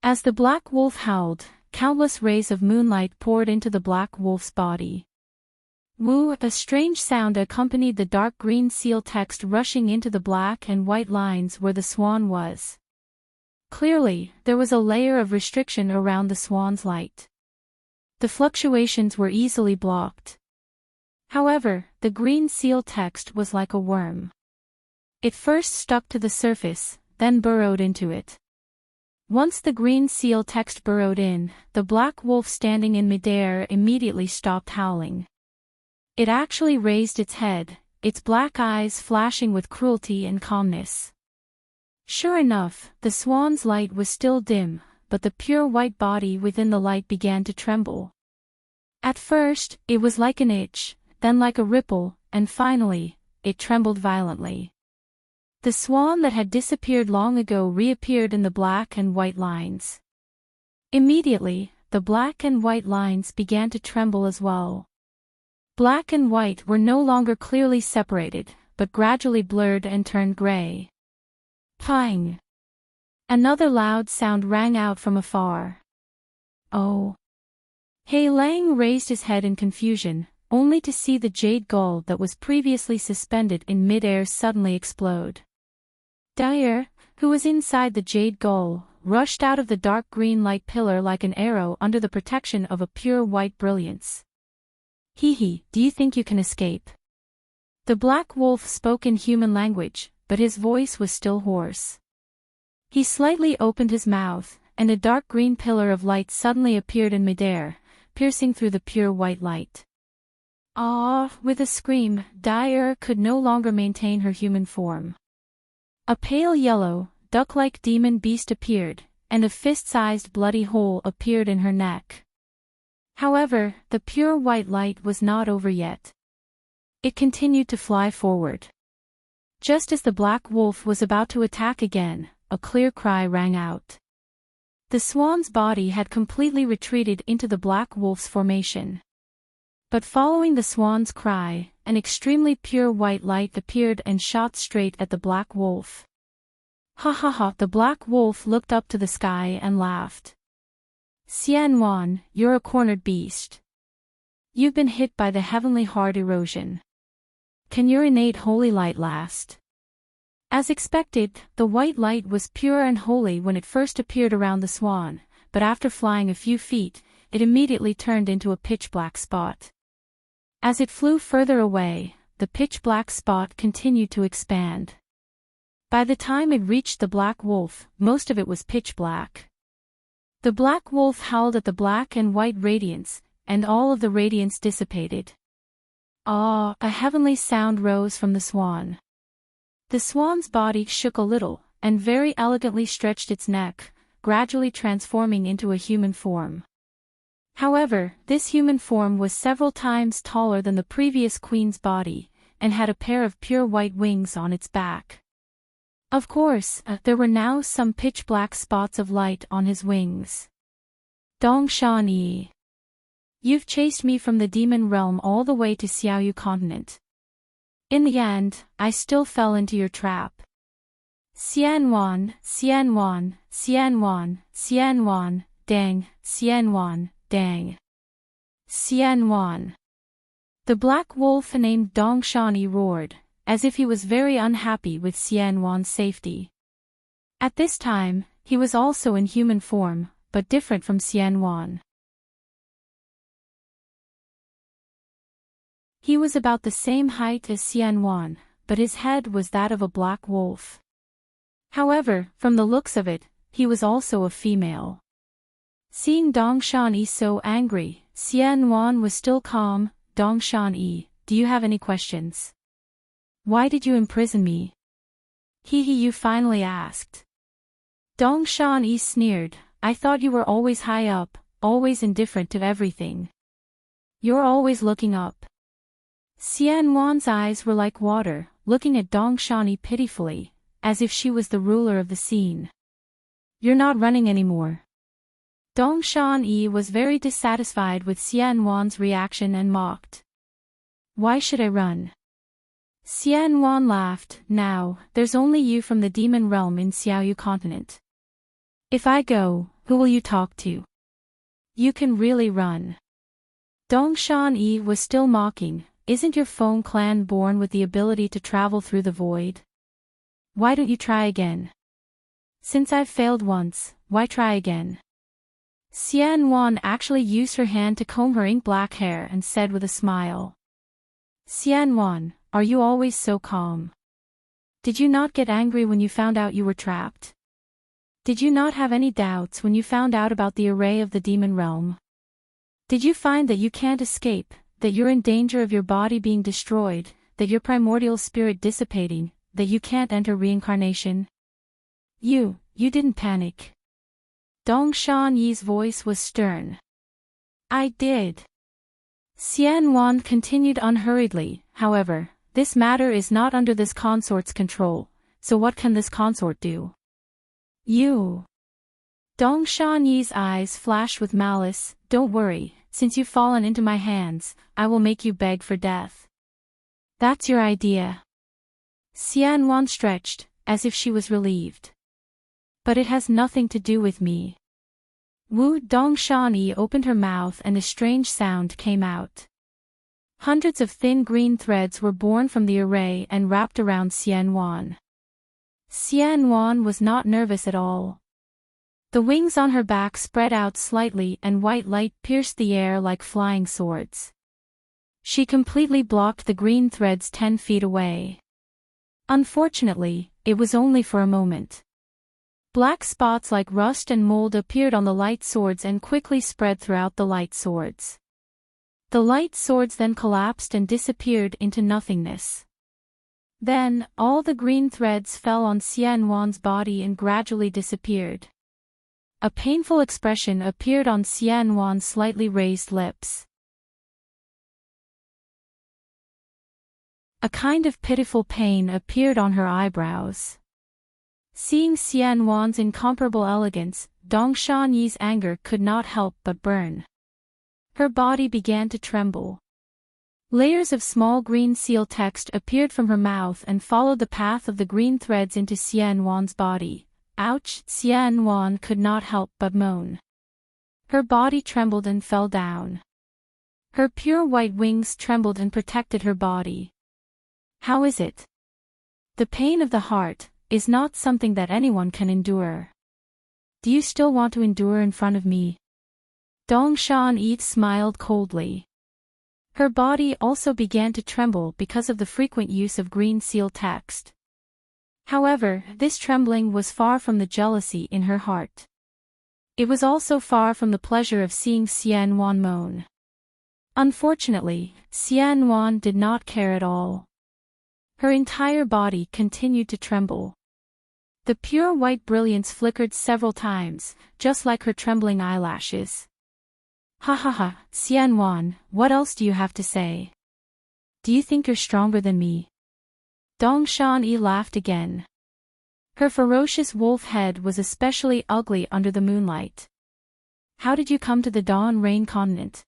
As the black wolf howled, countless rays of moonlight poured into the black wolf's body. Woo! A strange sound accompanied the dark green seal text rushing into the black and white lines where the swan was. Clearly, there was a layer of restriction around the swan's light. The fluctuations were easily blocked. However, the green seal text was like a worm. It first stuck to the surface, then burrowed into it. Once the green seal text burrowed in, the black wolf standing in midair immediately stopped howling. It actually raised its head, its black eyes flashing with cruelty and calmness. Sure enough, the swan's light was still dim, but the pure white body within the light began to tremble. At first, it was like an itch, then like a ripple, and finally, it trembled violently. The swan that had disappeared long ago reappeared in the black and white lines. Immediately, the black and white lines began to tremble as well. Black and white were no longer clearly separated, but gradually blurred and turned gray. Pang! Another loud sound rang out from afar. Oh! He Lang raised his head in confusion, only to see the jade gull that was previously suspended in mid-air suddenly explode. Dyer, who was inside the jade gull, rushed out of the dark green light pillar like an arrow under the protection of a pure white brilliance. "Hee, do you think you can escape?" The black wolf spoke in human language, but his voice was still hoarse. He slightly opened his mouth, and a dark green pillar of light suddenly appeared in midair, piercing through the pure white light. Ah! With a scream, Dyer could no longer maintain her human form. A pale yellow, duck-like demon beast appeared, and a fist-sized bloody hole appeared in her neck. However, the pure white light was not over yet. It continued to fly forward. Just as the black wolf was about to attack again, a clear cry rang out. The swan's body had completely retreated into the black wolf's formation. But following the swan's cry, an extremely pure white light appeared and shot straight at the black wolf. Ha ha ha! The black wolf looked up to the sky and laughed. "Xianwan, you're a cornered beast. You've been hit by the heavenly heart erosion. Can your innate holy light last?" As expected, the white light was pure and holy when it first appeared around the swan, but after flying a few feet, it immediately turned into a pitch-black spot. As it flew further away, the pitch-black spot continued to expand. By the time it reached the black wolf, most of it was pitch-black. The black wolf howled at the black and white radiance, and all of the radiance dissipated. Ah! A heavenly sound rose from the swan. The swan's body shook a little, and very elegantly stretched its neck, gradually transforming into a human form. However, this human form was several times taller than the previous queen's body, and had a pair of pure white wings on its back. Of course, there were now some pitch-black spots of light on his wings. "Dongshan Yi. You've chased me from the demon realm all the way to Xiaoyu continent. In the end, I still fell into your trap. Xianwan, Xianwan, Xianwan, Xianwan, dang, Xianwan, dang. Xianwan." The black wolf named Dongshani roared, as if he was very unhappy with Xianwan's safety. At this time, he was also in human form, but different from Xianwan. He was about the same height as Xianwan, but his head was that of a black wolf. However, from the looks of it, he was also a female. Seeing Dongshan Yi so angry, Xianwan was still calm. "Dongshan Yi, do you have any questions? Why did you imprison me?" You finally asked. Dongshan Yi sneered, "I thought you were always high up, always indifferent to everything. You're always looking up." Xianwan's eyes were like water, looking at Dongshan Yi pitifully, as if she was the ruler of the scene. "You're not running anymore." Dongshan Yi was very dissatisfied with Xianwan's reaction and mocked. "Why should I run?" Xianwan laughed. "Now, there's only you from the demon realm in Xiaoyu continent. If I go, who will you talk to? You can really run." Dongshan Yi was still mocking. "Isn't your Feng clan born with the ability to travel through the void? Why don't you try again? Since I've failed once, why try again?" Xianwan actually used her hand to comb her ink-black hair and said with a smile. "Xianwan, are you always so calm? Did you not get angry when you found out you were trapped? Did you not have any doubts when you found out about the array of the demon realm? Did you find that you can't escape, that you're in danger of your body being destroyed, that your primordial spirit dissipating, that you can't enter reincarnation? You didn't panic." Dongshan Yi's voice was stern. "I did." Xianwan continued unhurriedly. "However, this matter is not under this consort's control, so what can this consort do?" "You." Dongshan Yi's eyes flashed with malice. "Don't worry, since you've fallen into my hands, I will make you beg for death." "That's your idea?" Xianwan stretched, as if she was relieved. "But it has nothing to do with me." Wu Dongshan Yi opened her mouth and a strange sound came out. Hundreds of thin green threads were born from the array and wrapped around Xianwan. Xianwan was not nervous at all. The wings on her back spread out slightly and white light pierced the air like flying swords. She completely blocked the green threads 10 feet away. Unfortunately, it was only for a moment. Black spots like rust and mold appeared on the light swords and quickly spread throughout the light swords. The light swords then collapsed and disappeared into nothingness. Then, all the green threads fell on Xianwan's body and gradually disappeared. A painful expression appeared on Xianwan's slightly raised lips. A kind of pitiful pain appeared on her eyebrows. Seeing Xianwan's incomparable elegance, Dongshan Yi's anger could not help but burn. Her body began to tremble. Layers of small green seal text appeared from her mouth and followed the path of the green threads into Xianwan's body. Ouch! Xianwan could not help but moan. Her body trembled and fell down. Her pure white wings trembled and protected her body. How is it? The pain of the heart is not something that anyone can endure. Do you still want to endure in front of me? Dongshan Yi smiled coldly. Her body also began to tremble because of the frequent use of green seal text. However, this trembling was far from the jealousy in her heart. It was also far from the pleasure of seeing Xianwan moan. Unfortunately, Xianwan did not care at all. Her entire body continued to tremble. The pure white brilliance flickered several times, just like her trembling eyelashes. Ha ha ha, Xianwan, what else do you have to say? Do you think you're stronger than me? Dongshan Yi laughed again. Her ferocious wolf head was especially ugly under the moonlight. How did you come to the Dawn Rain continent?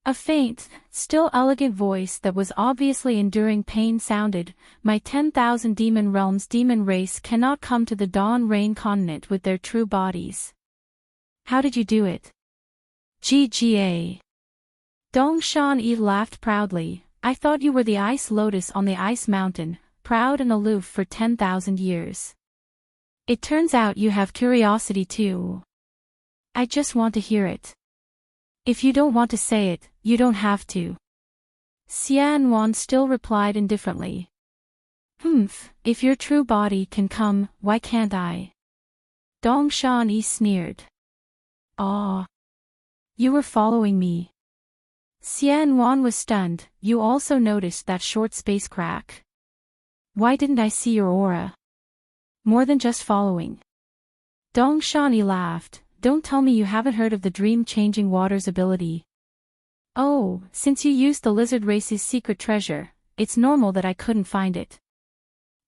A faint, still elegant voice that was obviously enduring pain sounded, My 10,000 demon realms demon race cannot come to the Dawn Rain continent with their true bodies. How did you do it? GGA. Dongshan Yi laughed proudly. I thought you were the ice lotus on the ice mountain, proud and aloof for 10,000 years. It turns out you have curiosity too. I just want to hear it. If you don't want to say it, you don't have to. Xianwan still replied indifferently. If your true body can come, why can't I? Dongshan Yi sneered. Ah. You were following me. Xianwan was stunned. You also noticed that short space crack. Why didn't I see your aura? More than just following. Dongshan Yi laughed. Don't tell me you haven't heard of the dream-changing waters ability. Oh, since you used the lizard race's secret treasure, it's normal that I couldn't find it.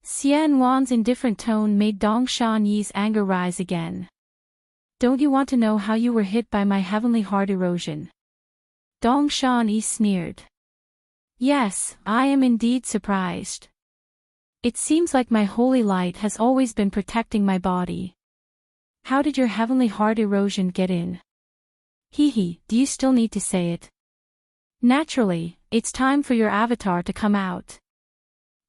Xianwan's indifferent tone made Dongshan Yi's anger rise again. Don't you want to know how you were hit by my heavenly heart erosion? Dongshan Yi sneered. Yes, I am indeed surprised. It seems like my holy light has always been protecting my body. How did your heavenly heart erosion get in? Hehe, do you still need to say it? Naturally, it's time for your avatar to come out.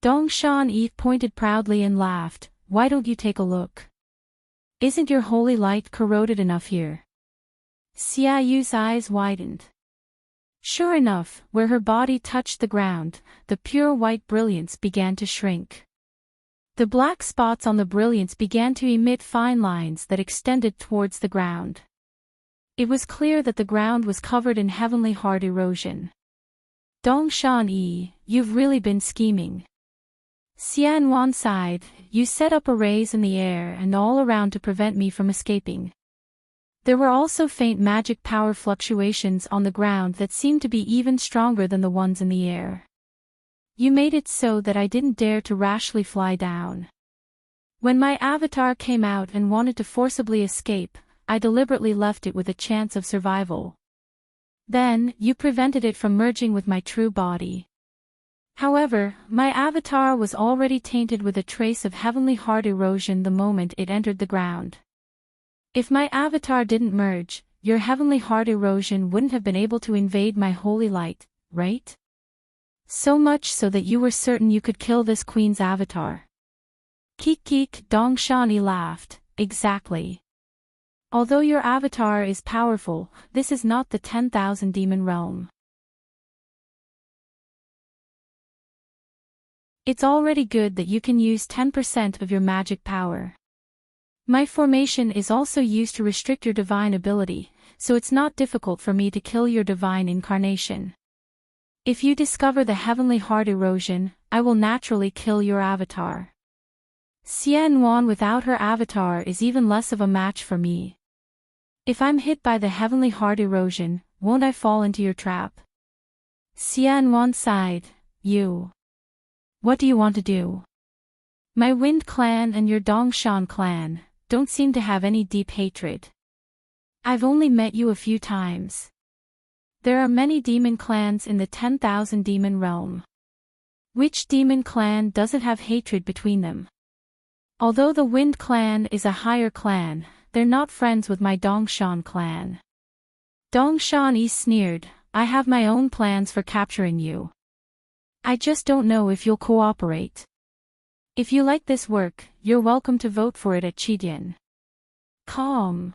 Dongshan Yi pointed proudly and laughed. Why don't you take a look? Isn't your holy light corroded enough here? Xiaoyu's eyes widened. Sure enough, where her body touched the ground, the pure white brilliance began to shrink. The black spots on the brilliance began to emit fine lines that extended towards the ground. It was clear that the ground was covered in heavenly heart erosion. Dongshan Yi, you've really been scheming. Xianwan sighed. You set up arrays in the air and all around to prevent me from escaping. There were also faint magic power fluctuations on the ground that seemed to be even stronger than the ones in the air. You made it so that I didn't dare to rashly fly down. When my avatar came out and wanted to forcibly escape, I deliberately left it with a chance of survival. Then, you prevented it from merging with my true body. However, my avatar was already tainted with a trace of heavenly heart erosion the moment it entered the ground. If my avatar didn't merge, your heavenly heart erosion wouldn't have been able to invade my holy light, right? So much so that you were certain you could kill this queen's avatar. Keek, Dongshani laughed. Exactly. Although your avatar is powerful, this is not the 10,000 demon realm. It's already good that you can use 10% of your magic power. My formation is also used to restrict your divine ability, so it's not difficult for me to kill your divine incarnation. If you discover the heavenly heart erosion, I will naturally kill your avatar. Xian Wan without her avatar is even less of a match for me. If I'm hit by the heavenly heart erosion, won't I fall into your trap? Xian Wan sighed. You. What do you want to do? My Wind clan and your Dongshan clan don't seem to have any deep hatred. I've only met you a few times. There are many demon clans in the 10,000 demon realm. Which demon clan doesn't have hatred between them? Although the Wind clan is a higher clan, they're not friends with my Dongshan clan. Dongshan Yi sneered, I have my own plans for capturing you. I just don't know if you'll cooperate. If you like this work, you're welcome to vote for it at Chidian. Calm.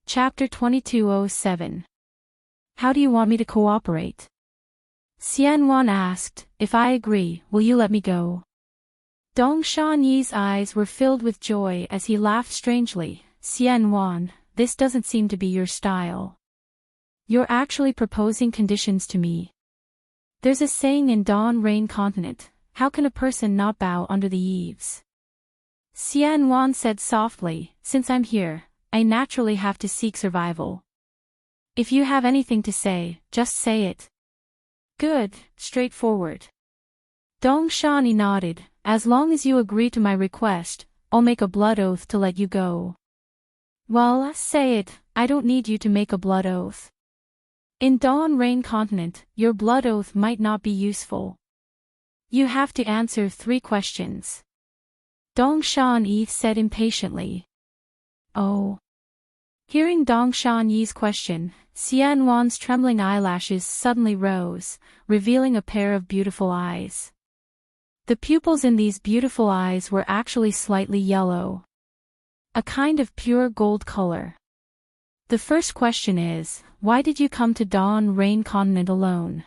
Chapter 2207. How do you want me to cooperate? Xianwan asked, if I agree, will you let me go? Dongshan Yi's eyes were filled with joy as he laughed strangely. Xianwan, this doesn't seem to be your style. You're actually proposing conditions to me. There's a saying in Dawn Rain Continent, how can a person not bow under the eaves? Xianwan said softly, since I'm here, I naturally have to seek survival. If you have anything to say, just say it. Good, straightforward. Dongshan Yi nodded, as long as you agree to my request, I'll make a blood oath to let you go. Well, say it, I don't need you to make a blood oath. In Dawn Rain Continent, your blood oath might not be useful. You have to answer 3 questions. Dongshan Yi said impatiently. Oh. Hearing Dongshan Yi's question, Xianwan's trembling eyelashes suddenly rose, revealing a pair of beautiful eyes. The pupils in these beautiful eyes were actually slightly yellow. A kind of pure gold color. The first question is, why did you come to Dawn Rain Continent alone?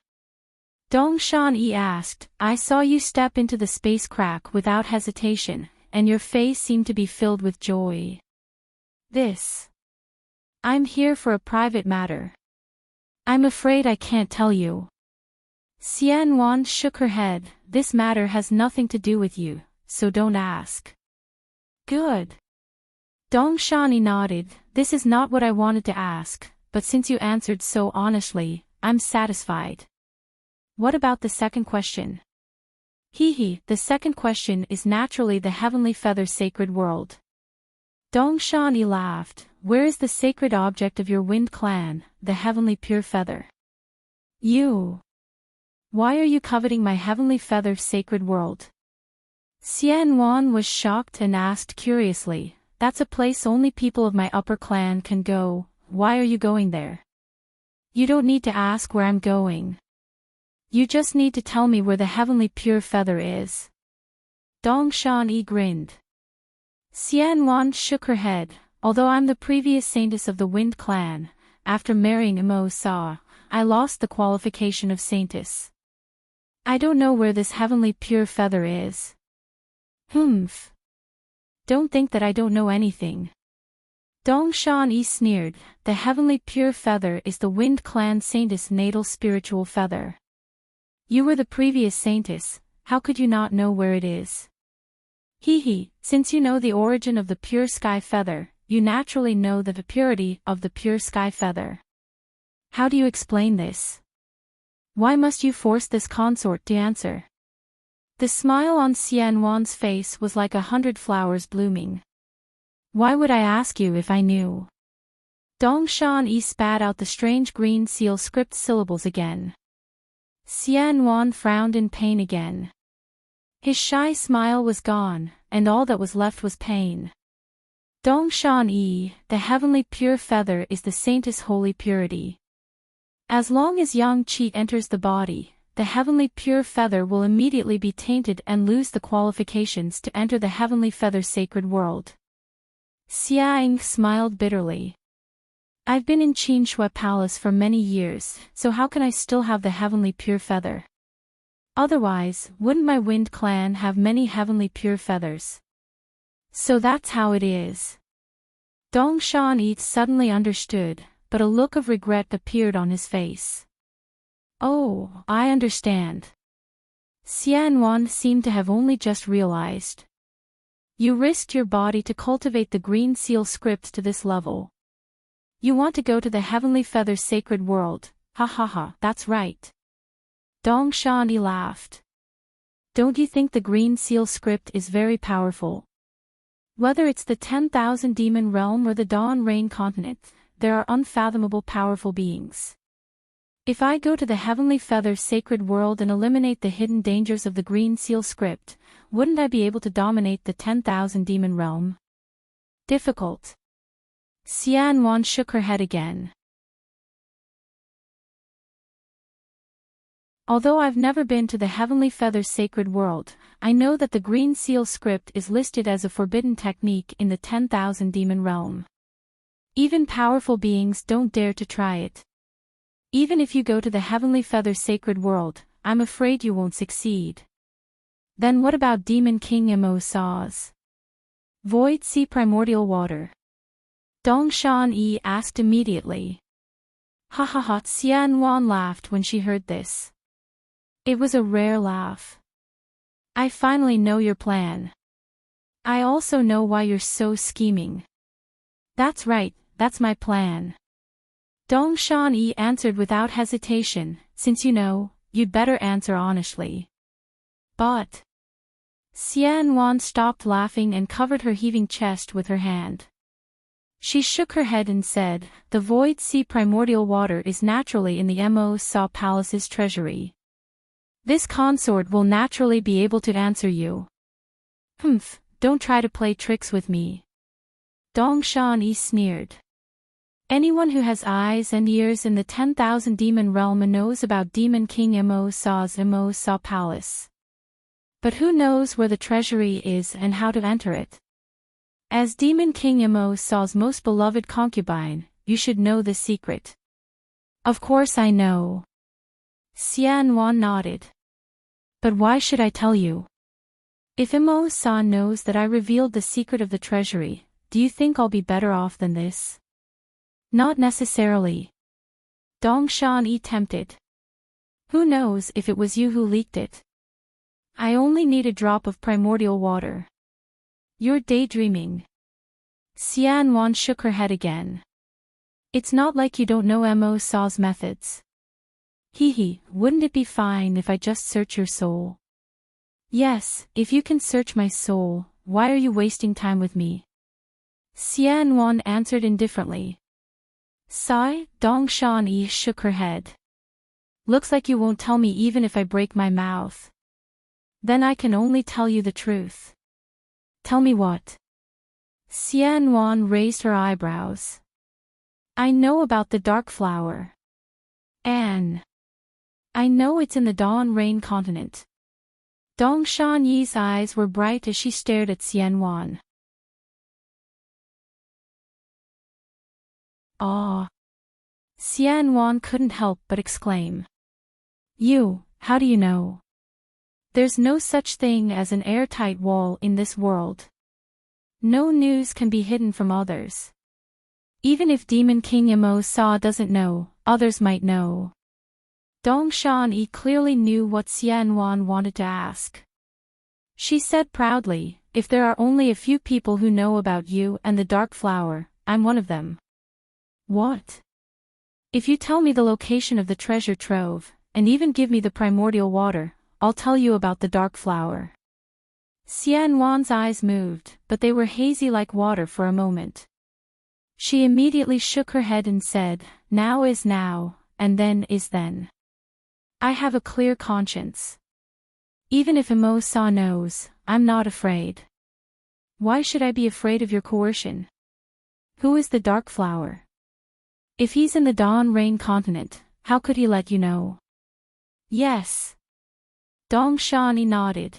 Dongshan Yi asked, I saw you step into the space crack without hesitation, and your face seemed to be filled with joy. I'm here for a private matter. I'm afraid I can't tell you. Xianwan shook her head, this matter has nothing to do with you, so don't ask. Good. Dongshan Yi nodded, this is not what I wanted to ask, but since you answered so honestly, I'm satisfied. What about the second question? The second question is naturally the Heavenly Feather Sacred World. Dongshan Yi laughed, where is the sacred object of your Wind clan, the Heavenly Pure Feather? You. Why are you coveting my Heavenly Feather Sacred World? Xianwan was shocked and asked curiously, that's a place only people of my upper clan can go, why are you going there? You don't need to ask where I'm going. You just need to tell me where the Heavenly Pure Feather is. Dongshan Yi grinned. Xianwan shook her head, although I'm the previous saintess of the Wind clan, after marrying Imo Sa, I lost the qualification of saintess. I don't know where this Heavenly Pure Feather is. Humph. Don't think that I don't know anything. Dongshan Yi sneered, the Heavenly Pure Feather is the Wind clan saintess' natal spiritual feather. You were the previous saintess, how could you not know where it is? Since you know the origin of the pure sky feather, you naturally know the purity of the pure sky feather. How do you explain this? Why must you force this consort to answer? The smile on Xianwan's face was like 100 flowers blooming. Why would I ask you if I knew? Dongshan Yi spat out the strange green seal script syllables again. Xianwan frowned in pain again. His shy smile was gone, and all that was left was pain. Dongshan Yi, the heavenly pure feather is the saint's holy purity. As long as yang qi enters the body, the heavenly pure feather will immediately be tainted and lose the qualifications to enter the heavenly feather sacred world. Xiang smiled bitterly. I've been in Qinshui Palace for many years, so how can I still have the heavenly pure feather? Otherwise, wouldn't my wind clan have many heavenly pure feathers? So that's how it is. Dongshan Yi suddenly understood, but a look of regret appeared on his face. Oh, I understand. Xianwan seemed to have only just realized. You risked your body to cultivate the green seal script to this level. You want to go to the heavenly feather sacred world, ha ha ha, that's right. Dongshan Yi laughed. Don't you think the green seal script is very powerful? Whether it's the 10,000 demon realm or the Dawn Rain continent, there are unfathomable powerful beings. If I go to the heavenly feather sacred world and eliminate the hidden dangers of the green seal script, wouldn't I be able to dominate the 10,000 demon realm? Difficult. Xianwan shook her head again. Although I've never been to the heavenly feather sacred world, I know that the green seal script is listed as a forbidden technique in the 10,000 demon realm. Even powerful beings don't dare to try it. Even if you go to the heavenly feather sacred world, I'm afraid you won't succeed. Then what about Demon King Immerse? Void Sea Primordial Water? Dongshan Yi asked immediately. Ha ha ha, Xianwan laughed when she heard this. It was a rare laugh. I finally know your plan. I also know why you're so scheming. That's right, that's my plan. Dongshan Yi answered without hesitation, since you know, you'd better answer honestly. But... Xianwan stopped laughing and covered her heaving chest with her hand. She shook her head and said, the Void Sea Primordial Water is naturally in the Immerse Palace's treasury. This consort will naturally be able to answer you. Humph, don't try to play tricks with me. Dongshan Yi sneered. Anyone who has eyes and ears in the 10,000 demon realm knows about Demon King Immerse's Immerse Palace. But who knows where the treasury is and how to enter it? As Demon King Immerse's most beloved concubine, you should know this secret. Of course I know. Xianwan nodded. But why should I tell you? If Immerse knows that I revealed the secret of the treasury, do you think I'll be better off than this? Not necessarily. Dongshan Yi tempted. Who knows if it was you who leaked it? I only need a drop of primordial water. You're daydreaming. Xianwan shook her head again. It's not like you don't know Immerse's methods. Hee, wouldn't it be fine if I just search your soul? Yes, if you can search my soul, why are you wasting time with me? Xianwan answered indifferently. Sigh, Dongshan Yi shook her head. Looks like you won't tell me even if I break my mouth. Then I can only tell you the truth. Tell me what? Xianwan raised her eyebrows. I know about the dark flower. And I know it's in the Dawn Rain continent. Dongshan Yi's eyes were bright as she stared at Xianwan. Ah! Xianwan couldn't help but exclaim. How do you know? There's no such thing as an airtight wall in this world. No news can be hidden from others. Even if Demon King Immerse doesn't know, others might know. Dongshan Yi clearly knew what Xianwan wanted to ask. She said proudly, if there are only a few people who know about you and the dark flower, I'm one of them. What? If you tell me the location of the treasure trove, and even give me the primordial water, I'll tell you about the dark flower. Xianwan's eyes moved, but they were hazy like water for a moment. She immediately shook her head and said, now is now, and then is then. I have a clear conscience. Even if Immerse knows, I'm not afraid. Why should I be afraid of your coercion? Who is the dark flower? If he's in the Dawn Rain continent, how could he let you know? Yes. Dongshani nodded.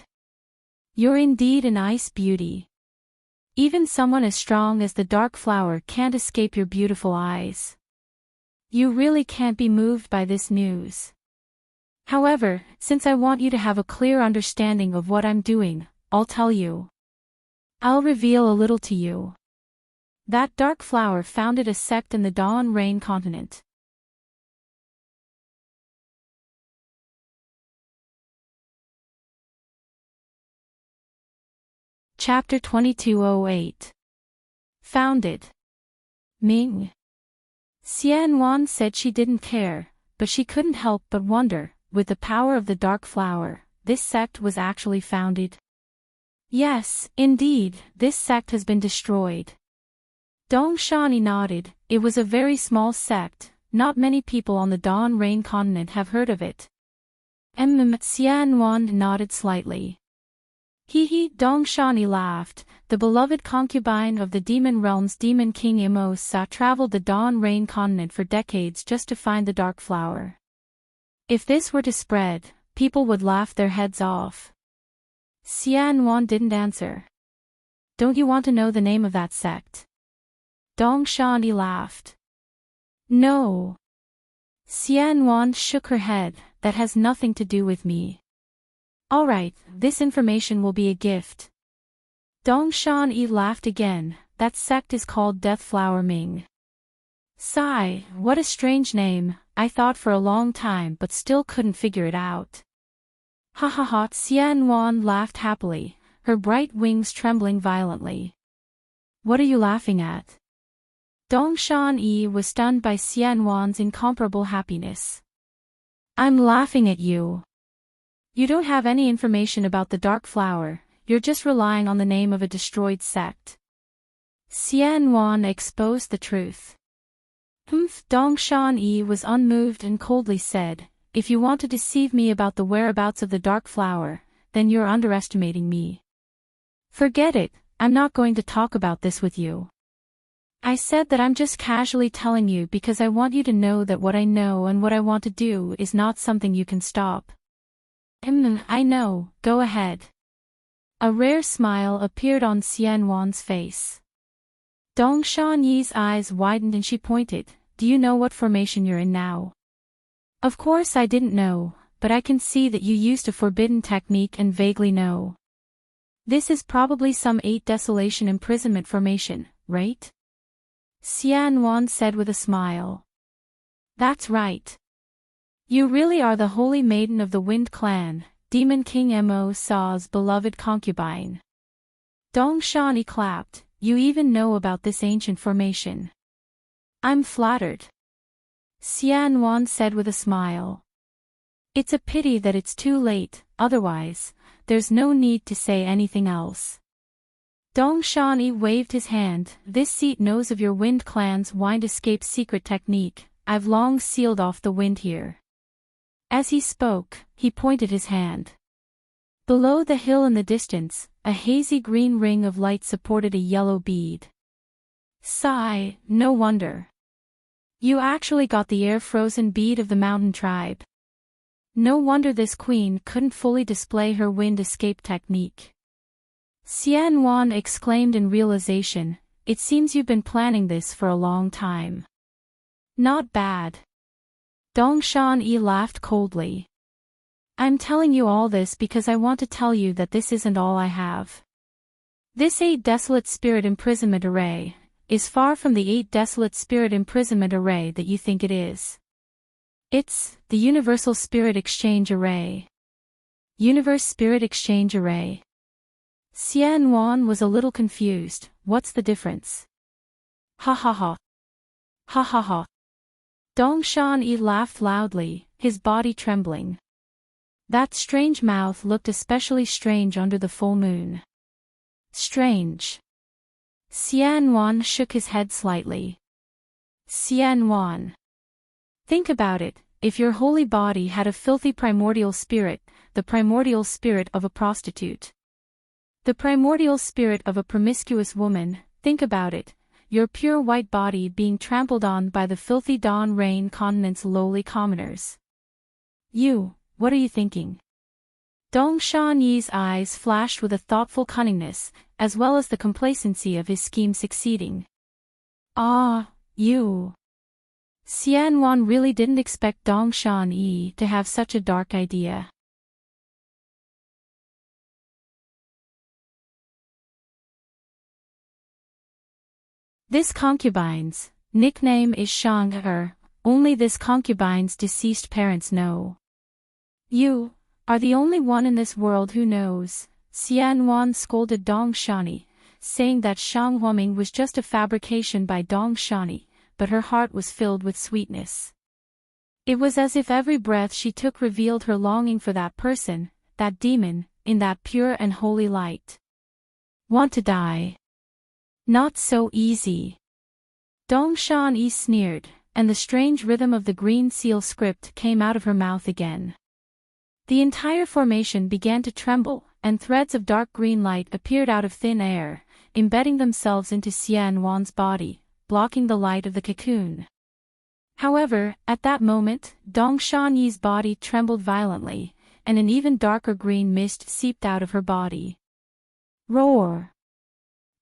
You're indeed an ice beauty. Even someone as strong as the dark flower can't escape your beautiful eyes. You really can't be moved by this news. However, since I want you to have a clear understanding of what I'm doing, I'll tell you. I'll reveal a little to you. That dark flower founded a sect in the Dawn Rain continent. Chapter 2208. Founded. Ming. Xianwan said she didn't care, but she couldn't help but wonder, with the power of the dark flower, this sect was actually founded. Yes, indeed, this sect has been destroyed. Dongshani nodded. It was a very small sect, not many people on the Dawn Rain continent have heard of it. Xianwan nodded slightly. Hee, Dongshani laughed. The beloved concubine of the demon realm's demon king Immerse traveled the Dawn Rain continent for decades just to find the dark flower. If this were to spread, people would laugh their heads off. Xianwan didn't answer. Don't you want to know the name of that sect? Dongshani laughed. No. Xianwan shook her head. That has nothing to do with me. Alright, this information will be a gift. Dongshani laughed again. That sect is called Death Flower Ming. Sigh, what a strange name, I thought for a long time but still couldn't figure it out. Ha ha ha, Xianwan laughed happily, her bright wings trembling violently. What are you laughing at? Dongshani was stunned by Xianwan's incomparable happiness. I'm laughing at you. You don't have any information about the dark flower, you're just relying on the name of a destroyed sect. Xianwan exposed the truth. Dongshani was unmoved and coldly said, if you want to deceive me about the whereabouts of the dark flower, then you're underestimating me. Forget it, I'm not going to talk about this with you. I said that I'm just casually telling you because I want you to know that what I know and what I want to do is not something you can stop. I know, go ahead. A rare smile appeared on Xianwan's face. Dongshani's eyes widened and she pointed, do you know what formation you're in now? Of course I didn't know, but I can see that you used a forbidden technique and vaguely know. This is probably some 8 desolation imprisonment formation, right? Xianwan said with a smile. That's right. You really are the holy maiden of the Wind Clan, Demon King Immerse's beloved concubine. Dongshani clapped, you even know about this ancient formation. I'm flattered. Xianwan said with a smile. It's a pity that it's too late, otherwise, there's no need to say anything else. Dongshani waved his hand, this seat knows of your Wind Clan's wind escape secret technique, I've long sealed off the wind here. As he spoke, he pointed his hand. Below the hill in the distance, a hazy green ring of light supported a yellow bead. Sigh, no wonder. You actually got the air-frozen bead of the mountain tribe. No wonder this queen couldn't fully display her wind escape technique. Xianwan exclaimed in realization, it seems you've been planning this for a long time. Not bad. Dongshani laughed coldly. I'm telling you all this because I want to tell you that this isn't all I have. This 8 desolate spirit imprisonment array is far from the 8 desolate spirit imprisonment array that you think it is. It's the Universal Spirit Exchange Array. Universe Spirit Exchange Array. Xianwan was a little confused, what's the difference? Ha ha ha. Ha ha ha. Dongshani laughed loudly, his body trembling. That strange mouth looked especially strange under the full moon. Strange. Xianwan shook his head slightly. Xianwan. Think about it, if your holy body had a filthy primordial spirit, the primordial spirit of a prostitute. The primordial spirit of a promiscuous woman, think about it, your pure white body being trampled on by the filthy dawn rain continent's lowly commoners. What are you thinking? Dong Shan-yi's eyes flashed with a thoughtful cunningness, as well as the complacency of his scheme succeeding. You. Xian Wan really didn't expect Dong Shan-yi to have such a dark idea. This concubine's nickname is Shang-er, only this concubine's deceased parents know. You are the only one in this world who knows, Xian Wan scolded Dong Shani, saying that Heartwarming was just a fabrication by Dong Shani, but her heart was filled with sweetness. It was as if every breath she took revealed her longing for that person, that demon, in that pure and holy light. Want to die? Not so easy. Dong Shan-yi sneered, and the strange rhythm of the green seal script came out of her mouth again. The entire formation began to tremble, and threads of dark green light appeared out of thin air, embedding themselves into Xian Wan's body, blocking the light of the cocoon. However, at that moment, Dong Shan-yi's body trembled violently, and an even darker green mist seeped out of her body. Roar!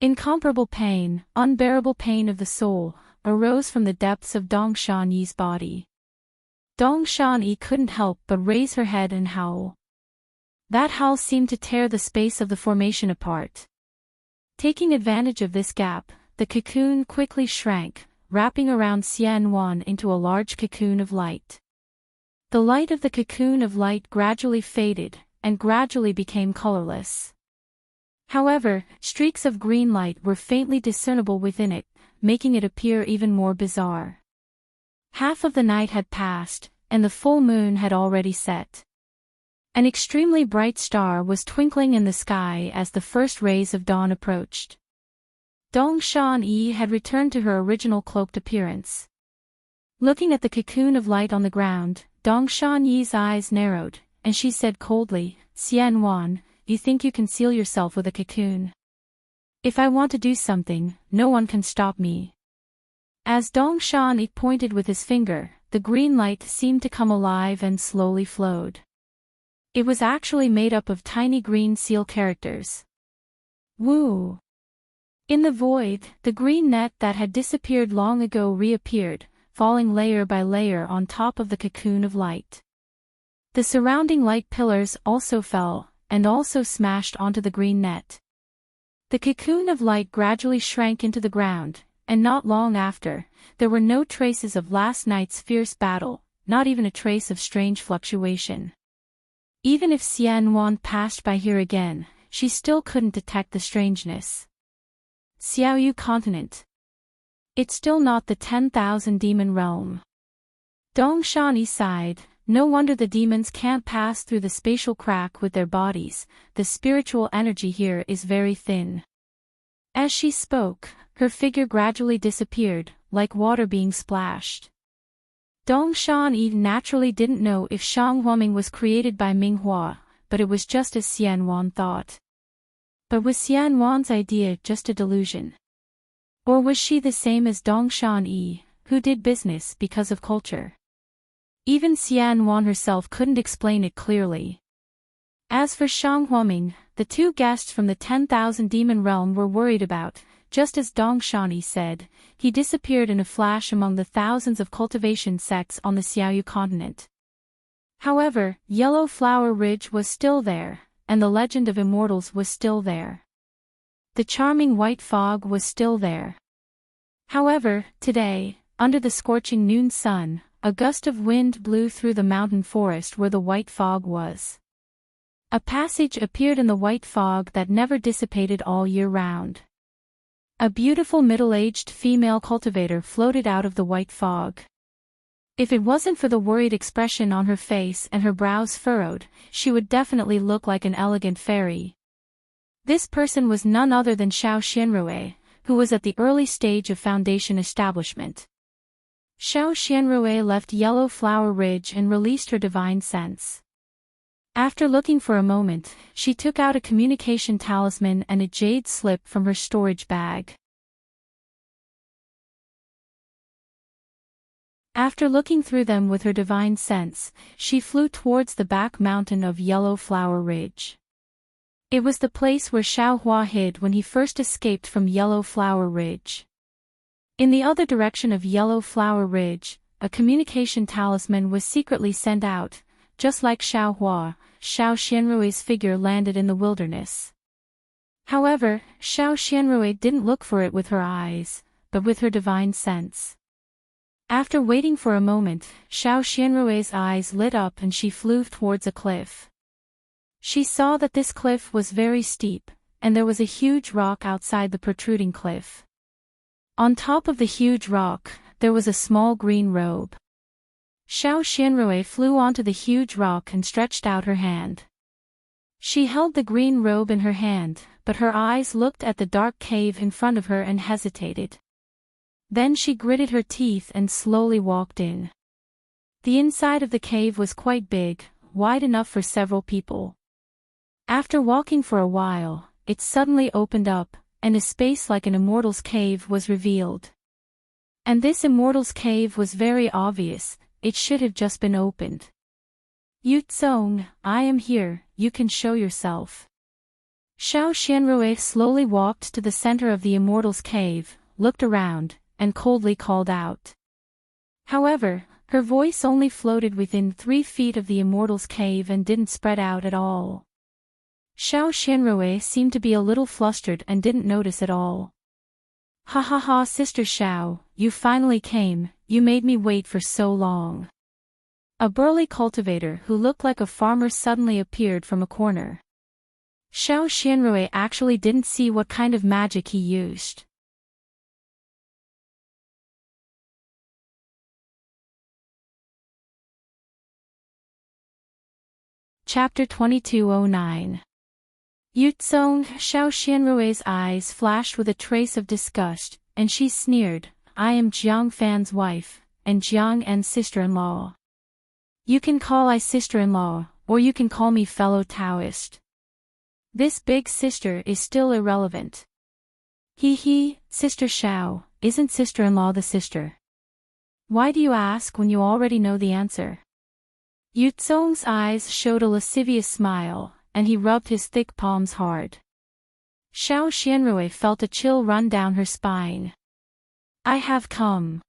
Incomparable pain, unbearable pain of the soul, arose from the depths of Dong Shan-yi's body. Dong Shan-yi couldn't help but raise her head and howl. That howl seemed to tear the space of the formation apart. Taking advantage of this gap, the cocoon quickly shrank, wrapping around Xian Wan into a large cocoon of light. The light of the cocoon of light gradually faded, and gradually became colorless. However, streaks of green light were faintly discernible within it, making it appear even more bizarre. Half of the night had passed, and the full moon had already set. An extremely bright star was twinkling in the sky as the first rays of dawn approached. Dong Shan-yi had returned to her original cloaked appearance. Looking at the cocoon of light on the ground, Dong Shan-yi's eyes narrowed, and she said coldly, "Xian Wan, you think you can seal yourself with a cocoon? If I want to do something, no one can stop me." As Dong Shan-yi pointed with his finger, the green light seemed to come alive and slowly flowed. It was actually made up of tiny green seal characters. Woo! In the void, the green net that had disappeared long ago reappeared, falling layer by layer on top of the cocoon of light. The surrounding light pillars also fell, and also smashed onto the green net. The cocoon of light gradually shrank into the ground, and not long after, there were no traces of last night's fierce battle, not even a trace of strange fluctuation. Even if Xian Wan passed by here again, she still couldn't detect the strangeness. Xiaoyu continent. It's still not the 10,000 demon realm. Dong Shani sighed. No wonder the demons can't pass through the spatial crack with their bodies, the spiritual energy here is very thin. As she spoke, her figure gradually disappeared, like water being splashed. Dong Shan-yi naturally didn't know if Heartwarming was created by Minghua, but it was just as Xian Wan thought. But was Xian Wan's idea just a delusion? Or was she the same as Dong Shan-yi, who did business because of culture? Even Xian Wan herself couldn't explain it clearly. As for Heartwarming, the two guests from the 10,000 demon realm were worried about, just as Dong Shan-yi said, he disappeared in a flash among the thousands of cultivation sects on the Xiaoyu continent. However, Yellow Flower Ridge was still there, and the legend of immortals was still there. The charming white fog was still there. However, today, under the scorching noon sun, a gust of wind blew through the mountain forest where the white fog was. A passage appeared in the white fog that never dissipated all year round. A beautiful middle-aged female cultivator floated out of the white fog. If it wasn't for the worried expression on her face and her brows furrowed, she would definitely look like an elegant fairy. This person was none other than Xiao Xianrui, who was at the early stage of foundation establishment. Xiao Xianrui left Yellow Flower Ridge and released her divine sense. After looking for a moment, she took out a communication talisman and a jade slip from her storage bag. After looking through them with her divine sense, she flew towards the back mountain of Yellow Flower Ridge. It was the place where Xiaohua hid when he first escaped from Yellow Flower Ridge. In the other direction of Yellow Flower Ridge, a communication talisman was secretly sent out. Just like Xiaohua, Xiao Xianrui's figure landed in the wilderness. However, Xiao Xianrui didn't look for it with her eyes, but with her divine sense. After waiting for a moment, Xiao Xianrui's eyes lit up and she flew towards a cliff. She saw that this cliff was very steep, and there was a huge rock outside the protruding cliff. On top of the huge rock, there was a small green robe. Xiao Xianrui flew onto the huge rock and stretched out her hand. She held the green robe in her hand, but her eyes looked at the dark cave in front of her and hesitated. Then she gritted her teeth and slowly walked in. The inside of the cave was quite big, wide enough for several people. After walking for a while, it suddenly opened up, and a space like an immortal's cave was revealed. And this immortal's cave was very obvious. It should have just been opened. Yu Zong, I am here, you can show yourself. Xiao Xianrui slowly walked to the center of the immortal's cave, looked around, and coldly called out. However, her voice only floated within 3 feet of the immortal's cave and didn't spread out at all. Xiao Xianrui seemed to be a little flustered and didn't notice at all. Ha ha ha, Sister Xiao, you finally came, you made me wait for so long. A burly cultivator who looked like a farmer suddenly appeared from a corner. Xiao Xianrui actually didn't see what kind of magic he used. Chapter 2209. Yu Zong, Xiao Xianrui's eyes flashed with a trace of disgust, and she sneered, I am Jiang Fan's wife, and Jiang En's sister-in-law. You can call I sister-in-law, or you can call me fellow Taoist. This big sister is still irrelevant. He, Sister Xiao, isn't sister-in-law the sister? Why do you ask when you already know the answer? Yu Zong's eyes showed a lascivious smile, and he rubbed his thick palms hard. Xiao Xianrui felt a chill run down her spine. I have come.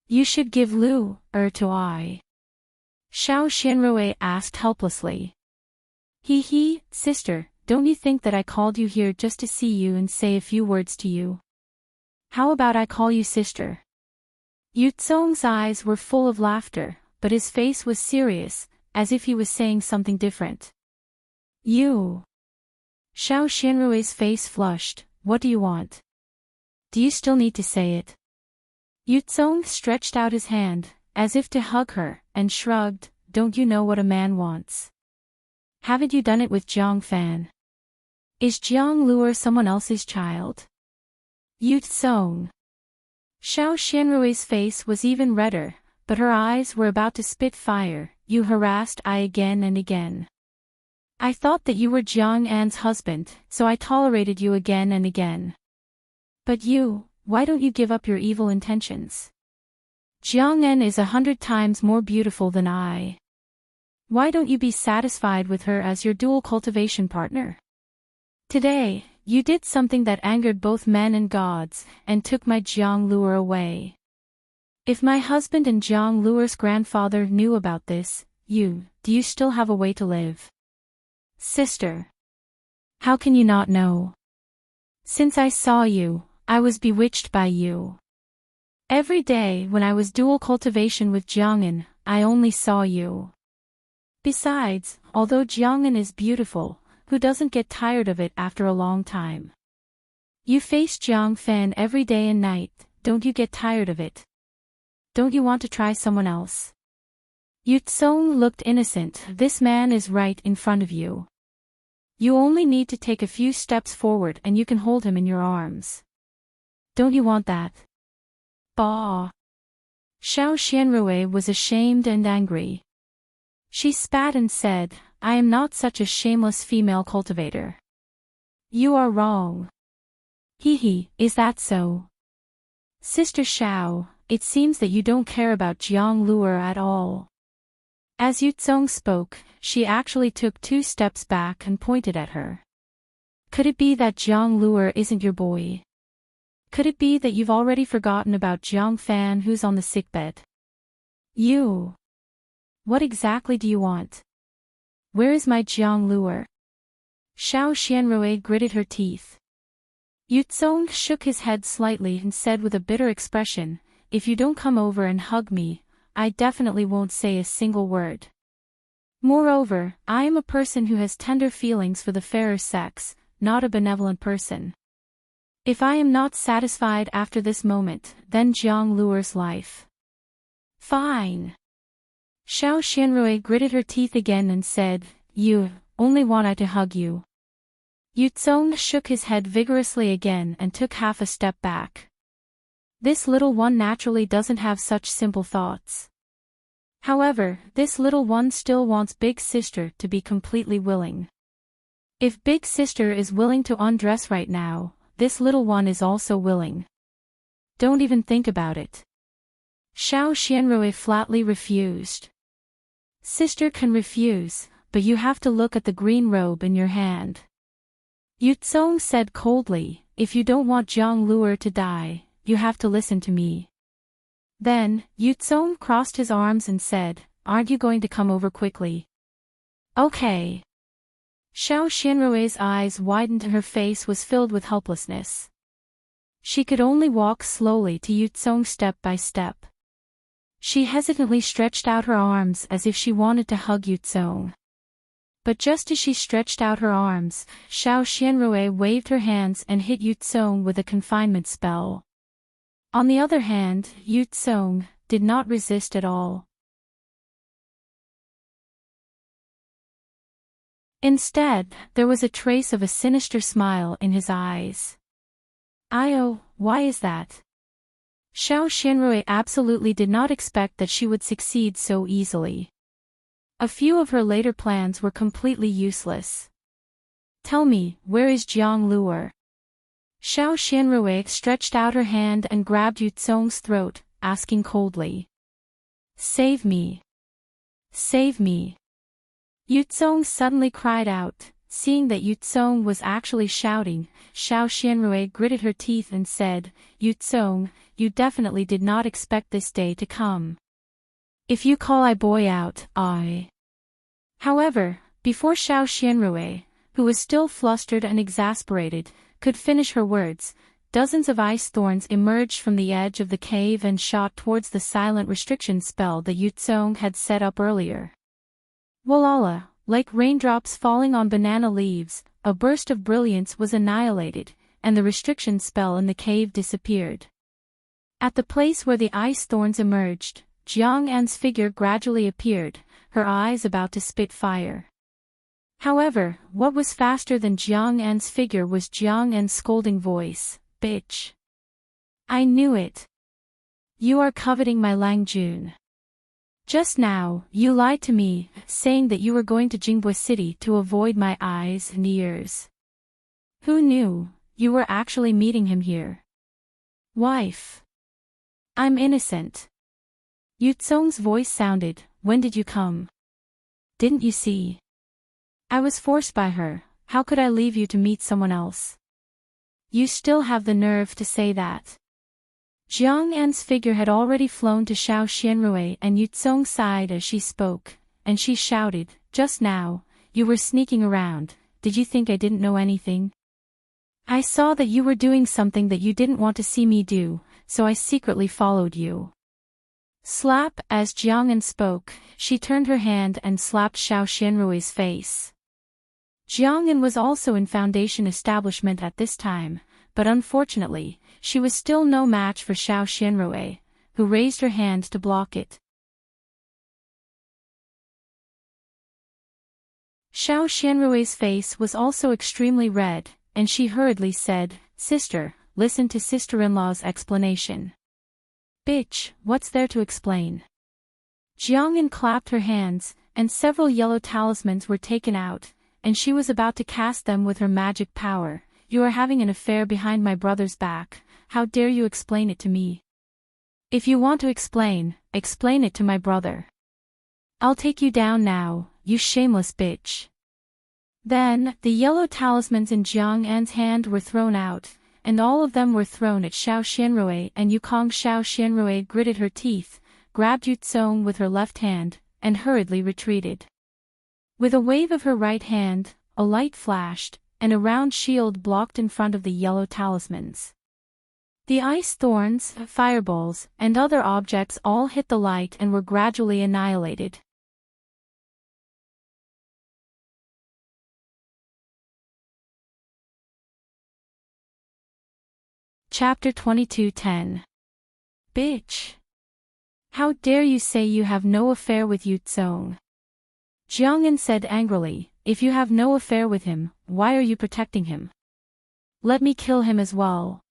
You should give Lu to I. Xiao Xianrui asked helplessly. He, sister, don't you think that I called you here just to see you and say a few words to you? How about I call you sister? Yu Zong's eyes were full of laughter, but his face was serious, as if he was saying something different. You. Xiao Xianrui's face flushed. What do you want? Do you still need to say it? Yu Zong stretched out his hand, as if to hug her, and shrugged, don't you know what a man wants? Haven't you done it with Jiang Fan? Is Jiang Luer someone else's child? Yu Zong. Xiao Xianrui's face was even redder, but her eyes were about to spit fire. You harassed I again and again. I thought that you were Jiang An's husband, so I tolerated you again and again. But you, why don't you give up your evil intentions? Jiang An is 100 times more beautiful than I. Why don't you be satisfied with her as your dual cultivation partner? Today, you did something that angered both men and gods, and took my Jiang Luer away. If my husband and Jiang Luer's grandfather knew about this, do you still have a way to live? Sister. How can you not know? Since I saw you, I was bewitched by you. Every day when I was dual cultivation with Jiang'an, I only saw you. Besides, although Jiang'an is beautiful, who doesn't get tired of it after a long time? You face Jiang Fan every day and night, don't you get tired of it? Don't you want to try someone else? Yu Zong looked innocent. This man is right in front of you. You only need to take a few steps forward and you can hold him in your arms. Don't you want that? Bah! Xiao Xianrui was ashamed and angry. She spat and said, I am not such a shameless female cultivator. You are wrong. Hee, is that so? Sister Xiao, it seems that you don't care about Jiang Luer at all. As Yuzong spoke, she actually took 2 steps back and pointed at her. Could it be that Jiang Luer isn't your boy? Could it be that you've already forgotten about Jiang Fan who's on the sickbed? You. What exactly do you want? Where is my Jiang Luer? Xiao Xianrui gritted her teeth. Yuzong shook his head slightly and said with a bitter expression, if you don't come over and hug me, I definitely won't say a single word. Moreover, I am a person who has tender feelings for the fairer sex, not a benevolent person. If I am not satisfied after this moment, then Jiang Luer's life. Fine. Xiao Xianrui gritted her teeth again and said, you only want I to hug you. Yuzong shook his head vigorously again and took half a step back. This little one naturally doesn't have such simple thoughts. However, this little one still wants Big Sister to be completely willing. If Big Sister is willing to undress right now, this little one is also willing. Don't even think about it. Xiao Xianrui flatly refused. Sister can refuse, but you have to look at the green robe in your hand. Yuzong said coldly, if you don't want Jiang Luer to die, you have to listen to me. Then, Yuzong crossed his arms and said, aren't you going to come over quickly? Okay. Xiao Xianrui's eyes widened and her face was filled with helplessness. She could only walk slowly to Yuzong step by step. She hesitantly stretched out her arms as if she wanted to hug Yuzong. But just as she stretched out her arms, Xiao Xianrui waved her hands and hit Yuzong with a confinement spell. On the other hand, Yuzong did not resist at all. Instead, there was a trace of a sinister smile in his eyes. "Oh, why is that?" Xiao Xianrui absolutely did not expect that she would succeed so easily. A few of her later plans were completely useless. "Tell me, where is Jiang Luer?" Xiao Xianrui stretched out her hand and grabbed Yuzong's throat, asking coldly. "Save me! Save me!" Yuzong suddenly cried out. Seeing that Yuzong was actually shouting, Xiao Xianrui gritted her teeth and said, "Yuzong, you definitely did not expect this day to come. If you call I boy out, I..." However, before Xiao Xianrui, who was still flustered and exasperated, could finish her words, dozens of ice thorns emerged from the edge of the cave and shot towards the silent restriction spell that Yuzong had set up earlier. Walala, like raindrops falling on banana leaves, a burst of brilliance was annihilated, and the restriction spell in the cave disappeared. At the place where the ice thorns emerged, Jiang An's figure gradually appeared, her eyes about to spit fire. However, what was faster than Jiang An's figure was Jiang An's scolding voice, "Bitch! I knew it! You are coveting my Langjun. Just now, you lied to me, saying that you were going to Jingbei City to avoid my eyes and ears. Who knew, you were actually meeting him here? Wife! I'm innocent." Yuzong's voice sounded, "When did you come? Didn't you see? I was forced by her, how could I leave you to meet someone else? You still have the nerve to say that." Jiang An's figure had already flown to Xiao Xianrui and Yuzong sighed as she spoke, and she shouted, "Just now, you were sneaking around, did you think I didn't know anything? I saw that you were doing something that you didn't want to see me do, so I secretly followed you." Slap, as Jiang An spoke, she turned her hand and slapped Xiao Xianrui's face. Jiang An was also in Foundation establishment at this time, but unfortunately, she was still no match for Xiao Xianrui, who raised her hand to block it. Xiao Xianrui's face was also extremely red, and she hurriedly said, "Sister, listen to sister-in-law's explanation." "Bitch, what's there to explain?" Jiang An clapped her hands, and several yellow talismans were taken out, and she was about to cast them with her magic power. "You are having an affair behind my brother's back. How dare you explain it to me? If you want to explain it to my brother. I'll take you down now, you shameless bitch." Then, the yellow talismans in Jiang An's hand were thrown out, and all of them were thrown at Xiao Xianrui, and Yukong. Xiao Xianrui gritted her teeth, grabbed Yu Tsong with her left hand, and hurriedly retreated. With a wave of her right hand, a light flashed, and a round shield blocked in front of the yellow talismans. The ice thorns, fireballs, and other objects all hit the light and were gradually annihilated. Chapter 22:10. Bitch! How dare you say you have no affair with Yu Tsong? Jiang An said angrily, "If you have no affair with him, why are you protecting him? Let me kill him as well."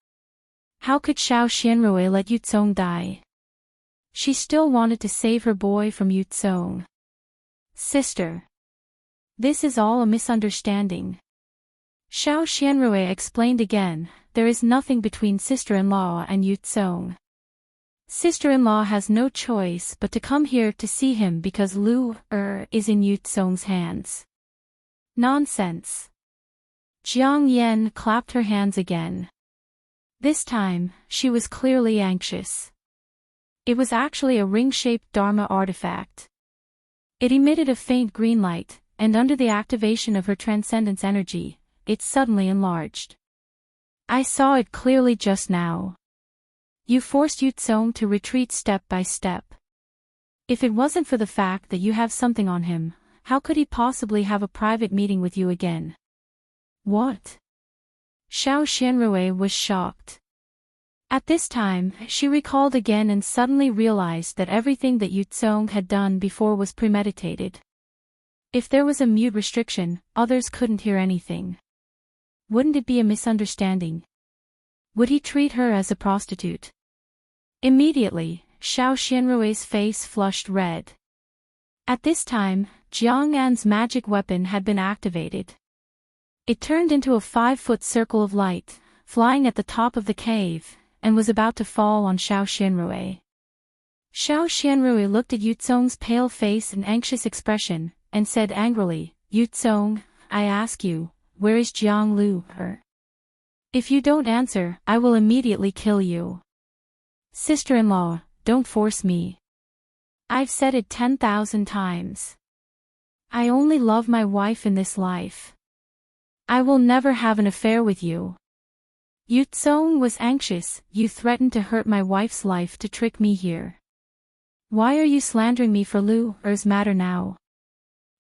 How could Xiao Xianrui let Yu Tsong die? She still wanted to save her boy from Yu Tsong. "Sister. This is all a misunderstanding." Xiao Xianrui explained again, "There is nothing between sister-in-law and Yu Tsong. Sister-in-law has no choice but to come here to see him because Lu is in Yu Tsong's hands." Nonsense. Jiang Yan clapped her hands again. This time, she was clearly anxious. It was actually a ring-shaped Dharma artifact. It emitted a faint green light, and under the activation of her transcendence energy, it suddenly enlarged. "I saw it clearly just now. You forced Yu Tsong to retreat step by step. If it wasn't for the fact that you have something on him, how could he possibly have a private meeting with you again?" "What?" Xiao Xianrui was shocked. At this time, she recalled again and suddenly realized that everything that Yu Tsong had done before was premeditated. If there was a mute restriction, others couldn't hear anything. Wouldn't it be a misunderstanding? Would he treat her as a prostitute? Immediately, Xiao Xianrui's face flushed red. At this time, Jiang An's magic weapon had been activated. It turned into a 5-foot circle of light, flying at the top of the cave, and was about to fall on Xiao Xianrui. Xiao Xianrui looked at Yu Tsong's pale face and anxious expression, and said angrily, "Yu Tsong, I ask you, where is Jiang Lu? If you don't answer, I will immediately kill you." "Sister-in-law, don't force me. I've said it 10,000 times. I only love my wife in this life. I will never have an affair with you." Yu Tsong was anxious. "You threatened to hurt my wife's life to trick me here. Why are you slandering me for Lu's matter now?"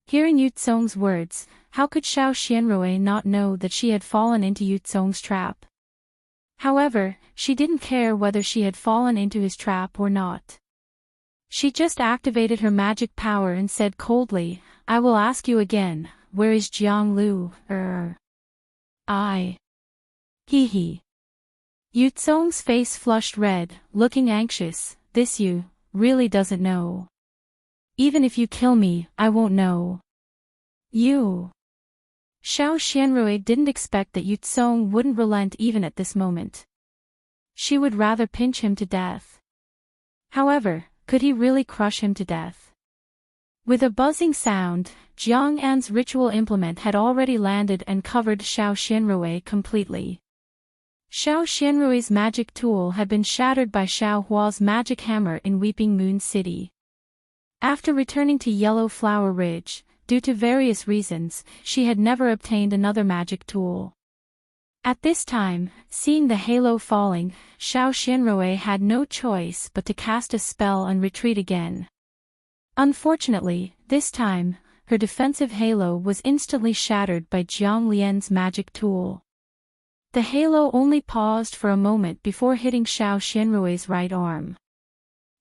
Hearing Yu Tsong's words, how could Xiao Xianrui not know that she had fallen into Yu Tsong's trap? However, she didn't care whether she had fallen into his trap or not. She just activated her magic power and said coldly, "I will ask you again, where is Jiang Lu? Hee hee." Yu Tsong's face flushed red, looking anxious. "This you really doesn't know. Even if you kill me, I won't know. You." Xiao Xianrui didn't expect that Yu Tsong wouldn't relent even at this moment. She would rather pinch him to death. However, could he really crush him to death? With a buzzing sound, Jiang An's ritual implement had already landed and covered Xiao Xianrui completely. Xiao Xianrui's magic tool had been shattered by Xiao Hua's magic hammer in Weeping Moon City. After returning to Yellow Flower Ridge, due to various reasons, she had never obtained another magic tool. At this time, seeing the halo falling, Xiao Xianrui had no choice but to cast a spell and retreat again. Unfortunately, this time, her defensive halo was instantly shattered by Jiang Lian's magic tool. The halo only paused for a moment before hitting Xiao Xianrui's right arm.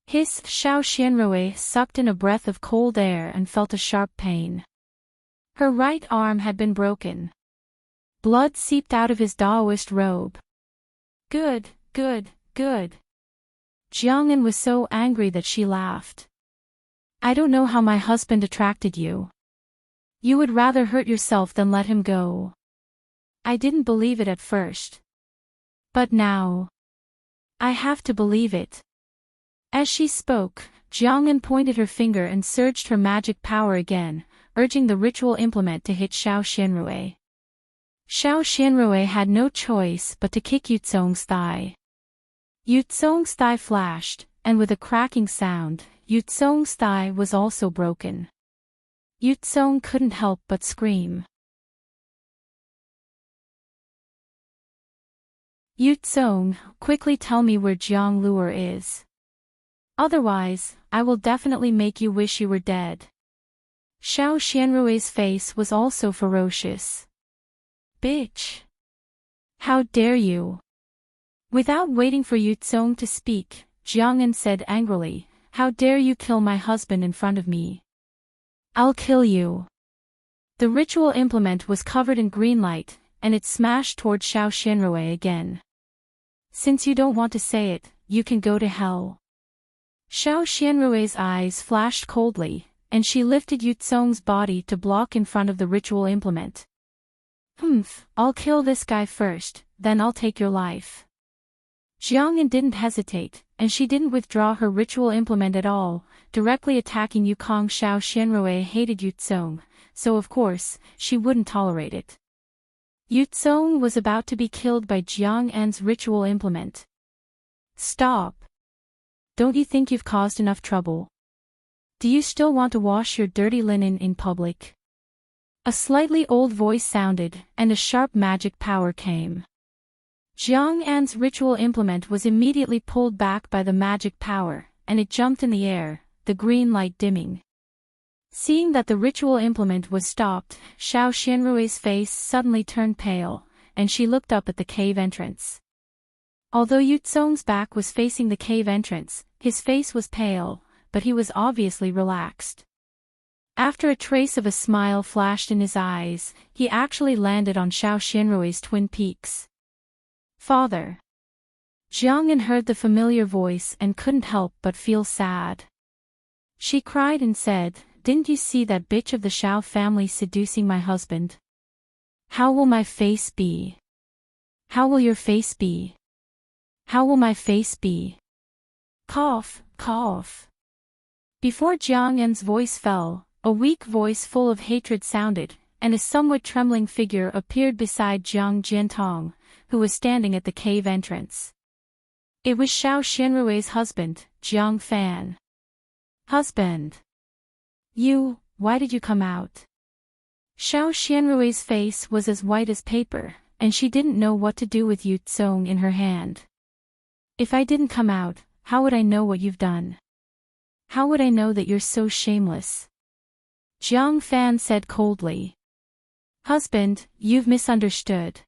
Hiss! Xiao Xianrui sucked in a breath of cold air and felt a sharp pain. Her right arm had been broken. Blood seeped out of his Daoist robe. Good, good, good. Jiang An was so angry that she laughed. I don't know how my husband attracted you. You would rather hurt yourself than let him go. I didn't believe it at first. But now, I have to believe it. As she spoke, Jiang'an pointed her finger and surged her magic power again, urging the ritual implement to hit Xiao Xianrui. Xiao Xianrui had no choice but to kick Yuzong's thigh. Yuzong's thigh flashed, and with a cracking sound, Yuzong's thigh was also broken. Yuzong couldn't help but scream. Yuzong, quickly tell me where Jiang Luer is. Otherwise, I will definitely make you wish you were dead. Xiao Xianrui's face was also ferocious. Bitch! How dare you! Without waiting for Yuzong to speak, Jiang'an said angrily, how dare you kill my husband in front of me? I'll kill you. The ritual implement was covered in green light, and it smashed toward Xiao Xianrui again. Since you don't want to say it, you can go to hell. Xiao Xianrui's eyes flashed coldly, and she lifted Yuzong's body to block in front of the ritual implement. I'll kill this guy first, then I'll take your life. Jiang'an didn't hesitate, and she didn't withdraw her ritual implement at all, directly attacking Yukong. Xiao Xianrui hated Yuzong, so of course, she wouldn't tolerate it. Yuzong was about to be killed by Jiang'an's ritual implement. Stop. Don't you think you've caused enough trouble? Do you still want to wash your dirty linen in public? A slightly old voice sounded, and a sharp magic power came. Jiang'an's ritual implement was immediately pulled back by the magic power, and it jumped in the air, the green light dimming. Seeing that the ritual implement was stopped, Xiao Xianrui's face suddenly turned pale, and she looked up at the cave entrance. Although Yuzong's back was facing the cave entrance, his face was pale, but he was obviously relaxed. After a trace of a smile flashed in his eyes, he actually landed on Xiao Xianrui's twin peaks. Father. Jiang'an heard the familiar voice and couldn't help but feel sad. She cried and said, didn't you see that bitch of the Xiao family seducing my husband? How will my face be? How will your face be? How will my face be? Cough, cough. Before Jiang'an's voice fell, a weak voice full of hatred sounded, and a somewhat trembling figure appeared beside Jiang Jiantong, who was standing at the cave entrance. It was Xiao Xianrui's husband, Jiang Fan. Husband. Why did you come out? Xiao Xianrui's face was as white as paper, and she didn't know what to do with Yuzong in her hand. If I didn't come out, how would I know what you've done? How would I know that you're so shameless? Jiang Fan said coldly. Husband, you've misunderstood.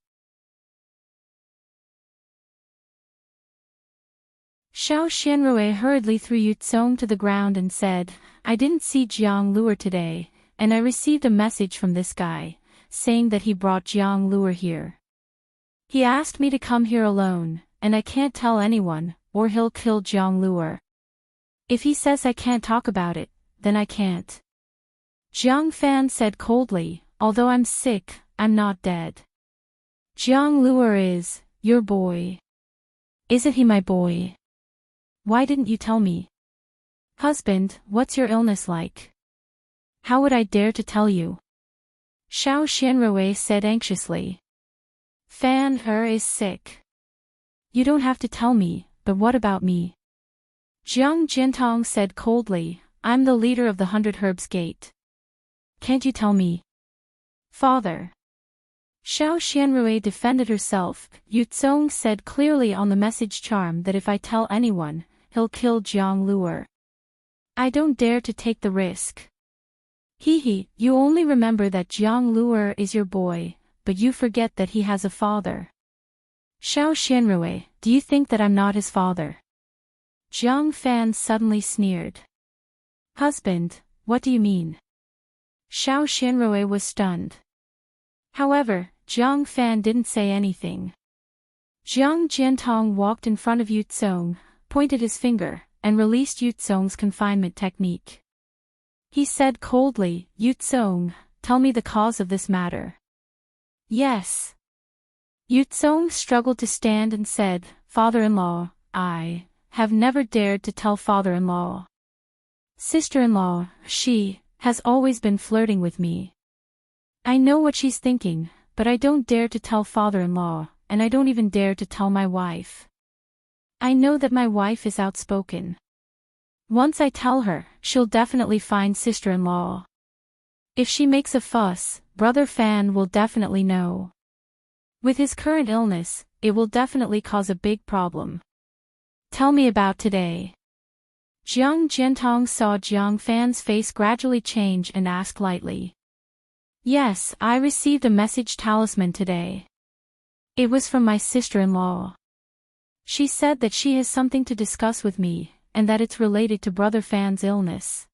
Xiao Xianrui hurriedly threw Yuzong to the ground and said, I didn't see Jiang Luer today, and I received a message from this guy, saying that he brought Jiang Luer here. He asked me to come here alone, and I can't tell anyone, or he'll kill Jiang Luer. If he says I can't talk about it, then I can't. Jiang Fan said coldly, although I'm sick, I'm not dead. Jiang Luer is your boy. Isn't he my boy? Why didn't you tell me? Husband, what's your illness like? How would I dare to tell you? Xiao Xianrui said anxiously. Fan is sick. You don't have to tell me, but what about me? Jiang Jiantong said coldly, I'm the leader of the 100 Herbs Gate. Can't you tell me? Father. Xiao Xianrui defended herself. Yuzong said clearly on the message charm that if I tell anyone, he'll kill Jiang Luer. I don't dare to take the risk. You only remember that Jiang Luer is your boy, but you forget that he has a father. Xiao Xianrui, do you think that I'm not his father? Jiang Fan suddenly sneered. Husband, what do you mean? Xiao Xianrui was stunned. However, Jiang Fan didn't say anything. Jiang Jiantong walked in front of Yuzong, pointed his finger, and released Yuzong's confinement technique. He said coldly, Yutsong, tell me the cause of this matter. Yes. Yutsong struggled to stand and said, Father-in-law, I have never dared to tell father-in-law. Sister-in-law, she has always been flirting with me. I know what she's thinking, but I don't dare to tell father-in-law, and I don't even dare to tell my wife. I know that my wife is outspoken. Once I tell her, she'll definitely find sister-in-law. If she makes a fuss, Brother Fan will definitely know. With his current illness, it will definitely cause a big problem. Tell me about today. Jiang Jiantong saw Jiang Fan's face gradually change and asked lightly. Yes, I received a message talisman today. It was from my sister-in-law. She said that she has something to discuss with me, and that it's related to Brother Fan's illness.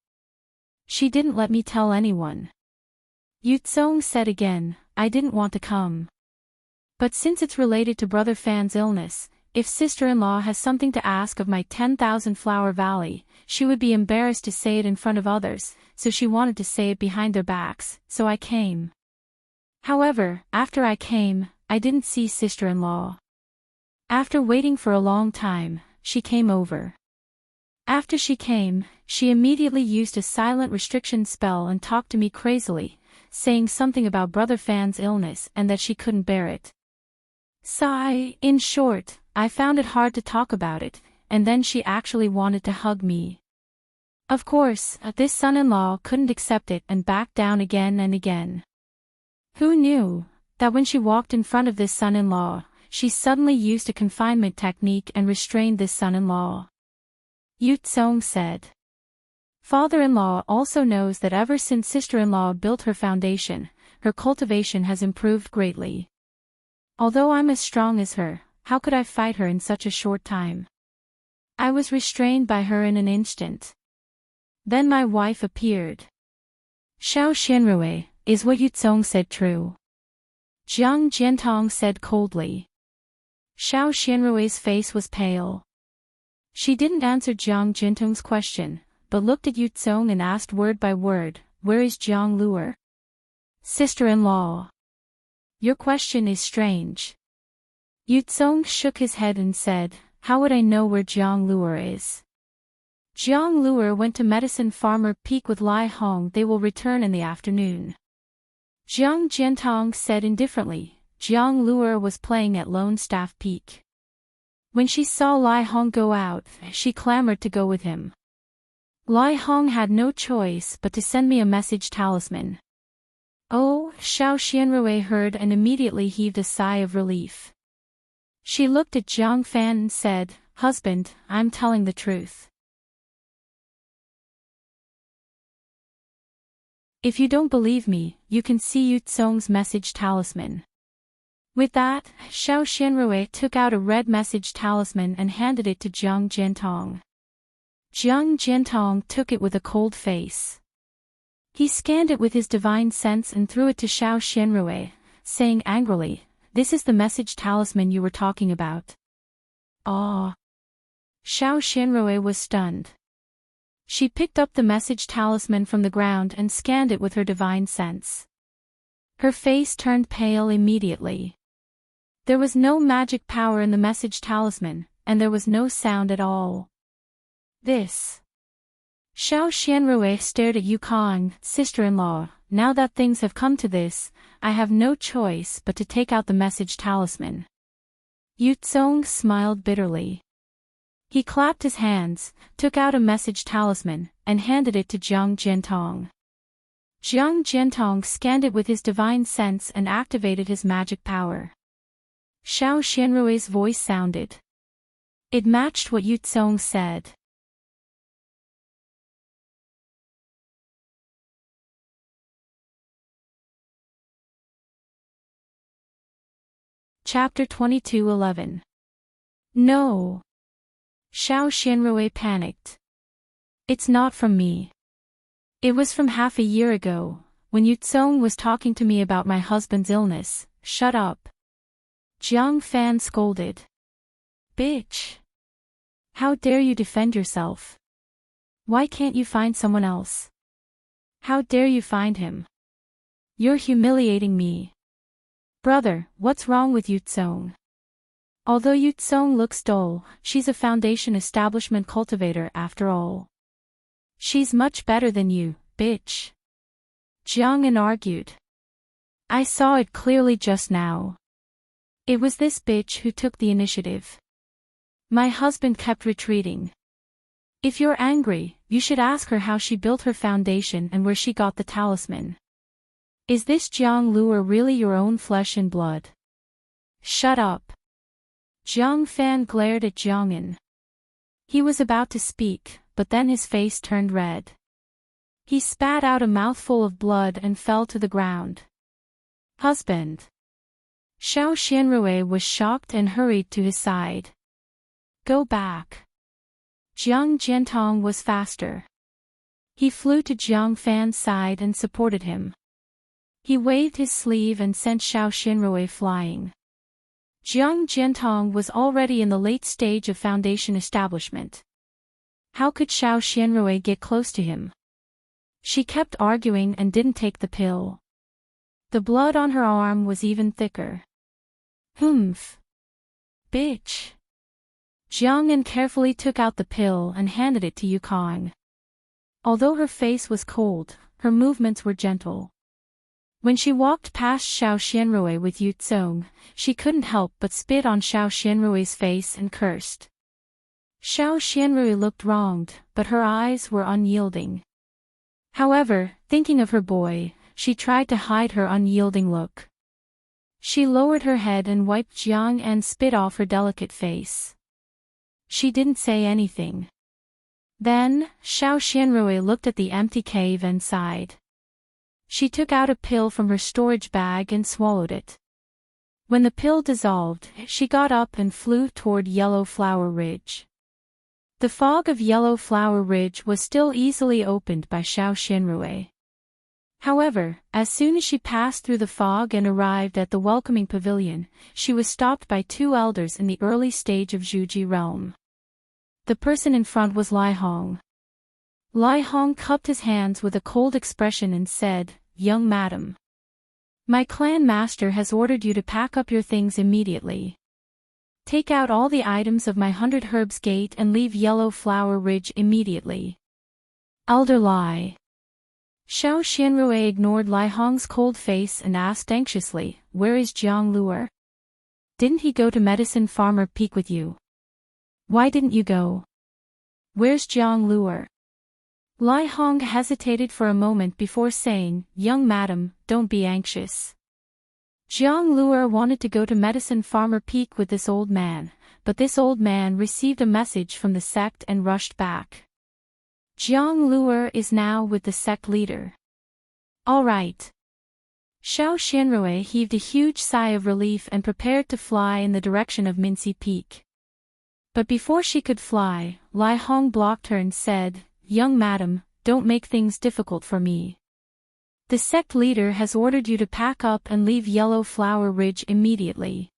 She didn't let me tell anyone. Yutsong said again, I didn't want to come. But since it's related to Brother Fan's illness, if sister-in-law has something to ask of my 10,000 Flower Valley, she would be embarrassed to say it in front of others, so she wanted to say it behind their backs, so I came. However, after I came, I didn't see sister-in-law. After waiting for a long time, she came over. After she came, she immediately used a silent restriction spell and talked to me crazily, saying something about Brother Fan's illness and that she couldn't bear it. Sigh, in short, I found it hard to talk about it, and then she actually wanted to hug me. Of course, this son-in-law couldn't accept it and backed down again and again. Who knew that when she walked in front of this son-in-law, she suddenly used a confinement technique and restrained this son-in-law? Yutsong said. Father-in-law also knows that ever since sister-in-law built her foundation, her cultivation has improved greatly. Although I'm as strong as her, how could I fight her in such a short time? I was restrained by her in an instant. Then my wife appeared. Xiao Xianrui, is what Yutsong said true? Jiang Jiantong said coldly. Xiao Xianrui's face was pale. She didn't answer Jiang Jiantong's question, but looked at Yutsong and asked word by word, where is Jiang Luer? Sister-in-law. Your question is strange. Yutsong shook his head and said, how would I know where Jiang Luer is? Jiang Luer went to Medicine Farmer Peak with Lai Hong. They will return in the afternoon. Jiang Jiantong said indifferently. Jiang Luer was playing at Lone Staff Peak. When she saw Lai Hong go out, she clamored to go with him. Lai Hong had no choice but to send me a message talisman. Oh, Xiao Xianrui heard and immediately heaved a sigh of relief. She looked at Jiang Fan and said, Husband, I'm telling the truth. If you don't believe me, you can see Yutsong's message talisman. With that, Xiao Xianrui took out a red message talisman and handed it to Jiang Jiantong. Jiang Jiantong took it with a cold face. He scanned it with his divine sense and threw it to Xiao Xianrui, saying angrily, This is the message talisman you were talking about. Ah! Xiao Xianrui was stunned. She picked up the message talisman from the ground and scanned it with her divine sense. Her face turned pale immediately. There was no magic power in the message talisman, and there was no sound at all. This. Xiao Xianrui stared at Yukong, sister-in-law, now that things have come to this, I have no choice but to take out the message talisman. Yutsong smiled bitterly. He clapped his hands, took out a message talisman, and handed it to Jiang Jiantong. Jiang Jiantong scanned it with his divine sense and activated his magic power. Xiao Xianrui's voice sounded. It matched what Yutsong said. Chapter 22:11. No. Xiao Xianrui panicked. It's not from me. It was from half a year ago, when Yutsong was talking to me about my husband's illness. Shut up. Jiang Fan scolded. Bitch. How dare you defend yourself? Why can't you find someone else? How dare you find him? You're humiliating me. Brother, what's wrong with Yutsong? Although Yutsong looks dull, she's a foundation establishment cultivator after all. She's much better than you, bitch. Jiang'an argued. I saw it clearly just now. It was this bitch who took the initiative. My husband kept retreating. If you're angry, you should ask her how she built her foundation and where she got the talisman. Is this Jiang Luer really your own flesh and blood? Shut up. Jiang Fan glared at Jiang'an. He was about to speak, but then his face turned red. He spat out a mouthful of blood and fell to the ground. Husband. Xiao Xianrui was shocked and hurried to his side. Go back. Jiang Jiantong was faster. He flew to Jiang Fan's side and supported him. He waved his sleeve and sent Xiao Xianrui flying. Jiang Jiantong was already in the late stage of foundation establishment. How could Xiao Xianrui get close to him? She kept arguing and didn't take the pill. The blood on her arm was even thicker. Humph. Bitch. Jiang'an carefully took out the pill and handed it to Yukong. Although her face was cold, her movements were gentle. When she walked past Xiao Xianrui with Yutsong, she couldn't help but spit on Xiao Xianrui's face and cursed. Xiao Xianrui looked wronged, but her eyes were unyielding. However, thinking of her boy, she tried to hide her unyielding look. She lowered her head and wiped Jiang'an's spit off her delicate face. She didn't say anything. Then, Xiao Xianrui looked at the empty cave and sighed. She took out a pill from her storage bag and swallowed it. When the pill dissolved, she got up and flew toward Yellow Flower Ridge. The fog of Yellow Flower Ridge was still easily opened by Xiao Xianrui. However, as soon as she passed through the fog and arrived at the welcoming pavilion, she was stopped by two elders in the early stage of Zhuji realm. The person in front was Lai Hong. Lai Hong cupped his hands with a cold expression and said, "Young madam. My clan master has ordered you to pack up your things immediately. Take out all the items of my 100 Herbs Gate and leave Yellow Flower Ridge immediately." Elder Lai. Xiao Xianrui ignored Lai Hong's cold face and asked anxiously, "Where is Jiang Luer? Didn't he go to Medicine Farmer Peak with you? Why didn't you go? Where's Jiang Luer?" Lai Hong hesitated for a moment before saying, "Young madam, don't be anxious. Jiang Luer wanted to go to Medicine Farmer Peak with this old man, but this old man received a message from the sect and rushed back. Jiang Luer is now with the sect leader." All right. Xiao Xianrui heaved a huge sigh of relief and prepared to fly in the direction of Mincy Peak. But before she could fly, Lai Hong blocked her and said, "Young madam, don't make things difficult for me. The sect leader has ordered you to pack up and leave Yellow Flower Ridge immediately."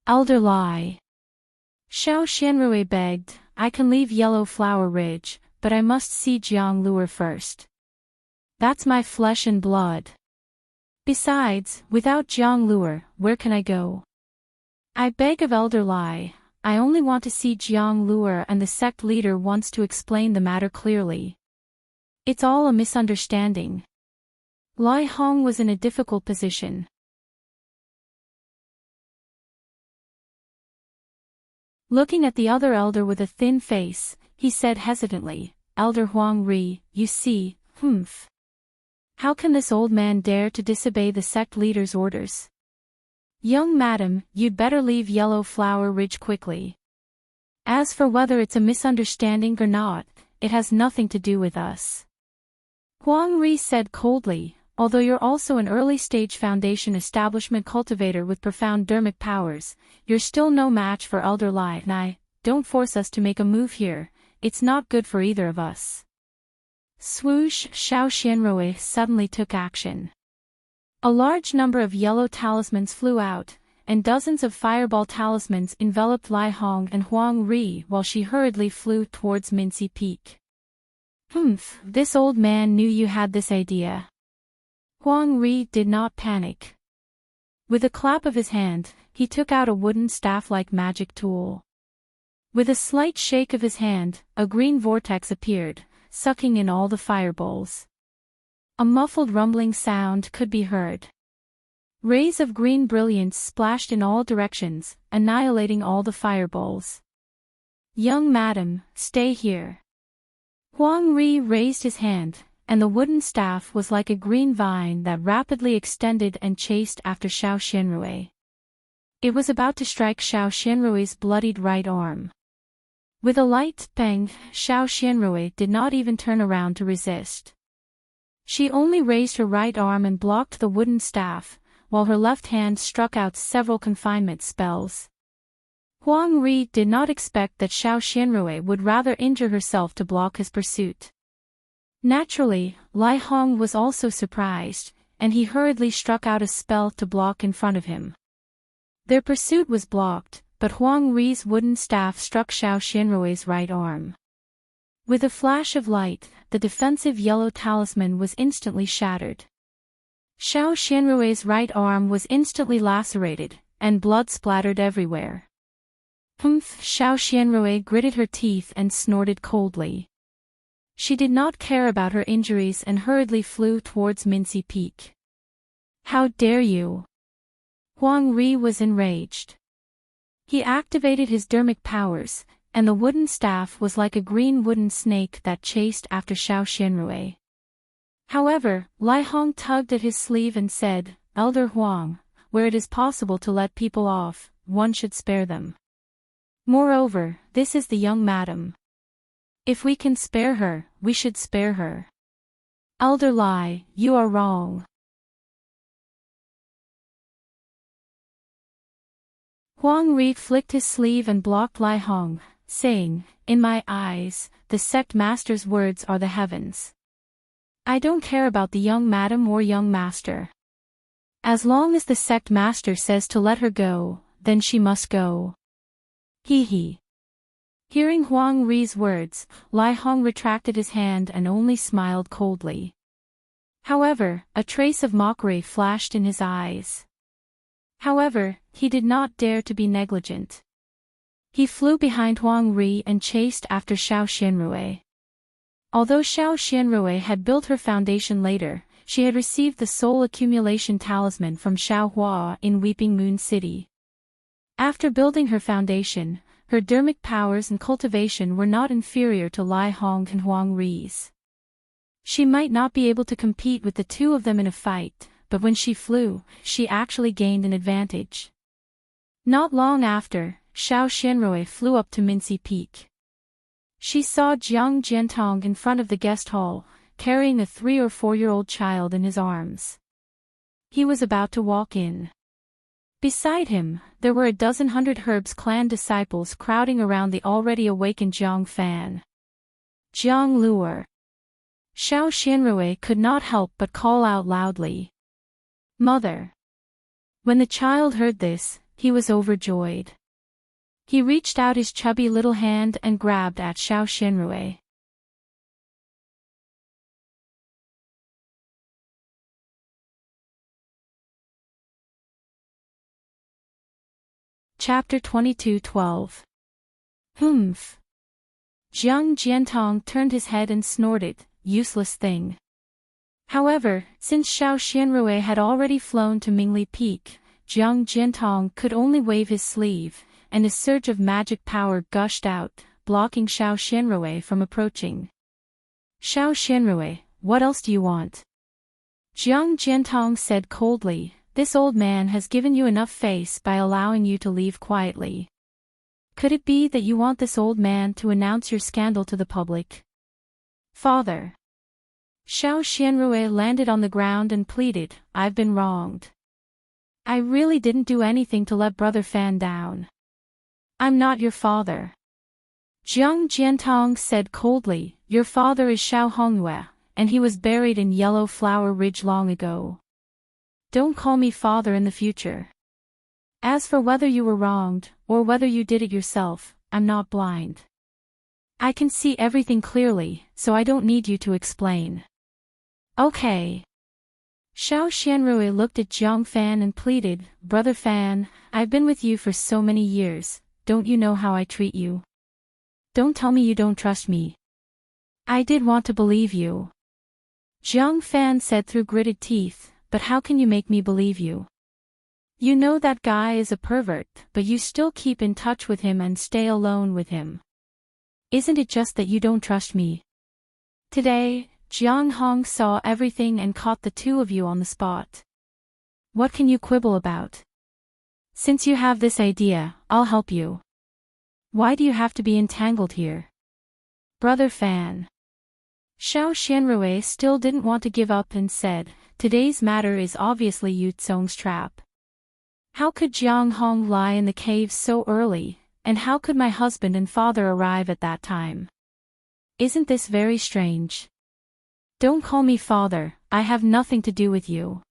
Elder Lai. Xiao Xianrui begged, "I can leave Yellow Flower Ridge, but I must see Jiang Luer first. That's my flesh and blood. Besides, without Jiang Luer, where can I go? I beg of Elder Lai, I only want to see Jiang Luer and the sect leader wants to explain the matter clearly. It's all a misunderstanding." Lai Hong was in a difficult position. Looking at the other elder with a thin face, he said hesitantly, "Elder Huang Ri, you see, humph. How can this old man dare to disobey the sect leader's orders? Young madam, you'd better leave Yellow Flower Ridge quickly. As for whether it's a misunderstanding or not, it has nothing to do with us." Huang Ri said coldly, "Although you're also an early-stage foundation establishment cultivator with profound dermic powers, you're still no match for Elder Lai and I. Don't force us to make a move here, it's not good for either of us." Swoosh! Xiao Xianrui suddenly took action. A large number of yellow talismans flew out, and dozens of fireball talismans enveloped Lai Hong and Huang Ri while she hurriedly flew towards Mincy Peak. Humph, this old man knew you had this idea. Huang Ri did not panic. With a clap of his hand, he took out a wooden staff-like magic tool. With a slight shake of his hand, a green vortex appeared, sucking in all the fireballs. A muffled rumbling sound could be heard. Rays of green brilliance splashed in all directions, annihilating all the fireballs. Young madam, stay here. Huang Ri raised his hand, and the wooden staff was like a green vine that rapidly extended and chased after Xiao Xianrui. It was about to strike Xiao Xianrui's bloodied right arm. With a light pang, Xiao Xianrui did not even turn around to resist. She only raised her right arm and blocked the wooden staff, while her left hand struck out several confinement spells. Huang Ri did not expect that Xiao Xianrui would rather injure herself to block his pursuit. Naturally, Lai Hong was also surprised, and he hurriedly struck out a spell to block in front of him. Their pursuit was blocked, but Huang Ri's wooden staff struck Xiao Xianrui's right arm. With a flash of light, the defensive yellow talisman was instantly shattered. Xiao Xianrui's right arm was instantly lacerated, and blood splattered everywhere. Humph! Xiao Xianrui gritted her teeth and snorted coldly. She did not care about her injuries and hurriedly flew towards Mincy Peak. How dare you! Huang Ri was enraged. He activated his dermic powers, and the wooden staff was like a green wooden snake that chased after Xiao Xianrui. However, Lai Hong tugged at his sleeve and said, Elder Huang, where it is possible to let people off, one should spare them. Moreover, this is the young madam. If we can spare her, we should spare her. Elder Lai, you are wrong. Huang Ri flicked his sleeve and blocked Lai Hong, saying, In my eyes, the sect master's words are the heavens. I don't care about the young madam or young master. As long as the sect master says to let her go, then she must go. Hee hee. Hearing Huang Ri's words, Lai Hong retracted his hand and only smiled coldly. However, a trace of mockery flashed in his eyes. However, he did not dare to be negligent. He flew behind Huang Ri and chased after Xiao Xianrui. Although Xiao Xianrui had built her foundation later, she had received the soul accumulation talisman from Xiao Hua in Weeping Moon City. After building her foundation, her dermic powers and cultivation were not inferior to Lai Hong and Huang Ri's. She might not be able to compete with the two of them in a fight, but when she flew, she actually gained an advantage. Not long after, Xiao Xianrui flew up to Mincy Peak. She saw Jiang Jiantong in front of the guest hall, carrying a 3 or 4-year-old child in his arms. He was about to walk in. Beside him, there were 100 Herbs clan disciples crowding around the already awakened Jiang Fan. Jiang Luer. Xiao Xianrui could not help but call out loudly. Mother. When the child heard this, he was overjoyed. He reached out his chubby little hand and grabbed at Xiao Xianrui. Chapter 22:12. Humph. Jiang Jiantong turned his head and snorted, useless thing. However, since Xiao Xianrui had already flown to Mingli Peak, Jiang Jiantong could only wave his sleeve, and a surge of magic power gushed out, blocking Xiao Xianrui from approaching. Xiao Xianrui, what else do you want? Jiang Jiantong said coldly, this old man has given you enough face by allowing you to leave quietly. Could it be that you want this old man to announce your scandal to the public? Father. Xiao Xianrui landed on the ground and pleaded, I've been wronged. I really didn't do anything to let Brother Fan down. I'm not your father. Jiang Jiantong said coldly, your father is Xiao Hongyue, and he was buried in Yellow Flower Ridge long ago. Don't call me father in the future. As for whether you were wronged, or whether you did it yourself, I'm not blind. I can see everything clearly, so I don't need you to explain. Okay. Xiao Xianrui looked at Jiang Fan and pleaded, Brother Fan, I've been with you for so many years, don't you know how I treat you? Don't tell me you don't trust me. I did want to believe you. Jiang Fan said through gritted teeth, but how can you make me believe you? You know that guy is a pervert, but you still keep in touch with him and stay alone with him. Isn't it just that you don't trust me? Today, Jiang Hong saw everything and caught the two of you on the spot. What can you quibble about? Since you have this idea, I'll help you. Why do you have to be entangled here? Brother Fan. Xiao Xianrui still didn't want to give up and said, today's matter is obviously Yu Tsong's trap. How could Jiang Hong lie in the cave so early, and how could my husband and father arrive at that time? Isn't this very strange? Don't call me father, I have nothing to do with you.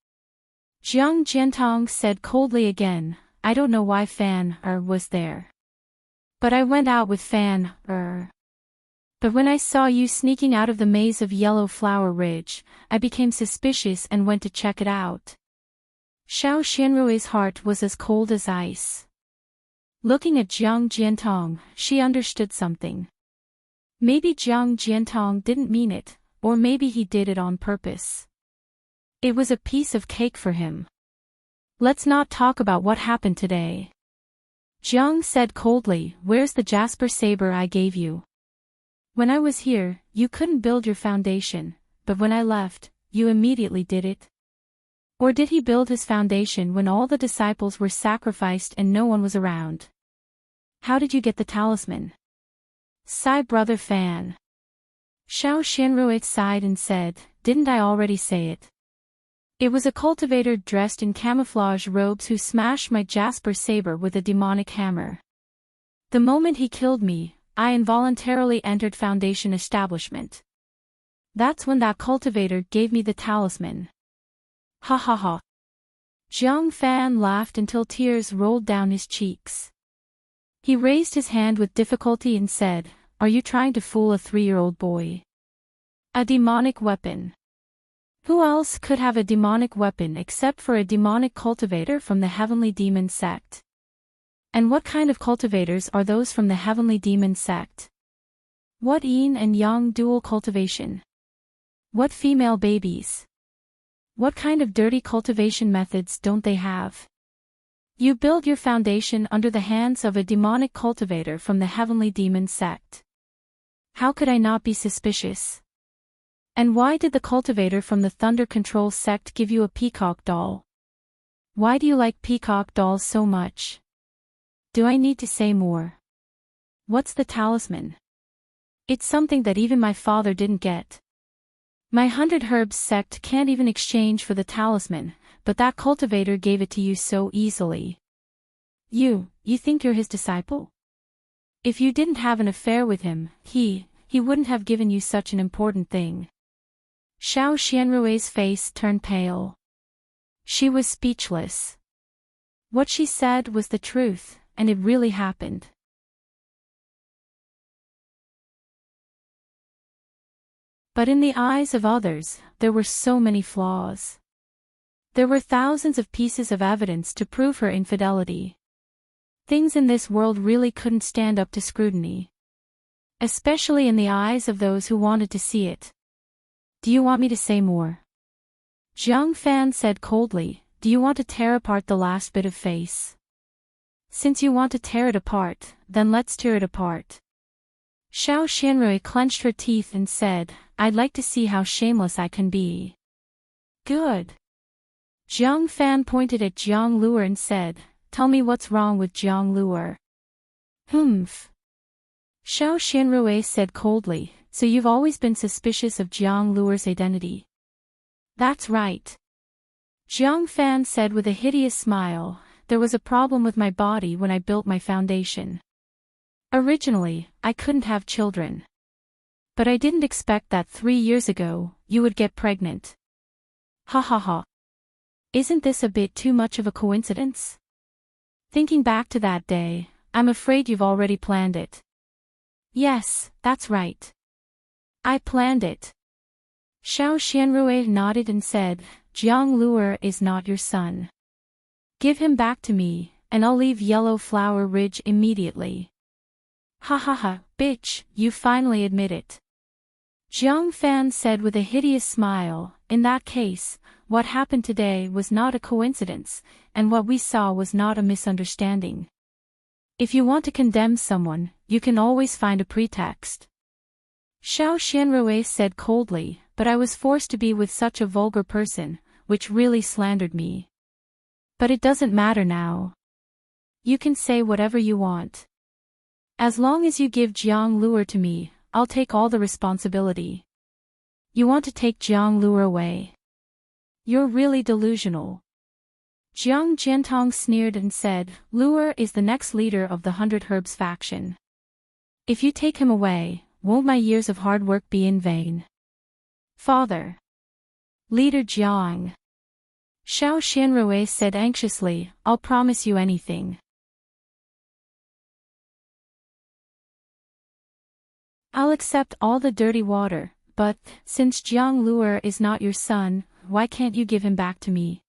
Jiang Jiantong said coldly again, I don't know why Fan was there. But I went out with Fan But when I saw you sneaking out of the maze of Yellow Flower Ridge, I became suspicious and went to check it out. Xiao Xianrui's heart was as cold as ice. Looking at Jiang Jiantong, she understood something. Maybe Jiang Jiantong didn't mean it, or maybe he did it on purpose. It was a piece of cake for him. Let's not talk about what happened today. Jiang said coldly, where's the jasper saber I gave you? When I was here, you couldn't build your foundation, but when I left, you immediately did it. Or did he build his foundation when all the disciples were sacrificed and no one was around? How did you get the talisman? Sigh Brother Fan. Xiao Xianrui sighed and said, didn't I already say it? It was a cultivator dressed in camouflage robes who smashed my jasper saber with a demonic hammer. The moment he killed me, I involuntarily entered Foundation establishment. That's when that cultivator gave me the talisman. Ha ha ha. Jiang Fan laughed until tears rolled down his cheeks. He raised his hand with difficulty and said, are you trying to fool a 3-year-old boy? A demonic weapon. Who else could have a demonic weapon except for a demonic cultivator from the Heavenly Demon sect? And what kind of cultivators are those from the Heavenly Demon sect? What yin and yang dual cultivation? What female babies? What kind of dirty cultivation methods don't they have? You build your foundation under the hands of a demonic cultivator from the Heavenly Demon sect. How could I not be suspicious? And why did the cultivator from the Thunder Control sect give you a peacock doll? Why do you like peacock dolls so much? Do I need to say more? What's the talisman? It's something that even my father didn't get. My 100 Herbs sect can't even exchange for the talisman, but that cultivator gave it to you so easily. You think you're his disciple? If you didn't have an affair with him, he wouldn't have given you such an important thing. Xiao Xianrui's face turned pale. She was speechless. What she said was the truth, and it really happened. But in the eyes of others, there were so many flaws. There were thousands of pieces of evidence to prove her infidelity. Things in this world really couldn't stand up to scrutiny. Especially in the eyes of those who wanted to see it. Do you want me to say more? Jiang Fan said coldly, do you want to tear apart the last bit of face? Since you want to tear it apart, then let's tear it apart. Xiao Xianrui clenched her teeth and said, I'd like to see how shameless I can be. Good. Jiang Fan pointed at Jiang Luer and said, tell me what's wrong with Jiang Luer. Humph. Xiao Xianrui said coldly, so you've always been suspicious of Jiang Luer's identity. That's right. Jiang Fan said with a hideous smile, there was a problem with my body when I built my foundation. Originally, I couldn't have children. But I didn't expect that 3 years ago, you would get pregnant. Ha ha ha. Isn't this a bit too much of a coincidence? Thinking back to that day, I'm afraid you've already planned it. Yes, that's right. I planned it. Xiao Xianrui nodded and said, Jiang Luer is not your son. Give him back to me, and I'll leave Yellow Flower Ridge immediately. Ha ha ha, bitch, you finally admit it. Jiang Fan said with a hideous smile, in that case, what happened today was not a coincidence, and what we saw was not a misunderstanding. If you want to condemn someone, you can always find a pretext. Xiao Xianrui said coldly, but I was forced to be with such a vulgar person, which really slandered me. But it doesn't matter now. You can say whatever you want. As long as you give Jiang Luer to me, I'll take all the responsibility. You want to take Jiang Luer away? You're really delusional. Jiang Jiantong sneered and said, Luer is the next leader of the 100 Herbs faction. If you take him away, won't my years of hard work be in vain? Father. Leader Jiang. Xiao Xianrui said anxiously, I'll promise you anything. I'll accept all the dirty water, but, since Jiang Luer is not your son, why can't you give him back to me?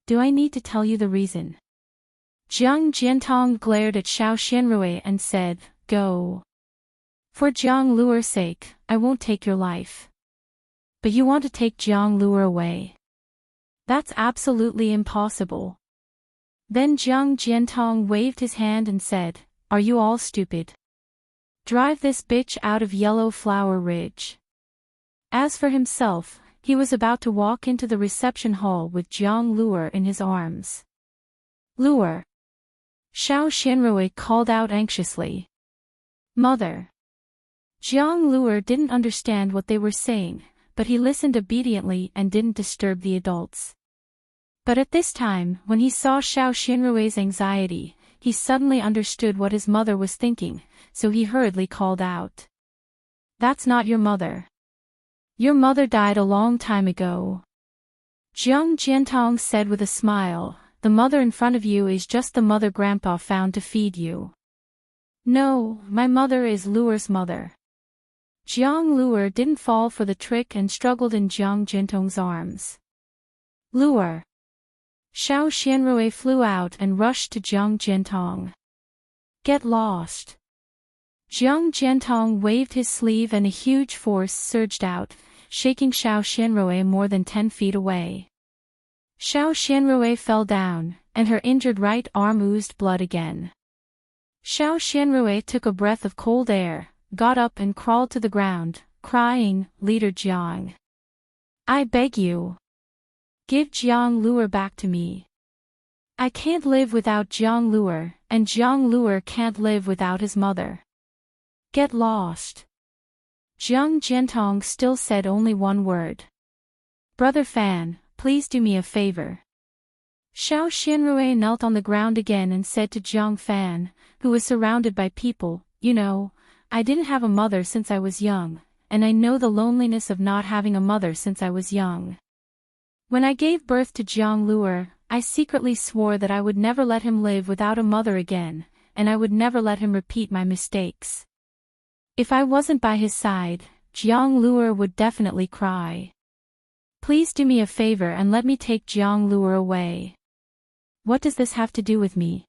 Do I need to tell you the reason? Jiang Jiantong glared at Xiao Xianrui and said, Go. For Jiang Luer's sake, I won't take your life. But you want to take Jiang Luer away? That's absolutely impossible. Then Jiang Jiantong waved his hand and said, Are you all stupid? Drive this bitch out of Yellow Flower Ridge. As for himself, he was about to walk into the reception hall with Jiang Luer in his arms. Luer. Xiao Xianrui called out anxiously. Mother. Jiang Luer didn't understand what they were saying, but he listened obediently and didn't disturb the adults. But at this time, when he saw Xiao Xianrui's anxiety, he suddenly understood what his mother was thinking, so he hurriedly called out. That's not your mother. Your mother died a long time ago. Jiang Jiantong said with a smile, the mother in front of you is just the mother Grandpa found to feed you. No, my mother is Luer's mother. Jiang Luer didn't fall for the trick and struggled in Jiang Jiantong's arms. Luer. Xiao Xianrui flew out and rushed to Jiang Jiantong. Get lost. Jiang Jiantong waved his sleeve and a huge force surged out, shaking Xiao Xianrui more than 10 feet away. Xiao Xianrui fell down, and her injured right arm oozed blood again. Xiao Xianrui took a breath of cold air, got up and crawled to the ground, crying, Leader Jiang. I beg you. Give Jiang Luer back to me. I can't live without Jiang Luer, and Jiang Luer can't live without his mother. Get lost. Jiang Jiantong still said only one word. Brother Fan, please do me a favor. Xiao Xianrui knelt on the ground again and said to Jiang Fan, who was surrounded by people, You know, I didn't have a mother since I was young, and I know the loneliness of not having a mother since I was young. When I gave birth to Jiang Luer, I secretly swore that I would never let him live without a mother again, and I would never let him repeat my mistakes. If I wasn't by his side, Jiang Luer would definitely cry. Please do me a favor and let me take Jiang Luer away. What does this have to do with me?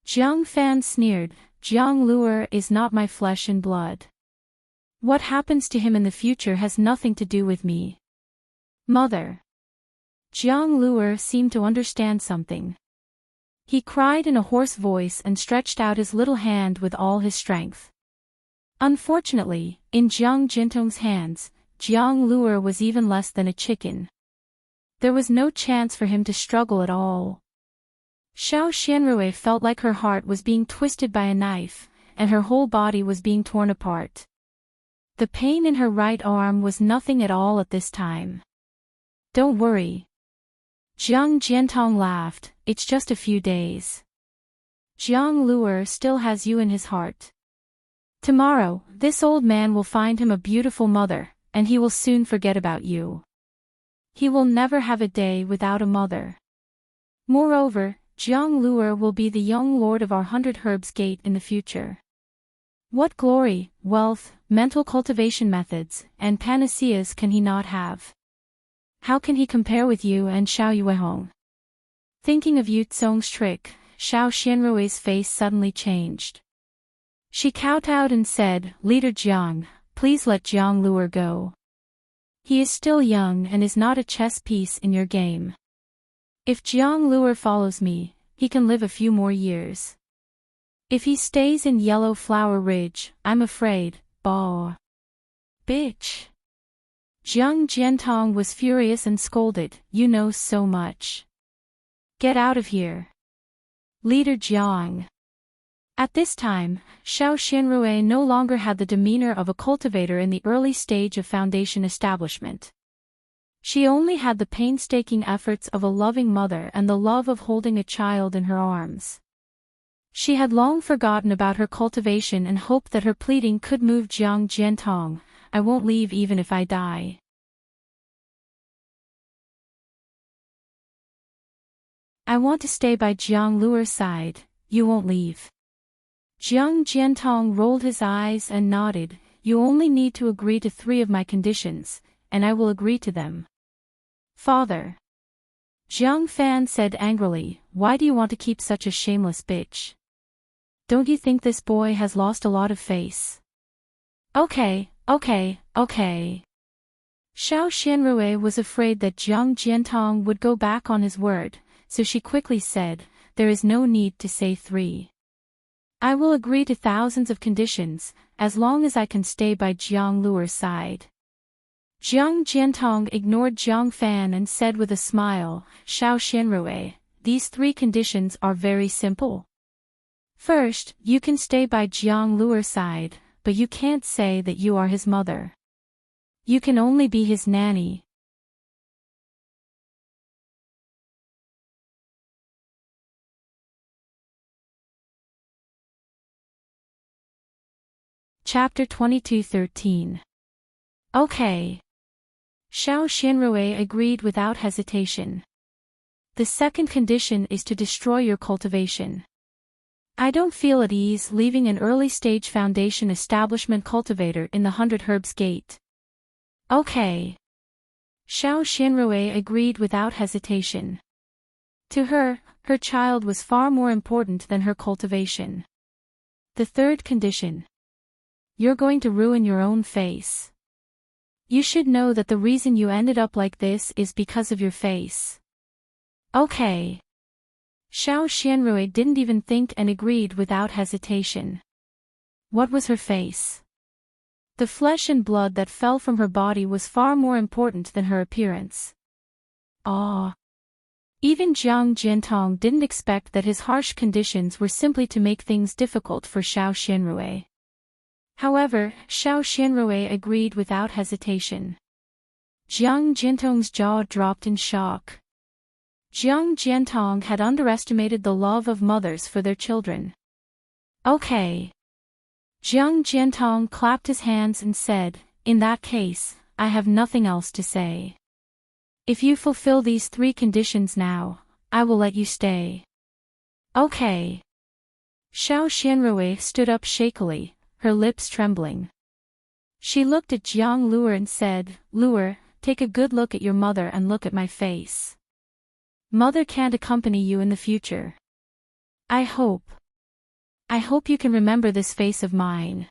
Jiang Fan sneered, Jiang Luer is not my flesh and blood. What happens to him in the future has nothing to do with me. Mother. Jiang Luer seemed to understand something. He cried in a hoarse voice and stretched out his little hand with all his strength. Unfortunately, in Jiang Jiantong's hands, Jiang Luer was even less than a chicken. There was no chance for him to struggle at all. Xiao Xianrui felt like her heart was being twisted by a knife, and her whole body was being torn apart. The pain in her right arm was nothing at all at this time. Don't worry. Jiang Jiantong laughed, it's just a few days. Jiang Luer still has you in his heart. Tomorrow, this old man will find him a beautiful mother, and he will soon forget about you. He will never have a day without a mother. Moreover, Jiang Luer will be the young lord of our 100 Herbs Gate in the future. What glory, wealth, mental cultivation methods, and panaceas can he not have? How can he compare with you and Xiao Yuehong? Thinking of Yu Tsong's trick, Xiao Xianrui's face suddenly changed. She kowtowed and said, Leader Jiang, please let Jiang Luer go. He is still young and is not a chess piece in your game. If Jiang Luer follows me, he can live a few more years. If he stays in Yellow Flower Ridge, I'm afraid, bah. Bitch. Jiang Jiantong was furious and scolded, you know so much. Get out of here. Leader Jiang. At this time, Xiao Xianrui no longer had the demeanor of a cultivator in the early stage of foundation establishment. She only had the painstaking efforts of a loving mother and the love of holding a child in her arms. She had long forgotten about her cultivation and hoped that her pleading could move Jiang Jiantong. I won't leave even if I die. I want to stay by Jiang Luer's side, you won't leave. Jiang Jiantong rolled his eyes and nodded, you only need to agree to 3 of my conditions, and I will agree to them. Father. Jiang Fan said angrily, why do you want to keep such a shameless bitch? Don't you think this boy has lost a lot of face? Okay. Xiao Xianrui was afraid that Jiang Jiantong would go back on his word, so she quickly said, there is no need to say 3. I will agree to thousands of conditions, as long as I can stay by Jiang Luer's side. Jiang Jiantong ignored Jiang Fan and said with a smile, Xiao Xianrui, these 3 conditions are very simple. First, you can stay by Jiang Luer's side, but you can't say that you are his mother. You can only be his nanny. Chapter 22:13. Okay. Xiao Xianrui agreed without hesitation. The second condition is to destroy your cultivation. I don't feel at ease leaving an early-stage foundation establishment cultivator in the 100 Herbs Gate. Okay. Xiao Xianrui agreed without hesitation. To her, her child was far more important than her cultivation. The third condition. You're going to ruin your own face. You should know that the reason you ended up like this is because of your face. Okay. Xiao Xianrui didn't even think and agreed without hesitation. What was her face? The flesh and blood that fell from her body was far more important than her appearance. Ah. Even Jiang Jiantong didn't expect that his harsh conditions were simply to make things difficult for Xiao Xianrui. However, Xiao Xianrui agreed without hesitation. Jiang Jiantong's jaw dropped in shock. Jiang Jiantong had underestimated the love of mothers for their children. Okay. Jiang Jiantong clapped his hands and said, in that case, I have nothing else to say. If you fulfill these 3 conditions now, I will let you stay. Okay. Xiao Xianrui stood up shakily, her lips trembling. She looked at Jiang Luer and said, Luer, take a good look at your mother and look at my face. Mother can't accompany you in the future. I hope you can remember this face of mine.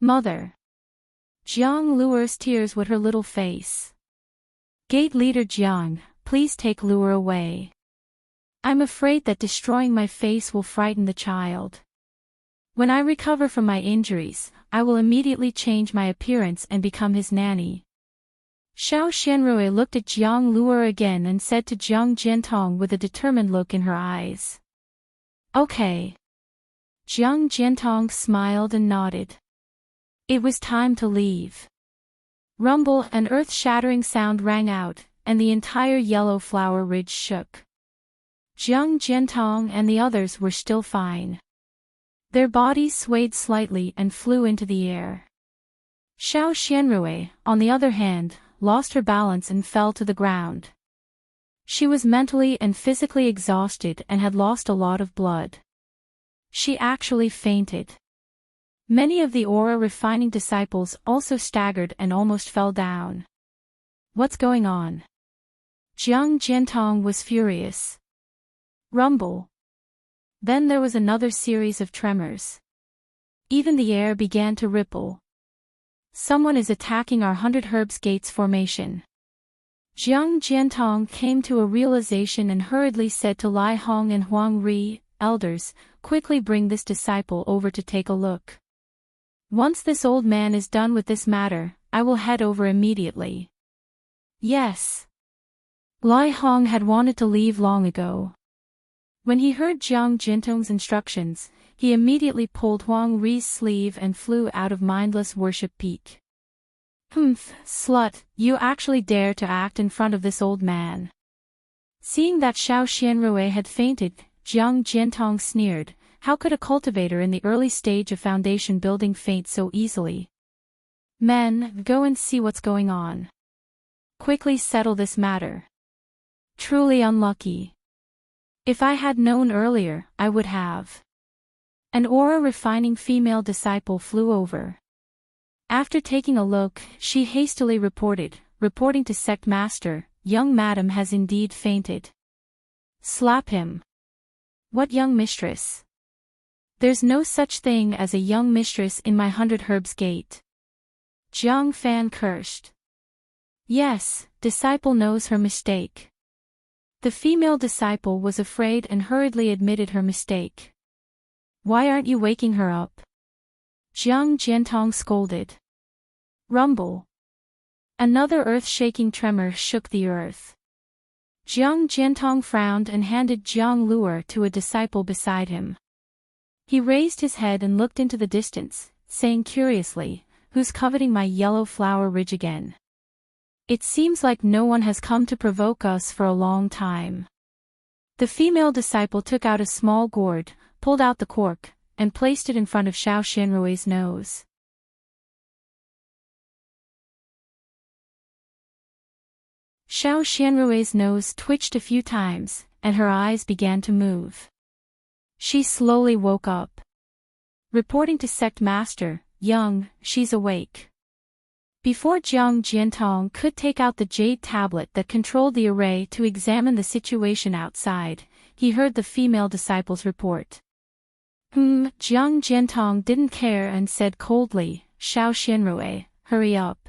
Mother. Jiang Luer's tears wet her little face. Gate leader Jiang, please take Luer away. I'm afraid that destroying my face will frighten the child. When I recover from my injuries, I will immediately change my appearance and become his nanny. Xiao Xianrui looked at Jiang Luer again and said to Jiang Jiantong with a determined look in her eyes. Okay. Jiang Jiantong smiled and nodded. It was time to leave. Rumble, an earth-shattering sound rang out, and the entire Yellow Flower Ridge shook. Jiang Jiantong and the others were still fine. Their bodies swayed slightly and flew into the air. Xiao Xianrui, on the other hand, lost her balance and fell to the ground. She was mentally and physically exhausted and had lost a lot of blood. She actually fainted. Many of the aura-refining disciples also staggered and almost fell down. What's going on? Jiang Jiantong was furious. Rumble. Then there was another series of tremors. Even the air began to ripple. Someone is attacking our 100 Herbs Gates formation. Jiang Jiantong came to a realization and hurriedly said to Lai Hong and Huang Ri, "Elders, quickly bring this disciple over to take a look. Once this old man is done with this matter, I will head over immediately." Yes. Lai Hong had wanted to leave long ago. When he heard Jiang Jiantong's instructions, he immediately pulled Huang Ri's sleeve and flew out of mindless worship peak. "Humph, slut, you actually dare to act in front of this old man." Seeing that Xiao Xianrui had fainted, Jiang Jiantong sneered, "How could a cultivator in the early stage of foundation building faint so easily? Men, go and see what's going on. Quickly settle this matter. Truly unlucky. If I had known earlier, I would have." An aura-refining female disciple flew over. After taking a look, she hastily reporting to Sect Master, "Young madam has indeed fainted. Slap him." "What young mistress? There's no such thing as a young mistress in my 100 Herbs Gate." Jiang Fan cursed. Yes, disciple knows her mistake. The female disciple was afraid and hurriedly admitted her mistake. "Why aren't you waking her up?" Jiang Jiantong scolded. Rumble. Another earth-shaking tremor shook the earth. Jiang Jiantong frowned and handed Jiang Luer to a disciple beside him. He raised his head and looked into the distance, saying curiously, "Who's coveting my yellow flower ridge again? It seems like no one has come to provoke us for a long time." The female disciple took out a small gourd, pulled out the cork, and placed it in front of Xiao Xianrui's nose. Xiao Xianrui's nose twitched a few times, and her eyes began to move. She slowly woke up. Reporting to Sect Master, "Young, she's awake." Before Jiang Jiantong could take out the jade tablet that controlled the array to examine the situation outside, he heard the female disciple's report. Jiang Jiantong didn't care and said coldly, "Xiao Xianrui, hurry up.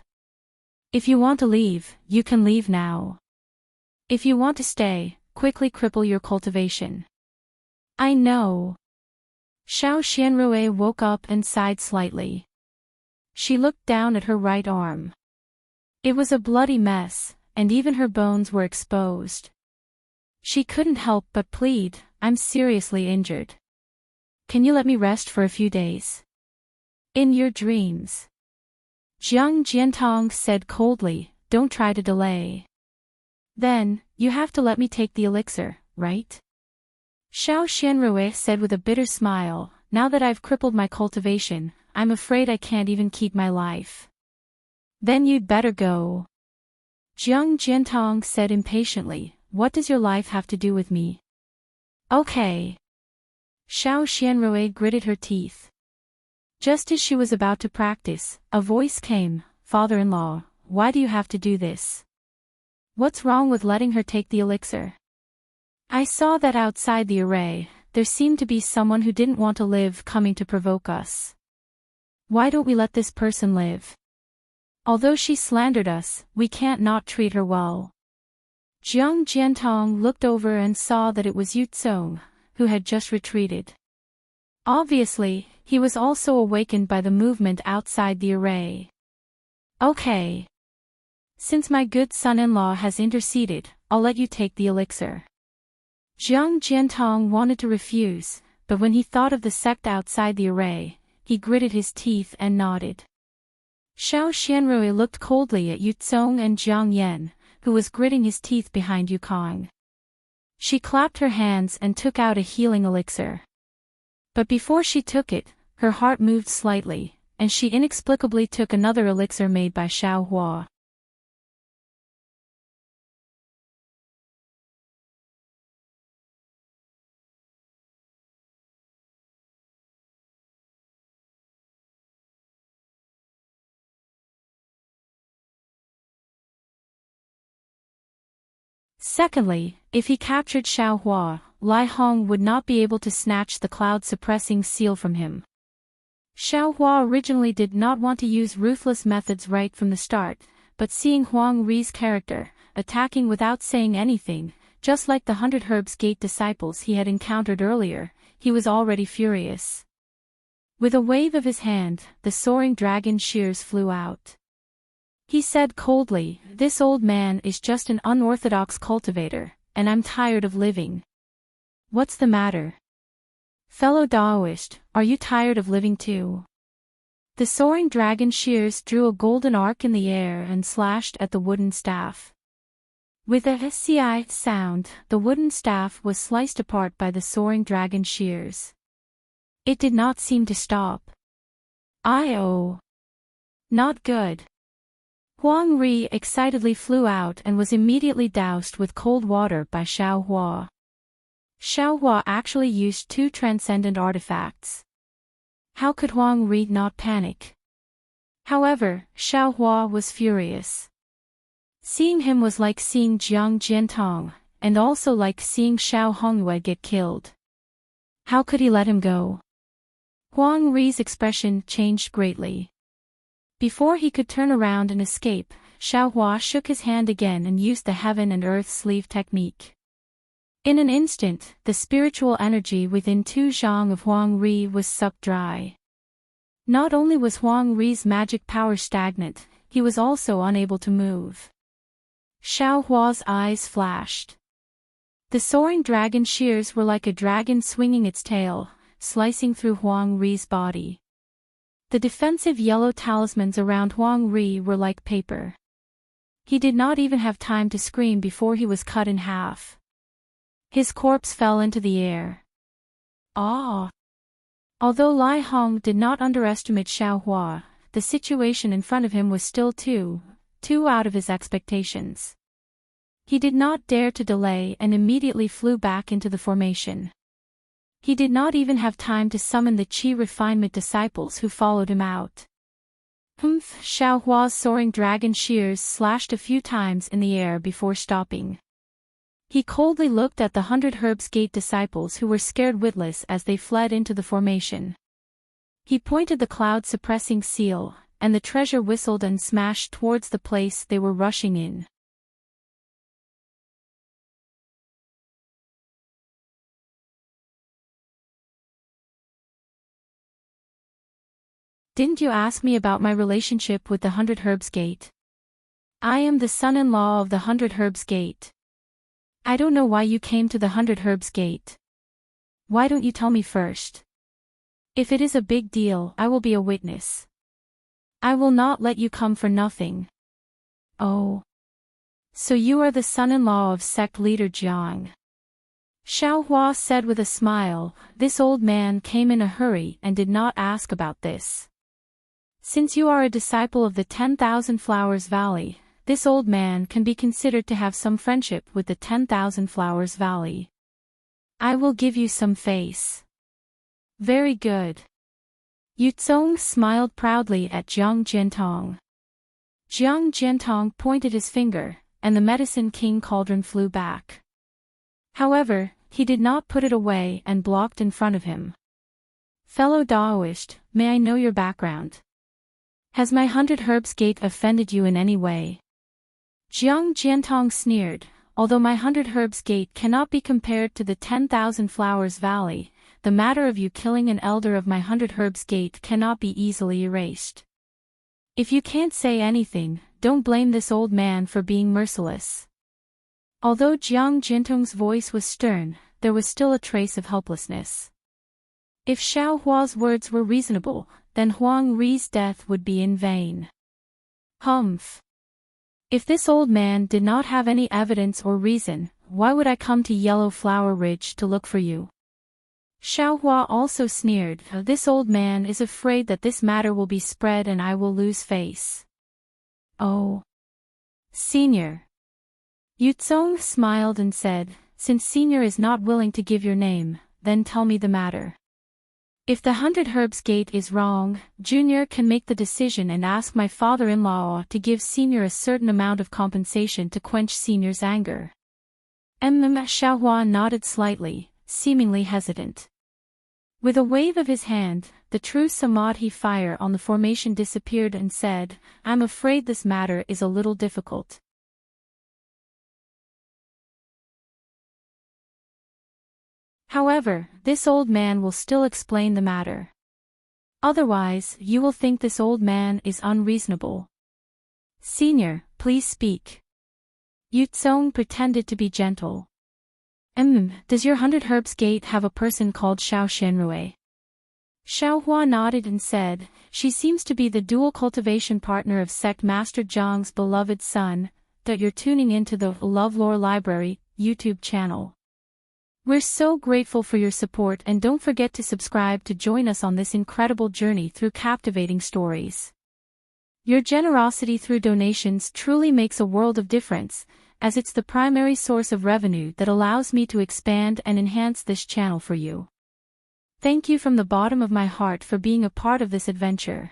If you want to leave, you can leave now. If you want to stay, quickly cripple your cultivation." "I know." Xiao Xianrui woke up and sighed slightly. She looked down at her right arm. It was a bloody mess, and even her bones were exposed. She couldn't help but plead, "I'm seriously injured. Can you let me rest for a few days?" "In your dreams." Jiang Jiantong said coldly, "Don't try to delay." "Then, you have to let me take the elixir, right?" Xiao Xianrui said with a bitter smile, "Now that I've crippled my cultivation, I'm afraid I can't even keep my life." "Then you'd better go." Jiang Jiantong said impatiently, "What does your life have to do with me?" "Okay." Xiao Xianrui gritted her teeth. Just as she was about to practice, a voice came, "Father-in-law, why do you have to do this? What's wrong with letting her take the elixir? I saw that outside the array, there seemed to be someone who didn't want to live coming to provoke us. Why don't we let this person live? Although she slandered us, we can't not treat her well." Jiang Jiantong looked over and saw that it was Yu Tsong, who had just retreated. Obviously, he was also awakened by the movement outside the array. "Okay. Since my good son-in-law has interceded, I'll let you take the elixir." Jiang Jiantong wanted to refuse, but when he thought of the sect outside the array, he gritted his teeth and nodded. Xiao Xianrui looked coldly at Yu Tsong and Jiang Yan, who was gritting his teeth behind Yukong. She clapped her hands and took out a healing elixir. But before she took it, her heart moved slightly, and she inexplicably took another elixir made by Xiao Hua. Secondly, if he captured Xiaohua, Lai Hong would not be able to snatch the cloud-suppressing seal from him. Xiaohua originally did not want to use ruthless methods right from the start, but seeing Huang Ri's character, attacking without saying anything, just like the 100 Herbs Gate disciples he had encountered earlier, he was already furious. With a wave of his hand, the soaring dragon shears flew out. He said coldly, "This old man is just an unorthodox cultivator, and I'm tired of living." "What's the matter? Fellow Daoist, are you tired of living too?" The soaring dragon shears drew a golden arc in the air and slashed at the wooden staff. With a "sci" sound, the wooden staff was sliced apart by the soaring dragon shears. It did not seem to stop. "Oh. Not good." Huang Ri excitedly flew out and was immediately doused with cold water by Xiaohua. Xiaohua actually used 2 transcendent artifacts. How could Huang Ri not panic? However, Xiaohua was furious. Seeing him was like seeing Jiang Jiantong, and also like seeing Xiao Hongyue get killed. How could he let him go? Huang Ri's expression changed greatly. Before he could turn around and escape, Xiaohua shook his hand again and used the heaven and earth sleeve technique. In an instant, the spiritual energy within 2 zhang of Huang Ri was sucked dry. Not only was Huang Ri's magic power stagnant, he was also unable to move. Xiaohua's eyes flashed. The soaring dragon shears were like a dragon swinging its tail, slicing through Huang Ri's body. The defensive yellow talismans around Huang Ri were like paper. He did not even have time to scream before he was cut in half. His corpse fell into the air. Ah! Although Lai Hong did not underestimate Xiaohua, the situation in front of him was still too out of his expectations. He did not dare to delay and immediately flew back into the formation. He did not even have time to summon the Qi refinement disciples who followed him out. Xiaohua's soaring dragon shears slashed a few times in the air before stopping. He coldly looked at the 100 Herbs Gate disciples who were scared witless as they fled into the formation. He pointed the cloud-suppressing seal, and the treasure whistled and smashed towards the place they were rushing in. Didn't you ask me about my relationship with the 100 Herbs Gate? I am the son-in-law of the 100 Herbs Gate. I don't know why you came to the 100 Herbs Gate. Why don't you tell me first? If it is a big deal, I will be a witness. I will not let you come for nothing. Oh. So you are the son-in-law of sect leader Jiang. Xiaohua said with a smile. This old man came in a hurry and did not ask about this. Since you are a disciple of the 10,000 Flowers Valley, this old man can be considered to have some friendship with the 10,000 Flowers Valley. I will give you some face. Very good. Yuzong smiled proudly at Jiang Jiantong. Jiang Jiantong pointed his finger, and the Medicine King cauldron flew back. However, he did not put it away and blocked in front of him. Fellow Daoist, may I know your background? Has my 100 Herbs Gate offended you in any way? Jiang Jiantong sneered. Although my 100 Herbs Gate cannot be compared to the 10,000 Flowers Valley, the matter of you killing an elder of my 100 Herbs Gate cannot be easily erased. If you can't say anything, don't blame this old man for being merciless. Although Jiang Jiantong's voice was stern, there was still a trace of helplessness. If Xiaohua's words were reasonable, then Huang Ri's death would be in vain. Humph. If this old man did not have any evidence or reason, why would I come to Yellow Flower Ridge to look for you? Xiaohua also sneered. This old man is afraid that this matter will be spread and I will lose face. Oh. Senior. Yuzong smiled and said, since Senior is not willing to give your name, then tell me the matter. If the 100 Herbs Gate is wrong, Junior can make the decision and ask my father-in-law to give Senior a certain amount of compensation to quench Senior's anger. Xiaohua nodded slightly, seemingly hesitant. With a wave of his hand, the true Samadhi fire on the formation disappeared and said, "I'm afraid this matter is a little difficult. However, this old man will still explain the matter. Otherwise, you will think this old man is unreasonable. Senior, please speak." Yu Tsong pretended to be gentle. Does your 100 Herbs Gate have a person called Xiao Shenrui?" Xiaohua nodded and said, "She seems to be the dual cultivation partner of Sect Master Zhang's beloved son, that you're tuning into the LoveLore Library YouTube channel. We're so grateful for your support and don't forget to subscribe to join us on this incredible journey through captivating stories. Your generosity through donations truly makes a world of difference, as it's the primary source of revenue that allows me to expand and enhance this channel for you. Thank you from the bottom of my heart for being a part of this adventure."